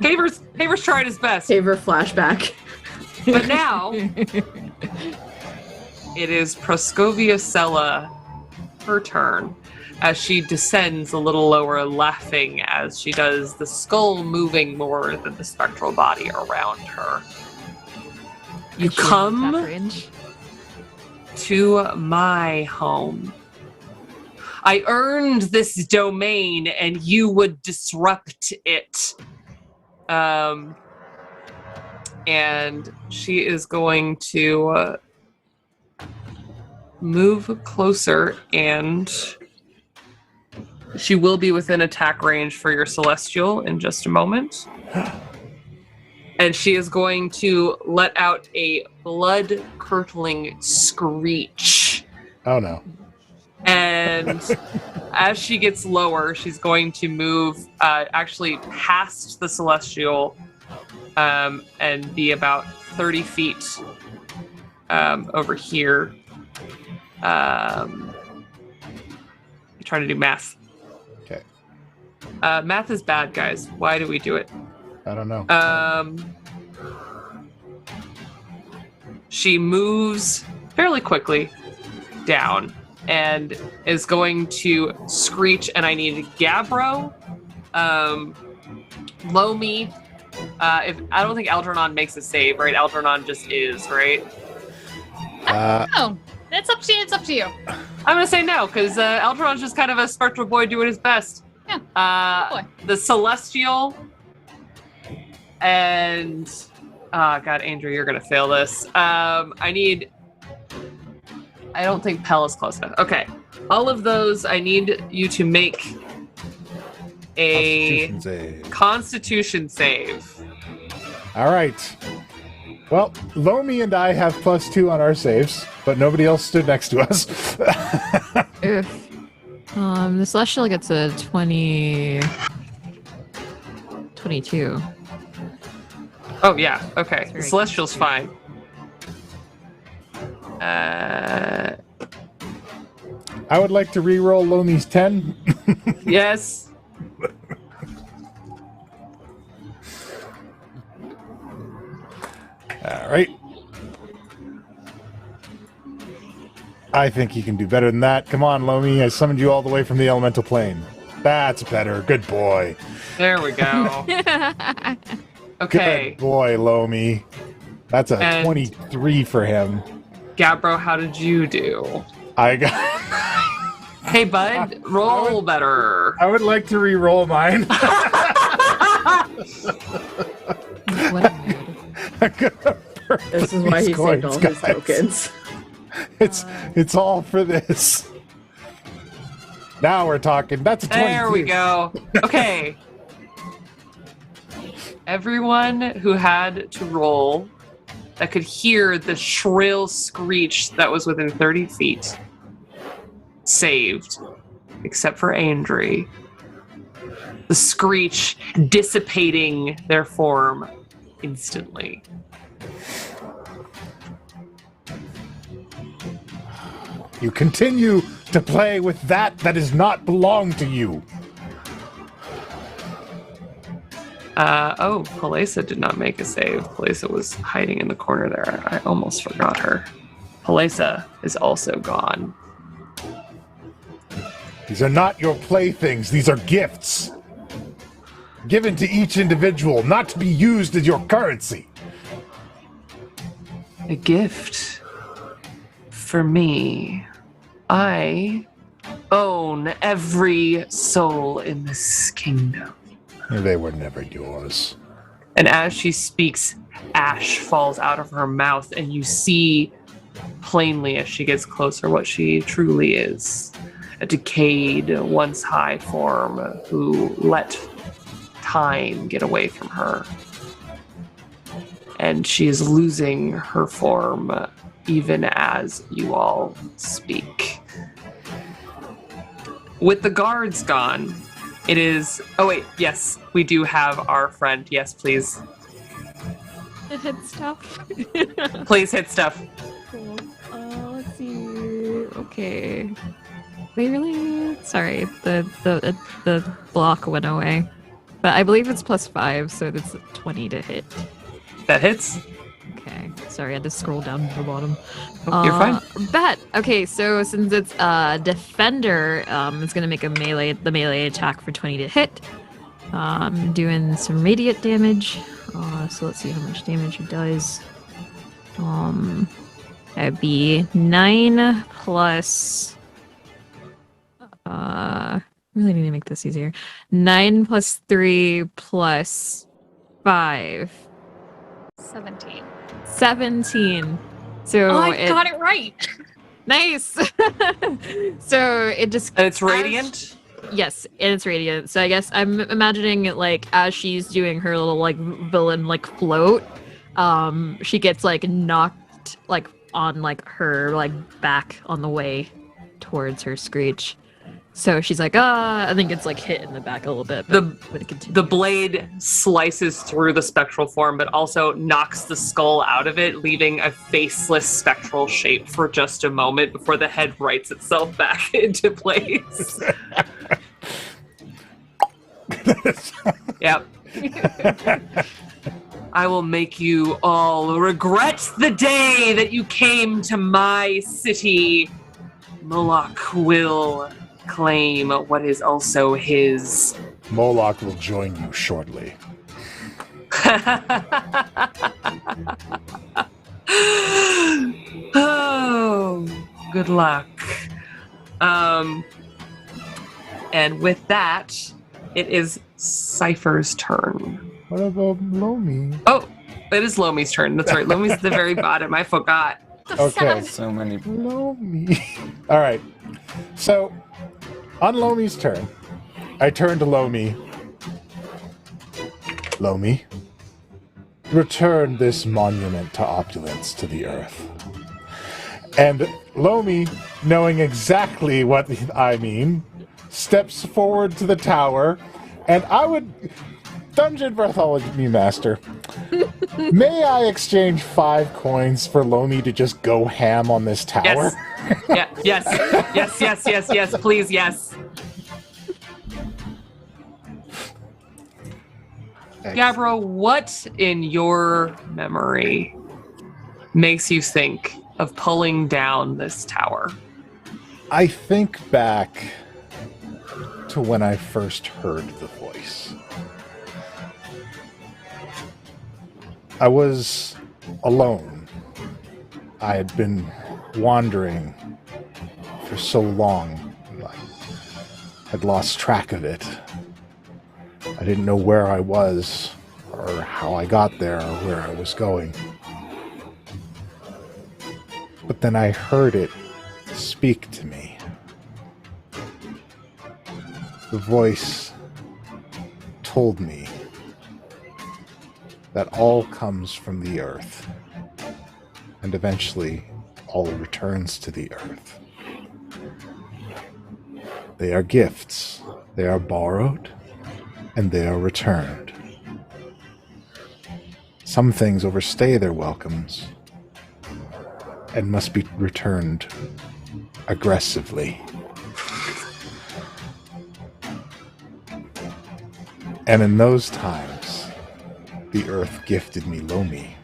Haver's tried his best. Haver flashback. But now, it is Proscovia Sella, her turn, as she descends a little lower, laughing as she does, the skull moving more than the spectral body around her. You Is she in come attack range? to my home. I earned this domain and you would disrupt it. And she is going to move closer, and she will be within attack range for your Celestial in just a moment. And she is going to let out a blood-curdling screech. Oh no. And as she gets lower, she's going to move actually past the celestial and be about 30 feet over here. I'm trying to do math. Okay. Math is bad, guys. Why do we do it? I don't know. She moves fairly quickly down and is going to screech, and I need Gabbro, Lomi. If I don't think Algernon makes a save, right? Algernon just is, right? Oh, it's up to you. It's up to you. I'm gonna say no, because Algeron's just kind of a spectral boy doing his best. Yeah. Boy. The Celestial and God, Andrew, you're gonna fail this. I don't think Pell is close enough. Okay, all of those, I need you to make a Constitution save. All right. Well, Lomi and I have +2 on our saves, but nobody else stood next to us. If the Celestial gets a 22. Oh yeah, okay. Very Celestial's fine. I would like to re-roll Lomi's 10. Yes. All right. I think you can do better than that. Come on, Lomi. I summoned you all the way from the elemental plane. That's better. Good boy. There we go. Okay. Good boy, Lomi. That's a And- 23 for him. Gabbro, how did you do? I got. Hey, bud, roll better. I would like to re-roll mine. What a nerd. This is why he saved all his tokens. It's all for this. Now we're talking. That's a 22. There we go. Okay. Everyone who had to roll that could hear the shrill screech that was within 30 feet saved, except for Andri. The screech dissipating their form instantly. You continue to play with that does not belong to you. Palesa did not make a save. Palesa was hiding in the corner there. I almost forgot her. Palesa is also gone. These are not your playthings. These are gifts. Given to each individual, not to be used as your currency. A gift for me. I own every soul in this kingdom. They were never yours. And as she speaks, ash falls out of her mouth, and you see plainly as she gets closer what she truly is. A decayed, once high form who let time get away from her. And she is losing her form even as you all speak. With the guards gone, it is... Oh wait, yes, we do have our friend. Yes, please. Hit stuff. Please hit stuff. Cool. Let's see. Okay. Wait, really? Sorry, the block went away. But I believe it's +5, so that's 20 to hit. That hits. Okay. Sorry, I had to scroll down to the bottom. You're fine. Bet. Okay, so since it's defender, it's gonna make the melee attack for 20 to hit. Doing some radiant damage. So let's see how much damage it does. That'd be 9 plus. Really need to make this easier. 9 plus 3 plus 5. 17. 17. So Oh, I got it right. Nice. So it just And it's radiant. yes, and it's radiant. So I guess I'm imagining it like as she's doing her little like villain like float, she gets like knocked like on like her like back on the way towards her screech. So she's like, I think it's like hit in the back a little bit. But it continues. The blade slices through the spectral form, but also knocks the skull out of it, leaving a faceless spectral shape for just a moment before the head rights itself back into place. Yep. I will make you all regret the day that you came to my city. Moloch will claim what is also his. Moloch will join you shortly. Oh, good luck. And with that, it is Cypher's turn. What about Lomi? Oh, it is Lomi's turn. That's right. Lomi's at the very bottom. I forgot. Okay. So many. Lomi. All right. So, on Lomi's turn, I turn to Lomi. Lomi, return this monument to opulence to the earth. And Lomi, knowing exactly what I mean, steps forward to the tower, and I would... Dungeon Mythology Master, may I exchange 5 coins for Lomi to just go ham on this tower? Yes. Yes, please, yes. Gabbro, what in your memory makes you think of pulling down this tower? I think back to when I first heard the voice. I was alone. I had been wandering for so long. I had lost track of it. I didn't know where I was, or how I got there, or where I was going. But then I heard it speak to me. The voice told me that all comes from the earth, and eventually all returns to the earth. They are gifts. They are borrowed, and they are returned. Some things overstay their welcomes and must be returned aggressively. And in those times, the earth gifted me Lomi.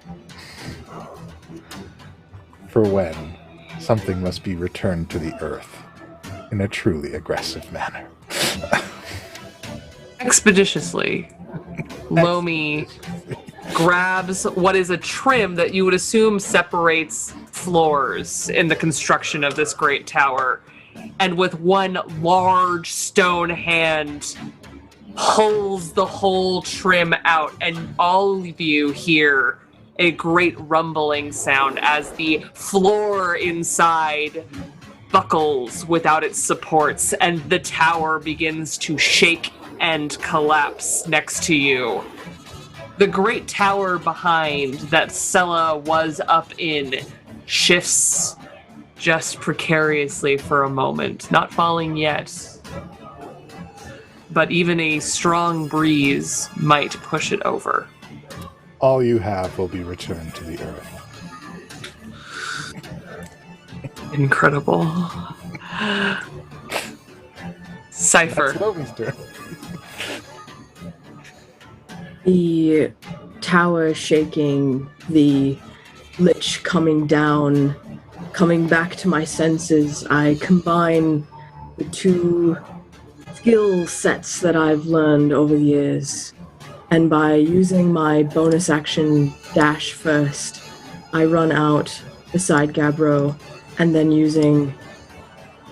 For when something must be returned to the earth in a truly aggressive manner. Expeditiously, Lomi grabs what is a trim that you would assume separates floors in the construction of this great tower, and with one large stone hand pulls the whole trim out, and all of you hear a great rumbling sound as the floor inside buckles without its supports, and the tower begins to shake and collapse next to you. The great tower behind that Sella was up in shifts just precariously for a moment, not falling yet. But even a strong breeze might push it over. All you have will be returned to the earth. Incredible. Cypher. That's Lomi's turn. The tower shaking, the lich coming down, coming back to my senses. I combine the 2 skill sets that I've learned over the years, and by using my bonus action dash first, I run out beside Gabbro, and then using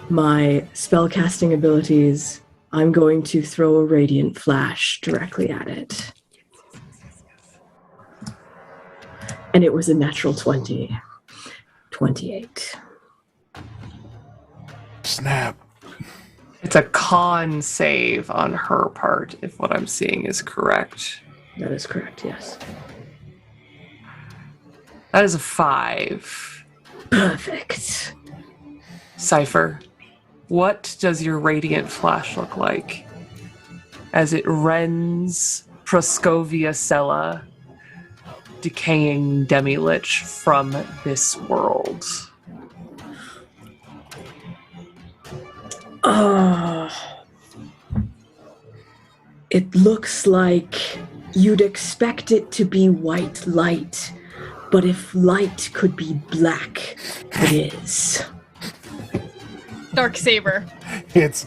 my spellcasting abilities, I'm going to throw a radiant flash directly at it. And it was a natural 20. 28. Snap. It's a con save on her part, if what I'm seeing is correct. That is correct, yes. That is a 5. Perfect. Cypher, What does your radiant flash look like as it rends Proscovia Sella, decaying demi-lich, from this world? It looks like you'd expect it to be white light, but if light could be black, it is. Dark Saber. It's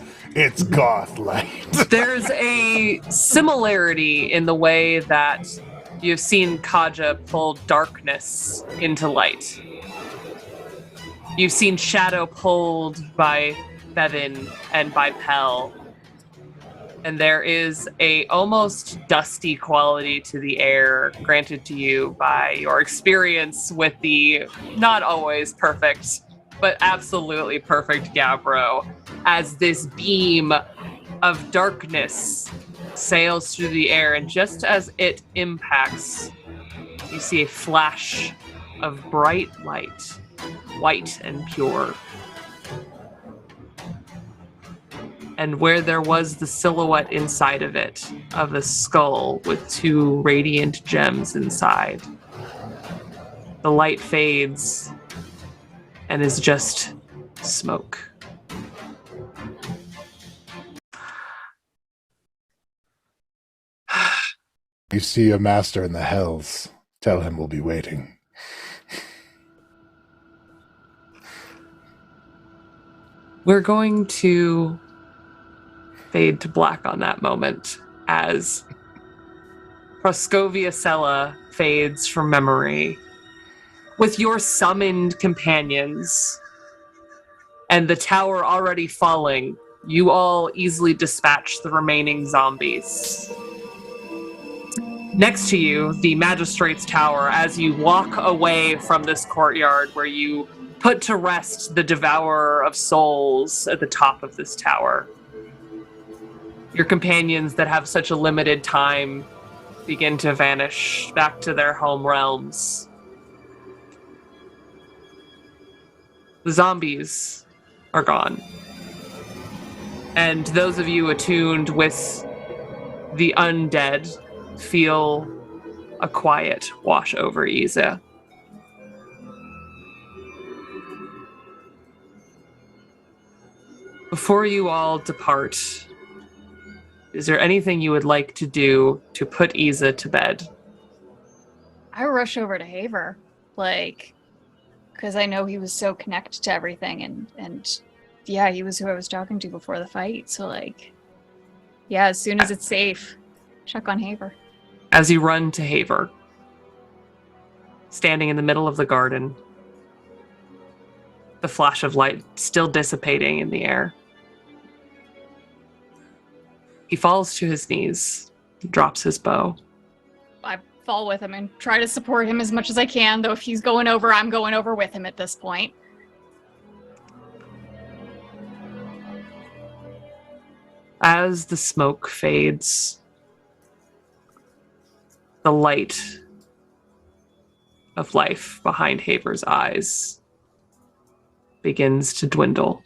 goth light. There's a similarity in the way that you've seen Kaja pull darkness into light. You've seen shadow pulled by Bevin and by Pell. And there is a almost dusty quality to the air granted to you by your experience with the not always perfect, but absolutely perfect Gabbro, as this beam of darkness sails through the air, and just as it impacts, you see a flash of bright light, white and pure. And where there was the silhouette inside of it, of a skull with two radiant gems inside, the light fades and is just smoke. You see a master in the hells. Tell him we'll be waiting. We're going to fade to black on that moment as Proscovia Sella fades from memory. With your summoned companions and the tower already falling, you all easily dispatch the remaining zombies. Next to you, the Magistrate's tower, as you walk away from this courtyard where you put to rest the Devourer of Souls at the top of this tower. Your companions that have such a limited time begin to vanish back to their home realms. The zombies are gone. And those of you attuned with the undead feel a quiet wash over Isa. Before you all depart, is there anything you would like to do to put Isa to bed? I rush over to Haver, because I know he was so connected to everything, and yeah, he was who I was talking to before the fight. So yeah, as soon as it's safe, check on Haver. As you run to Haver, standing in the middle of the garden, the flash of light still dissipating in the air, he falls to his knees, drops his bow. I fall with him and try to support him as much as I can, though if he's going over, I'm going over with him at this point. As the smoke fades, the light of life behind Haver's eyes begins to dwindle.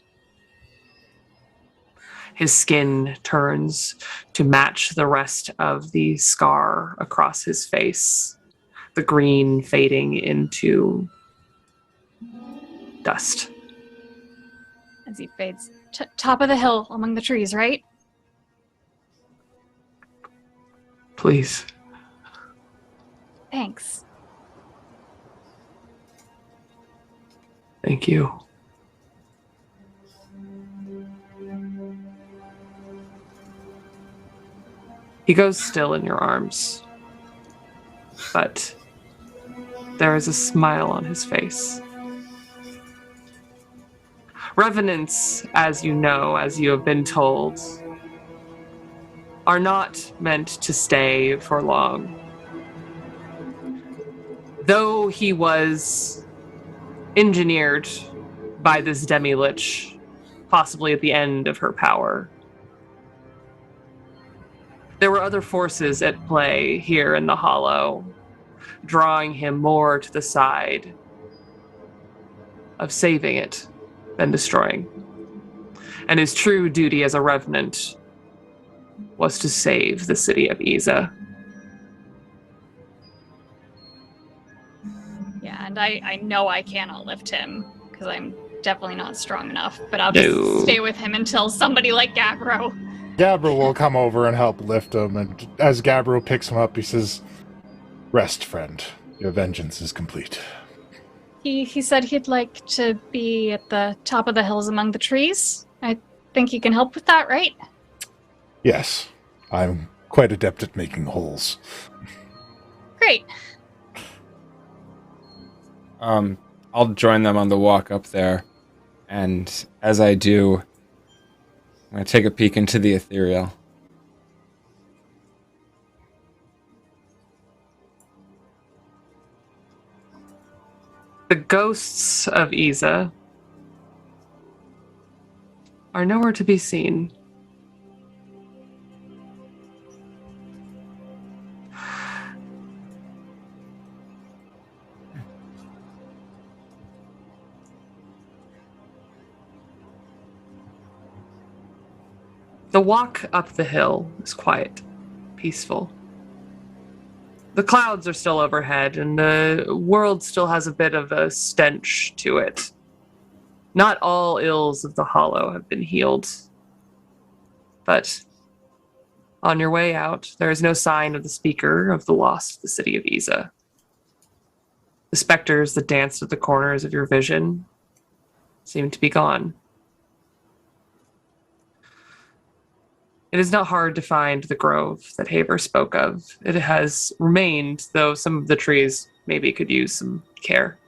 His skin turns to match the rest of the scar across his face, the green fading into dust. As he fades. Top of the hill among the trees, right? Please. Thanks. Thank you. He goes still in your arms, but there is a smile on his face. Revenants, as you know, as you have been told, are not meant to stay for long. Though he was engineered by this demi-lich, possibly at the end of her power, there were other forces at play here in the Hollow, drawing him more to the side of saving it than destroying. And his true duty as a revenant was to save the city of Isa. Yeah, and I know I cannot lift him because I'm definitely not strong enough, but I'll No. just stay with him until somebody like Gabbro. Gabriel will come over and help lift him, and as Gabriel picks him up, he says, "Rest, friend. Your vengeance is complete." He said he'd like to be at the top of the hills among the trees. I think he can help with that, right? Yes, I'm quite adept at making holes. Great. I'll join them on the walk up there, and as I do, I'm going to take a peek into the ethereal. The ghosts of Isa are nowhere to be seen. The walk up the hill is quiet, peaceful. The clouds are still overhead, and the world still has a bit of a stench to it. Not all ills of the Hollow have been healed. But on your way out, there is no sign of the speaker of the lost of the city of Isa. The specters that danced at the corners of your vision seem to be gone. It is not hard to find the grove that Haber spoke of. It has remained, though some of the trees maybe could use some care.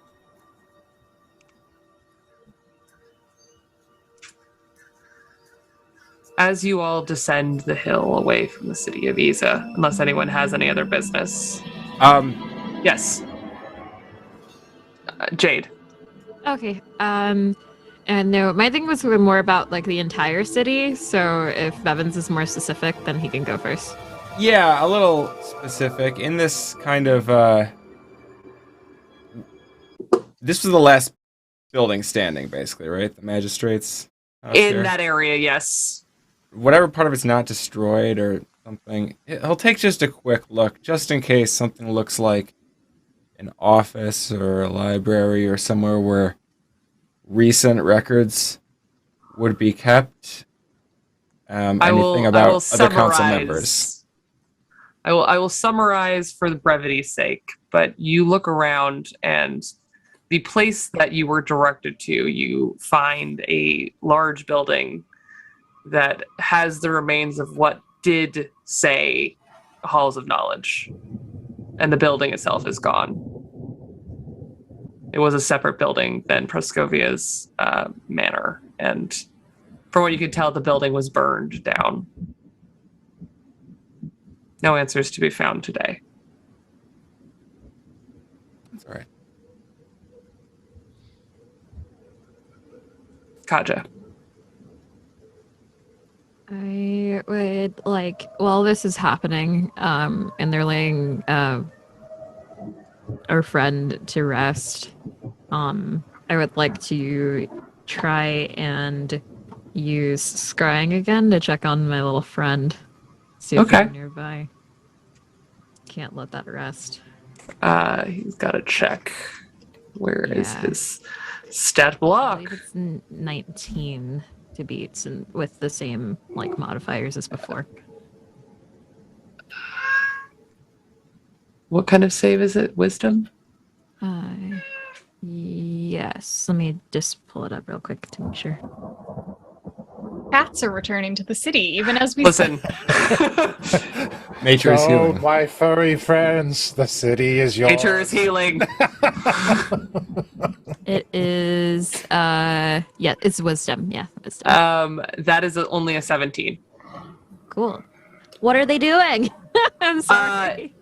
As you all descend the hill away from the city of Isa, unless anyone has any other business. Yes. Jade. Okay. And no, my thing was more about like the entire city. So if Bevins is more specific, then he can go first. Yeah, a little specific. In this kind of, this was the last building standing, basically, right? The Magistrate's house In here. that area, yes. Whatever part of it's not destroyed or something, he'll take just a quick look, just in case something looks like an office or a library or somewhere where recent records would be kept. Anything about other council members. I will summarize for the brevity's sake, but you look around and the place that you were directed to, you find a large building that has the remains of what did say Halls of Knowledge. And the building itself is gone. It was a separate building than Proscovia's manor. And from what you could tell, the building was burned down. No answers to be found today. That's all right. Kaja. I would like, while this is happening, and they're laying our friend to rest, I would like to try and use scrying again to check on my little friend. See if Okay. they're nearby. Can't let that rest. He's got to check. Where is Yeah. his stat I block? believe it's 19 to beat, and with the same like modifiers as before. What kind of save is it? Wisdom? Yes. Let me just pull it up real quick to make sure. Cats are returning to the city, even as we Listen. Nature is So, healing. my furry friends, the city is yours. Nature is healing. It is yeah, it's wisdom. Yeah, wisdom. That is only a 17. Cool. What are they doing? I'm sorry.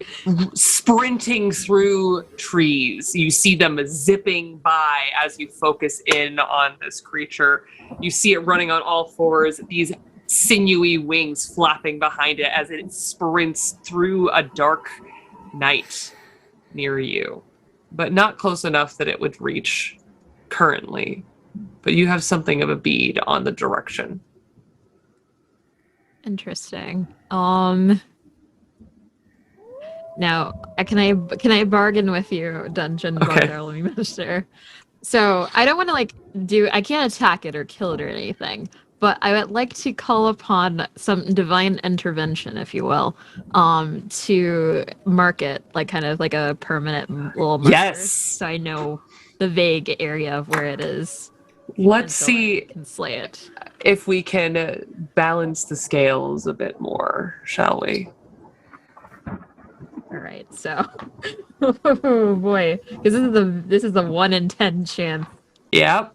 Sprinting through trees. You see them zipping by as you focus in on this creature. You see it running on all fours, these sinewy wings flapping behind it as it sprints through a dark night near you, but not close enough that it would reach currently but you have something of a bead on the direction. Interesting. Now, can I bargain with you, Dungeon Okay. Bartholomew Minister? So I don't want to I can't attack it or kill it or anything, but I would like to call upon some divine intervention, if you will, to mark it like kind of like a permanent little marker. Yes. So I know the vague area of where it is. Let's until I see can slay it. if we can balance the scales a bit more, shall we? All right, so oh boy, because this is the 1 in 10 chance. Yep.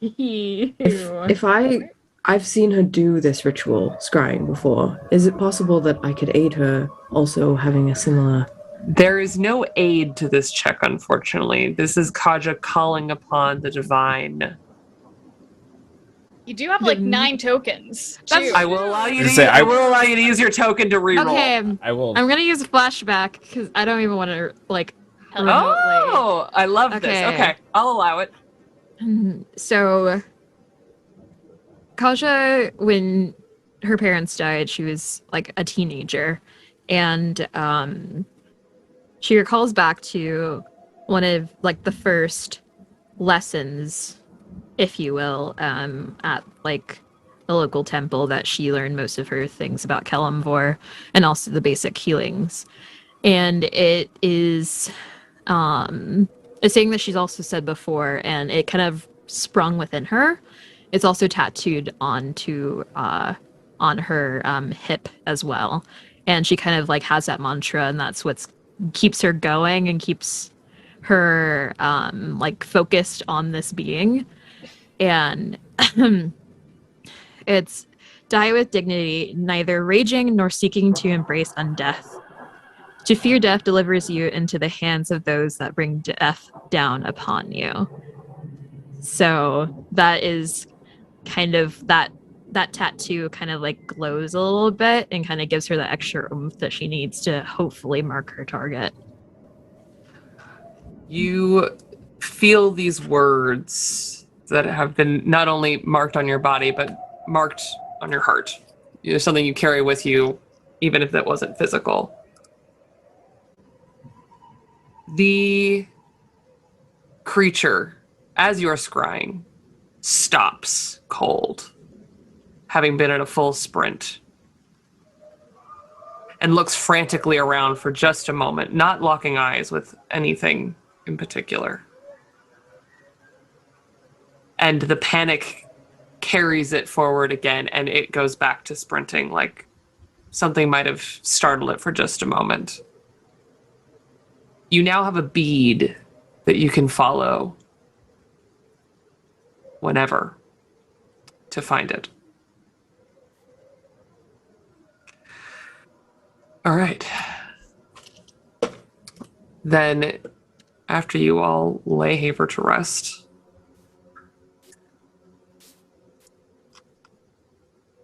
If I've seen her do this ritual, scrying, before, is it possible that I could aid her also having a similar... There is no aid to this check, unfortunately. This is Kaja calling upon the divine. You do have like 9 tokens. That's- Too. I will allow you to. Say, I will allow you to use your token to reroll. Okay, I will. I'm gonna use a flashback because I don't even want to remotely. Oh, I love this. Okay. Okay, I'll allow it. So, Kaja, when her parents died, she was like a teenager, and she recalls back to one of like the first lessons, if you will, at like the local temple that she learned most of her things about Kelemvor and also the basic healings. And it is a saying that she's also said before, and it kind of sprung within her. It's also tattooed onto on her hip as well. And she kind of like has that mantra, and that's what keeps her going and keeps her like focused on this being. And it's die with dignity, neither raging nor seeking to embrace undeath. To fear death delivers you into the hands of those that bring death down upon you. So that is kind of that tattoo kind of like glows a little bit and kind of gives her the extra oomph that she needs to hopefully mark her target. You feel these words that have been not only marked on your body, but marked on your heart. It's something you carry with you, even if that wasn't physical. The creature, as you're scrying, stops cold, having been in a full sprint, and looks frantically around for just a moment, not locking eyes with anything in particular. And the panic carries it forward again, and it goes back to sprinting, like something might have startled it for just a moment. You now have a bead that you can follow whenever to find it. All right. Then, after you all lay Haver to rest,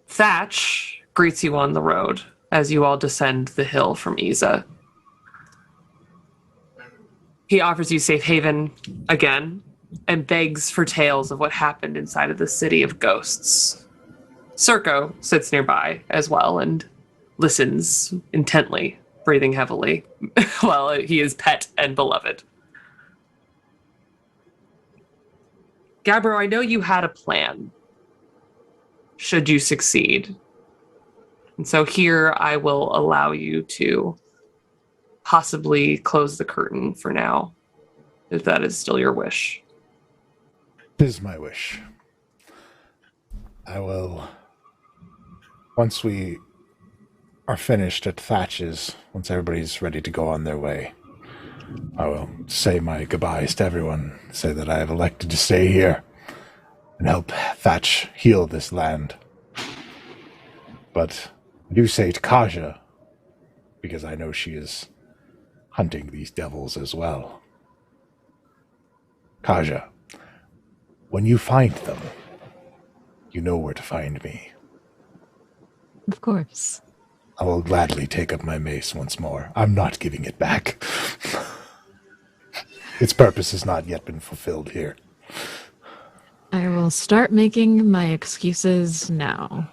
Thatch greets you on the road as you all descend the hill from Isa. He offers you safe haven again and begs for tales of what happened inside of the city of ghosts. Circo sits nearby as well and listens intently, breathing heavily, while he is pet and beloved. Gabbro, I know you had a plan, should you succeed. And so here I will allow you to possibly close the curtain for now, if that is still your wish. It is my wish. I will, once we are finished at Thatch's, once everybody's ready to go on their way, I will say my goodbyes to everyone, say that I have elected to stay here and help Thatch heal this land. But I do say to Kaja, because I know she is hunting these devils as well. Kaja, when you find them, you know where to find me. Of course. I will gladly take up my mace once more. I'm not giving it back. Its purpose has not yet been fulfilled here. I will start making my excuses now.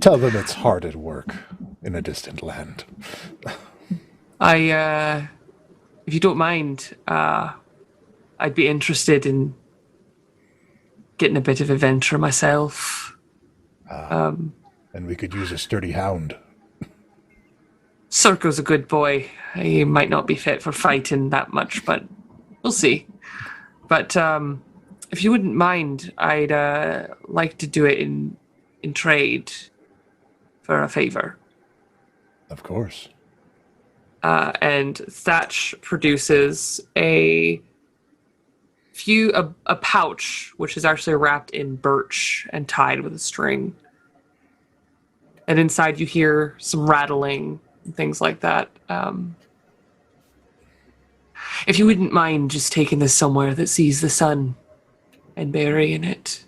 Tell them it's hard at work in a distant land. If you don't mind, I'd be interested in getting a bit of adventure myself. And we could use a sturdy hound. Circo's a good boy. He might not be fit for fighting that much, but we'll see. But if you wouldn't mind, I'd like to do it in trade for a favor. Of course. And Thatch produces a pouch, which is actually wrapped in birch and tied with a string. And inside you hear some rattling and things like that. If you wouldn't mind just taking this somewhere that sees the sun and burying it,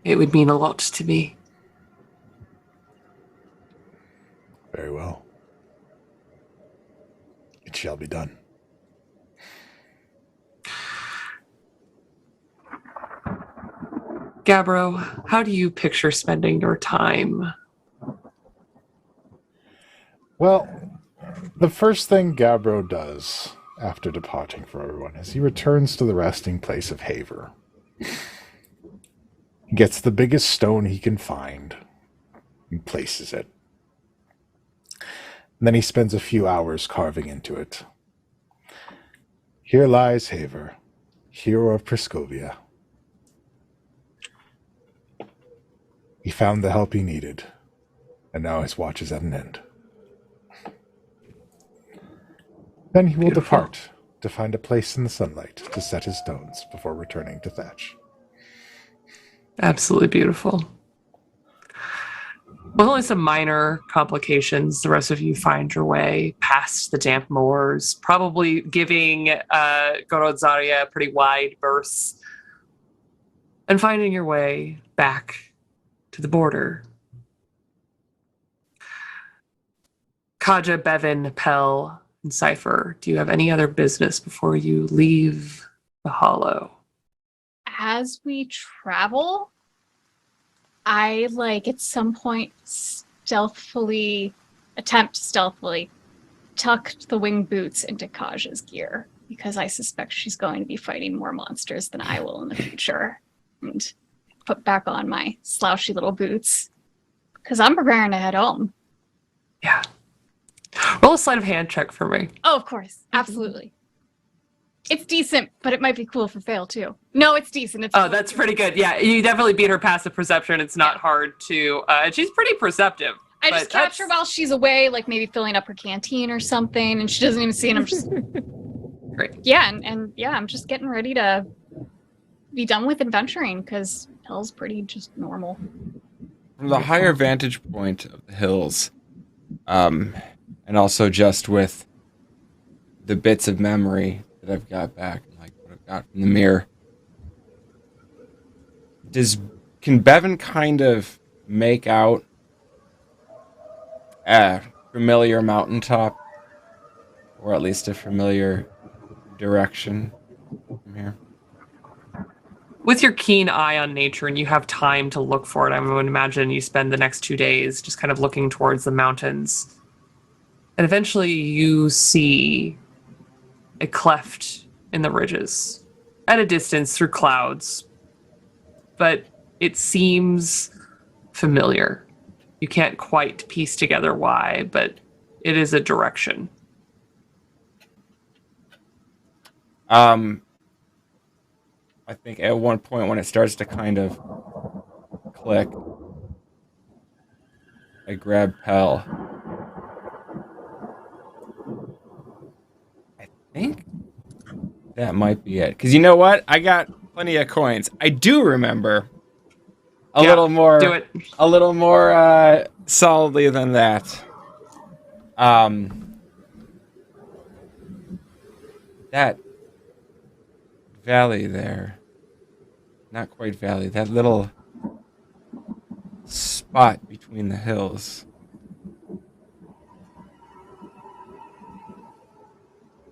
it would mean a lot to me. Very well. It shall be done. Gabbro, how do you picture spending your time? Well, the first thing Gabbro does after departing for everyone is he returns to the resting place of Haver. He gets the biggest stone he can find and places it. And then he spends a few hours carving into it. Here lies Haver, hero of Priscovia. He found the help he needed, and now his watch is at an end. Then he will depart to find a place in the sunlight to set his stones before returning to Thatch. Absolutely beautiful. With only some minor complications, the rest of you find your way past the damp moors, probably giving Gorodzaria a pretty wide berth, and finding your way back to the border. Kaja, Bevan, Pell, and Cypher, do you have any other business before you leave the Hollow? As we travel, I at some point attempt to stealthily tuck the winged boots into Kaja's gear, because I suspect she's going to be fighting more monsters than I will in the future. And put back on my slouchy little boots, because I'm preparing to head home. Yeah. Roll a sleight of hand check for me. Oh, of course. Absolutely. It's decent, but it might be cool for fail, too. No, it's decent. That's pretty good. Yeah, you definitely beat her passive perception. It's not hard to... and she's pretty perceptive. I just catch her while she's away, maybe filling up her canteen or something, and she doesn't even see it. I'm just... Great. Yeah, and I'm just getting ready to be done with adventuring, because Hell's pretty just normal. From the higher vantage point of the hills, and also just with the bits of memory that I've got back, what I've got from the mirror, can Bevan kind of make out a familiar mountaintop, or at least a familiar direction from here? With your keen eye on nature, and you have time to look for it, I would imagine you spend the next 2 days just kind of looking towards the mountains. And eventually you see a cleft in the ridges at a distance through clouds. But it seems familiar. You can't quite piece together why, but it is a direction. I think at one point when it starts to kind of click, I grab Pell. I think that might be it. Because you know what? I got plenty of coins. I do remember a little more. Do it. A little more solidly than that. That valley there. Not quite valley. That little spot between the hills.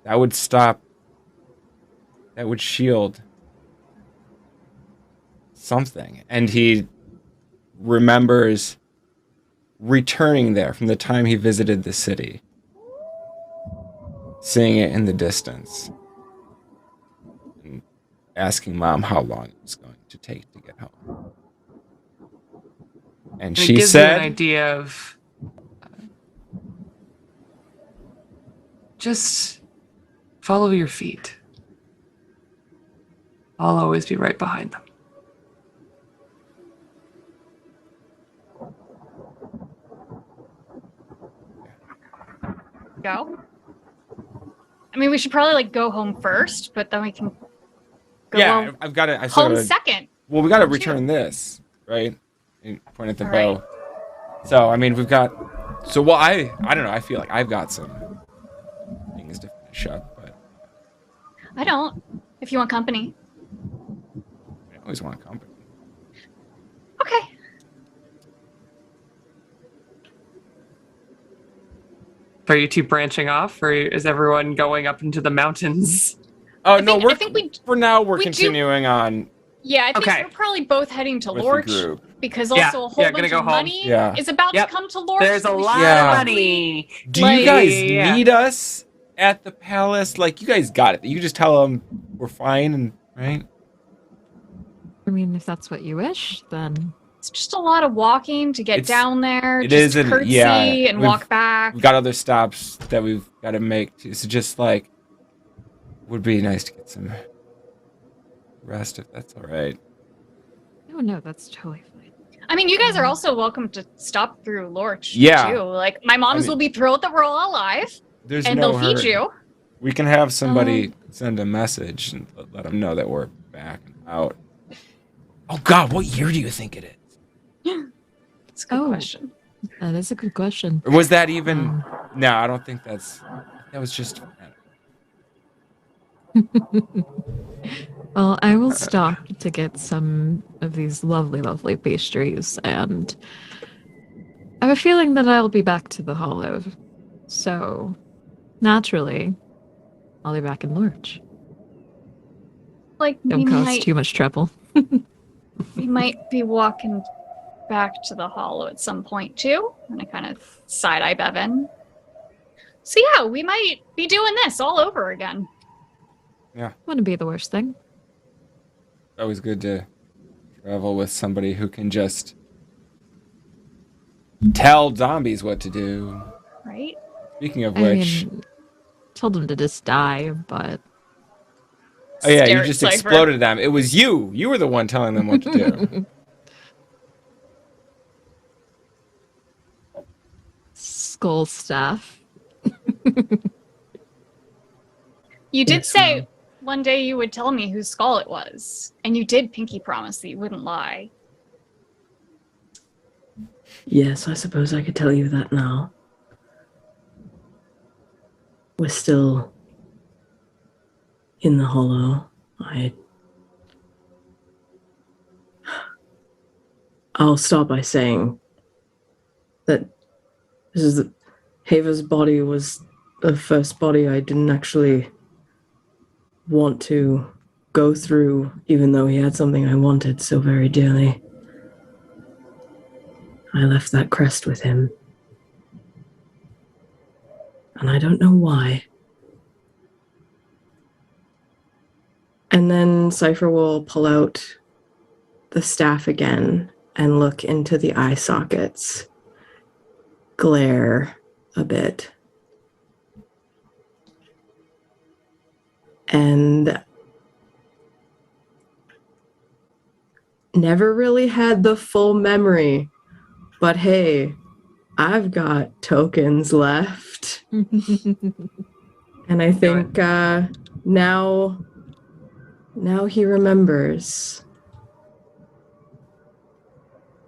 That would stop. That would shield something, and he remembers returning there from the time he visited the city, seeing it in the distance, and asking Mom how long it was going to take to get home. And And she it gives you said, an idea of just follow your feet. I'll always be right behind them. Go. I mean, we should probably like go home first, but then we can go "Yeah, I've got it. I still home gotta, second. well, we got to return this, right?" And point at the All bow. right. So, I mean, we've got. So, well, I don't know. I feel like I've got some things to finish up, but I don't. If you want company. I always want company. Okay. Are you two branching off, or is everyone going up into the mountains? Oh I no, think for now we're we do- continuing on Yeah, I think Okay. we're probably both heading to with the Lorch group. because Yeah, also a whole yeah, gonna bunch go of home. money Yeah. is about Yep. to come to Lorch. There's a so we lot should Yeah. of probably- money. Do Like- you guys Yeah. need us at the palace? Like, you guys got it. You just tell them we're fine, and right? I mean, if that's what you wish, then It's just a lot of walking to get It's- down there. it Just is, curtsy yeah, and we've- walk back. We've got other stops that we've got to make. Too. So just like, would be nice to get some rest if that's all right. no, that's totally fine. I mean, you guys are also welcome to stop through Lorch Yeah. too. Like my moms mean- will be thrilled that we're all alive, There's and no they'll feed hurry. you. We can have somebody send a message and let them know that we're back and out. Oh God, what year do you think it is? It's a good Oh. question. That is a good question. Or was that even? No, I don't think that's. That was just. Well, I will stop to get some of these lovely, lovely pastries, and I have a feeling that I'll be back to the Hollow. So, naturally, I'll be back in Lorch. Like Don't cause too much trouble. we might be walking back to the Hollow at some point too. And I kind of side eye Bevan. So yeah, we might be doing this all over again. Wouldn't be the worst thing. Always good to travel with somebody who can just tell zombies what to do. Right? Speaking of I which, mean, told them to just die, but oh yeah, Stare you at just Cypher. exploded them. It was you. You were the one telling them what to do. skull staff. You did Yes, say ma'am. one day you would tell me whose skull it was. And you did pinky promise that you wouldn't lie. Yes, I suppose I could tell you that now. We're still in the Hollow. I'll start by saying that Hava's body was the first body I didn't actually want to go through, even though he had something I wanted so very dearly. I left that crest with him. And I don't know why. And then Cypher will pull out the staff again and look into the eye sockets, glare a bit, and never really had the full memory, but hey, I've got tokens left. And I think now he remembers.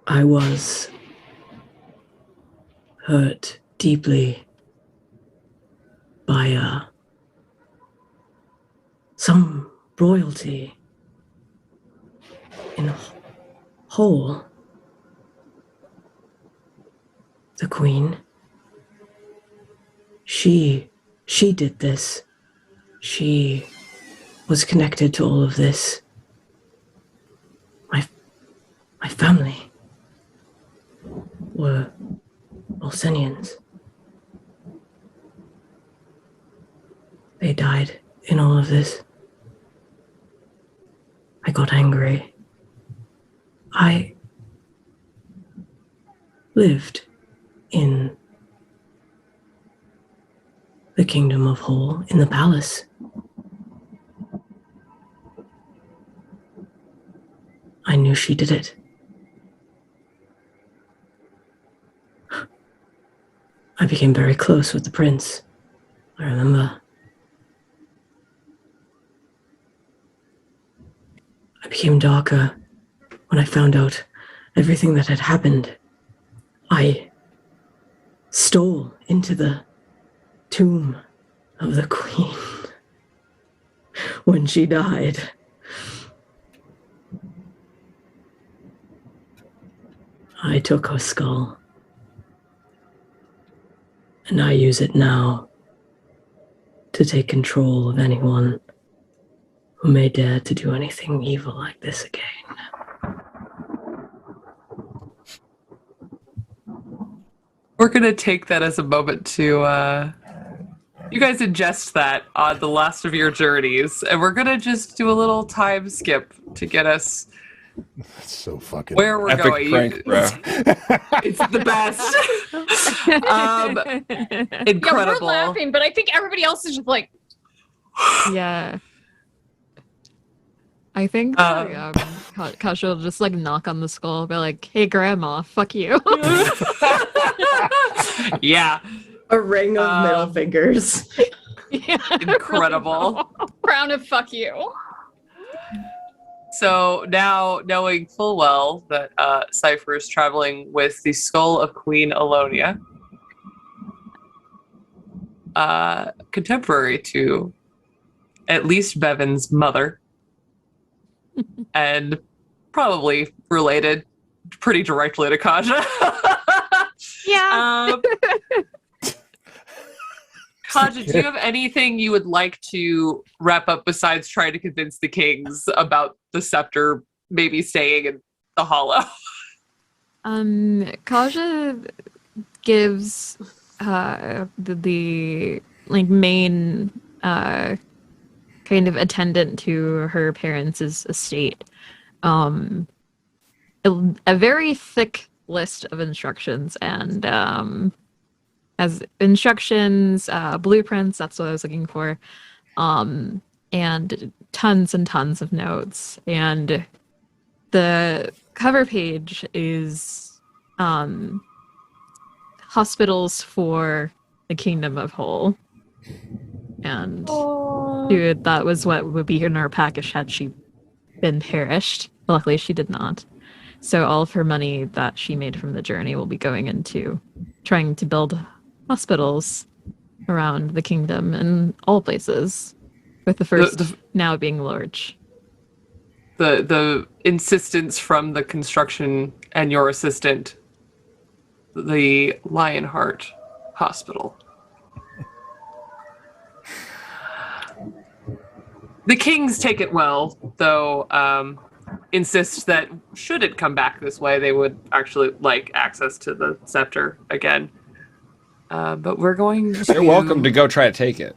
I was hurt deeply by some royalty in Hole. The Queen. She did this. She was connected to all of this. My family were Bolsenians. They died in all of this. I got angry. I lived in the Kingdom of Hole, in the palace. I knew she did it. I became very close with the prince. I remember. I became darker when I found out everything that had happened. I stole into the tomb of the queen when she died. I took her skull, and I use it now to take control of anyone who may dare to do anything evil like this again. We're going to take that as a moment to, you guys ingest that on the last of your journeys, and we're going to just do a little time skip to get us That's so fucking where we're Epic going. prank, bro. It's the best. Yeah, Incredible. we're laughing, but I think everybody else is just like, Yeah. I think Kasha will just like knock on the skull, be like, "Hey, Grandma, fuck you." Yeah, A ring of middle fingers. yeah, incredible. crown of fuck you. So now, knowing full well that Cypher is traveling with the skull of Queen Alonia, contemporary to at least Bevan's mother, and probably related pretty directly to Kaja. Yeah. Kaja, do you have anything you would like to wrap up besides trying to convince the kings about the scepter maybe staying in the hollow? Kaja gives the like main kind of attendant to her parents' estate a very thick list of instructions, and as instructions, blueprints, that's what I was looking for, and tons and tons of notes. And the cover page is hospitals for the Kingdom of Hole. And dude, that was what would be in our package had she been perished. Luckily, she did not. So all of her money that she made from the journey will be going into trying to build hospitals around the kingdom in all places, with the first now being large. The insistence from the construction and your assistant, the Lionheart Hospital. The kings take it well, though insist that should it come back this way, they would actually like access to the scepter again. But we're going to... You're welcome to go try to take it.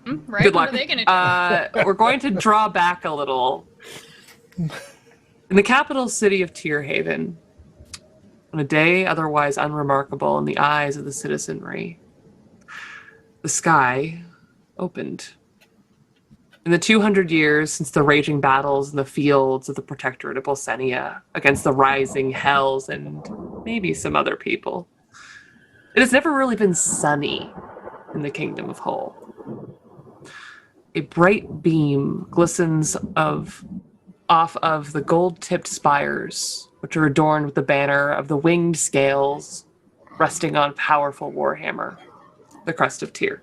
Right? Good What luck. are they gonna do? We're going to draw back a little. In the capital city of Tearhaven, on a day otherwise unremarkable in the eyes of the citizenry, the sky opened. In the 200 years since the raging battles in the fields of the protectorate of Bolsenia against the rising hells and maybe some other people, it has never really been sunny in the Kingdom of Hole. A bright beam glistens off of the gold-tipped spires, which are adorned with the banner of the winged scales resting on powerful warhammer, the Crest of Tyr.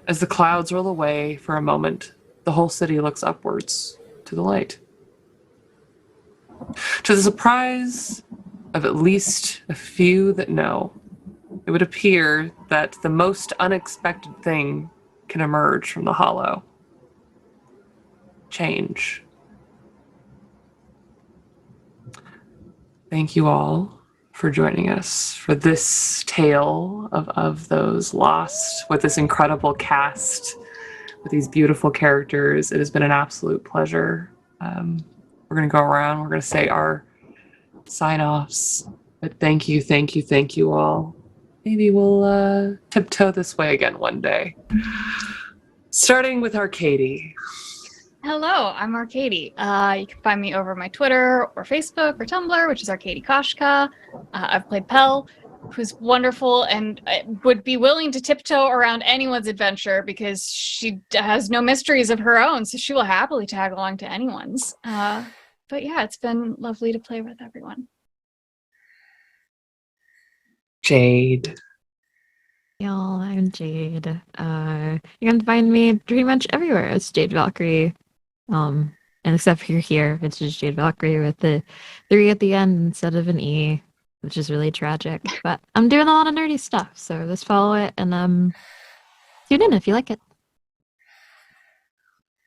As the clouds roll away for a moment, the whole city looks upwards to the light. To the surprise of at least a few that know, it would appear that the most unexpected thing can emerge from the hollow. Change. Thank you all for joining us for this tale of those lost with this incredible cast, with these beautiful characters. It has been an absolute pleasure. We're going to go around. We're going to say our sign-offs. But thank you all. Maybe we'll tiptoe this way again one day. Starting with Arcady. Hello, I'm Arcady. You can find me over my Twitter or Facebook or Tumblr, which is Arcady Koshka. I've played Pell, who's wonderful and would be willing to tiptoe around anyone's adventure because she has no mysteries of her own, so she will happily tag along to anyone's. But yeah, it's been lovely to play with everyone. Jade. Y'all, I'm Jade. You can find me pretty much everywhere as Jade Valkyrie. And except for here, it's just Jade Valkyrie with the 3 at the end instead of an E, which is really tragic. But I'm doing a lot of nerdy stuff, so just follow it and tune in if you like it.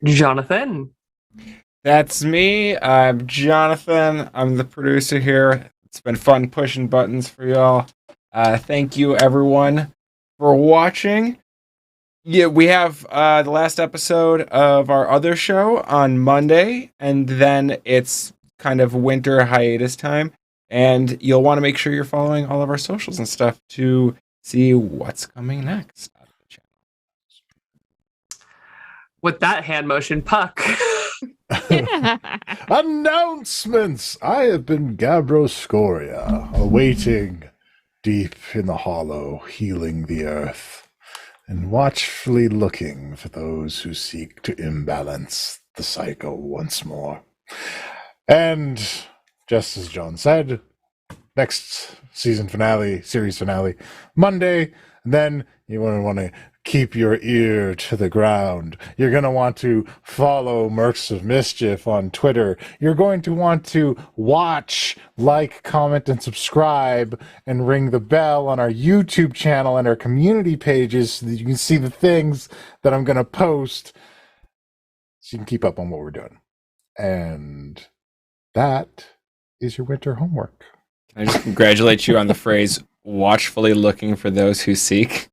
Jonathan. That's me. I'm Jonathan. I'm the producer here. It's been fun pushing buttons for y'all. Thank you, everyone, for watching. Yeah, we have the last episode of our other show on Monday, and then it's kind of winter hiatus time. And you'll want to make sure you're following all of our socials and stuff to see what's coming next on the channel. With that hand motion, Puck. Announcements! I have been Gabbro Scoria, awaiting deep in the hollow, healing the earth, and watchfully looking for those who seek to imbalance the cycle once more. And, just as John said, next series finale, Monday, then you want to keep your ear to the ground. You're going to want to follow Mercs of Mischief on Twitter. You're going to want to watch, like, comment, and subscribe, and ring the bell on our YouTube channel and our community pages so that you can see the things that I'm going to post so you can keep up on what we're doing. And that is your winter homework. Can I just congratulate you on the phrase, watchfully looking for those who seek?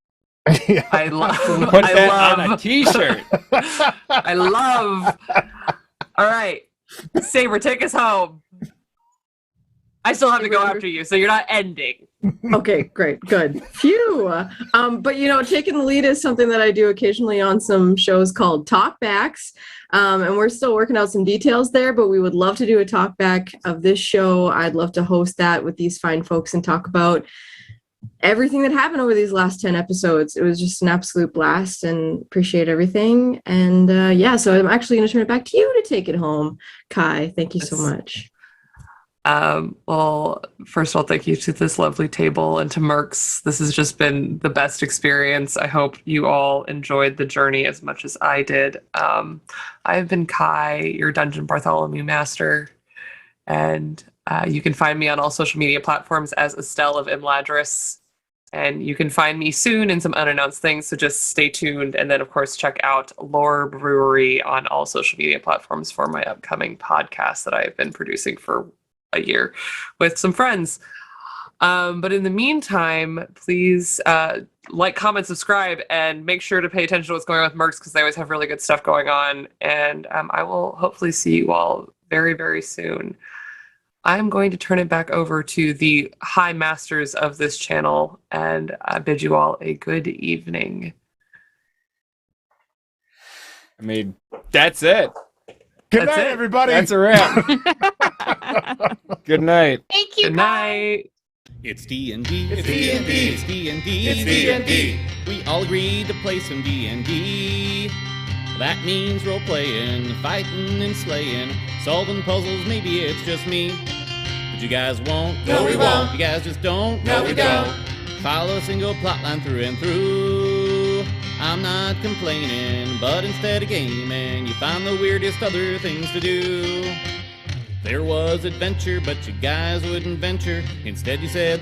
Yeah. I love. Put that on a t-shirt. I love. All right, Saber, take us home. I still have to go after you, so you're not ending. Okay, great, good. Phew. But taking the lead is something that I do occasionally on some shows called Talkbacks. And we're still working out some details there, but we would love to do a talkback of this show. I'd love to host that with these fine folks and talk about everything that happened over these last 10 episodes. It was just an absolute blast and appreciate everything. And so I'm actually going to turn it back to you to take it home. Kai, thank you so much. Well, first of all, thank you to this lovely table and to Mercs. This has just been the best experience. I hope you all enjoyed the journey as much as I did. I've been Kai, your Dungeon Bartholomew Master, and you can find me on all social media platforms as Estelle of Imladris. And you can find me soon in some unannounced things, so just stay tuned. And then, of course, check out Lore Brewery on all social media platforms for my upcoming podcast that I've been producing for a year with some friends. But in the meantime, please like, comment, subscribe, and make sure to pay attention to what's going on with Mercs because they always have really good stuff going on. And I will hopefully see you all very, very soon. I'm going to turn it back over to the high masters of this channel and bid you all a good evening. I mean, that's it. Good That's night, it. everybody. That's a wrap. Good night. Thank you, Good Kai. night. It's D&D, it's D&D, it's D&D, it's D&D. We all agreed to play some D&D. That means role-playing, fighting and slaying, solving puzzles, maybe it's just me. But you guys won't. No, we won't. You guys just don't. No, we don't. Follow a single plotline through and through. I'm not complaining, but instead of gaming, you find the weirdest other things to do. There was adventure, but you guys wouldn't venture. Instead you said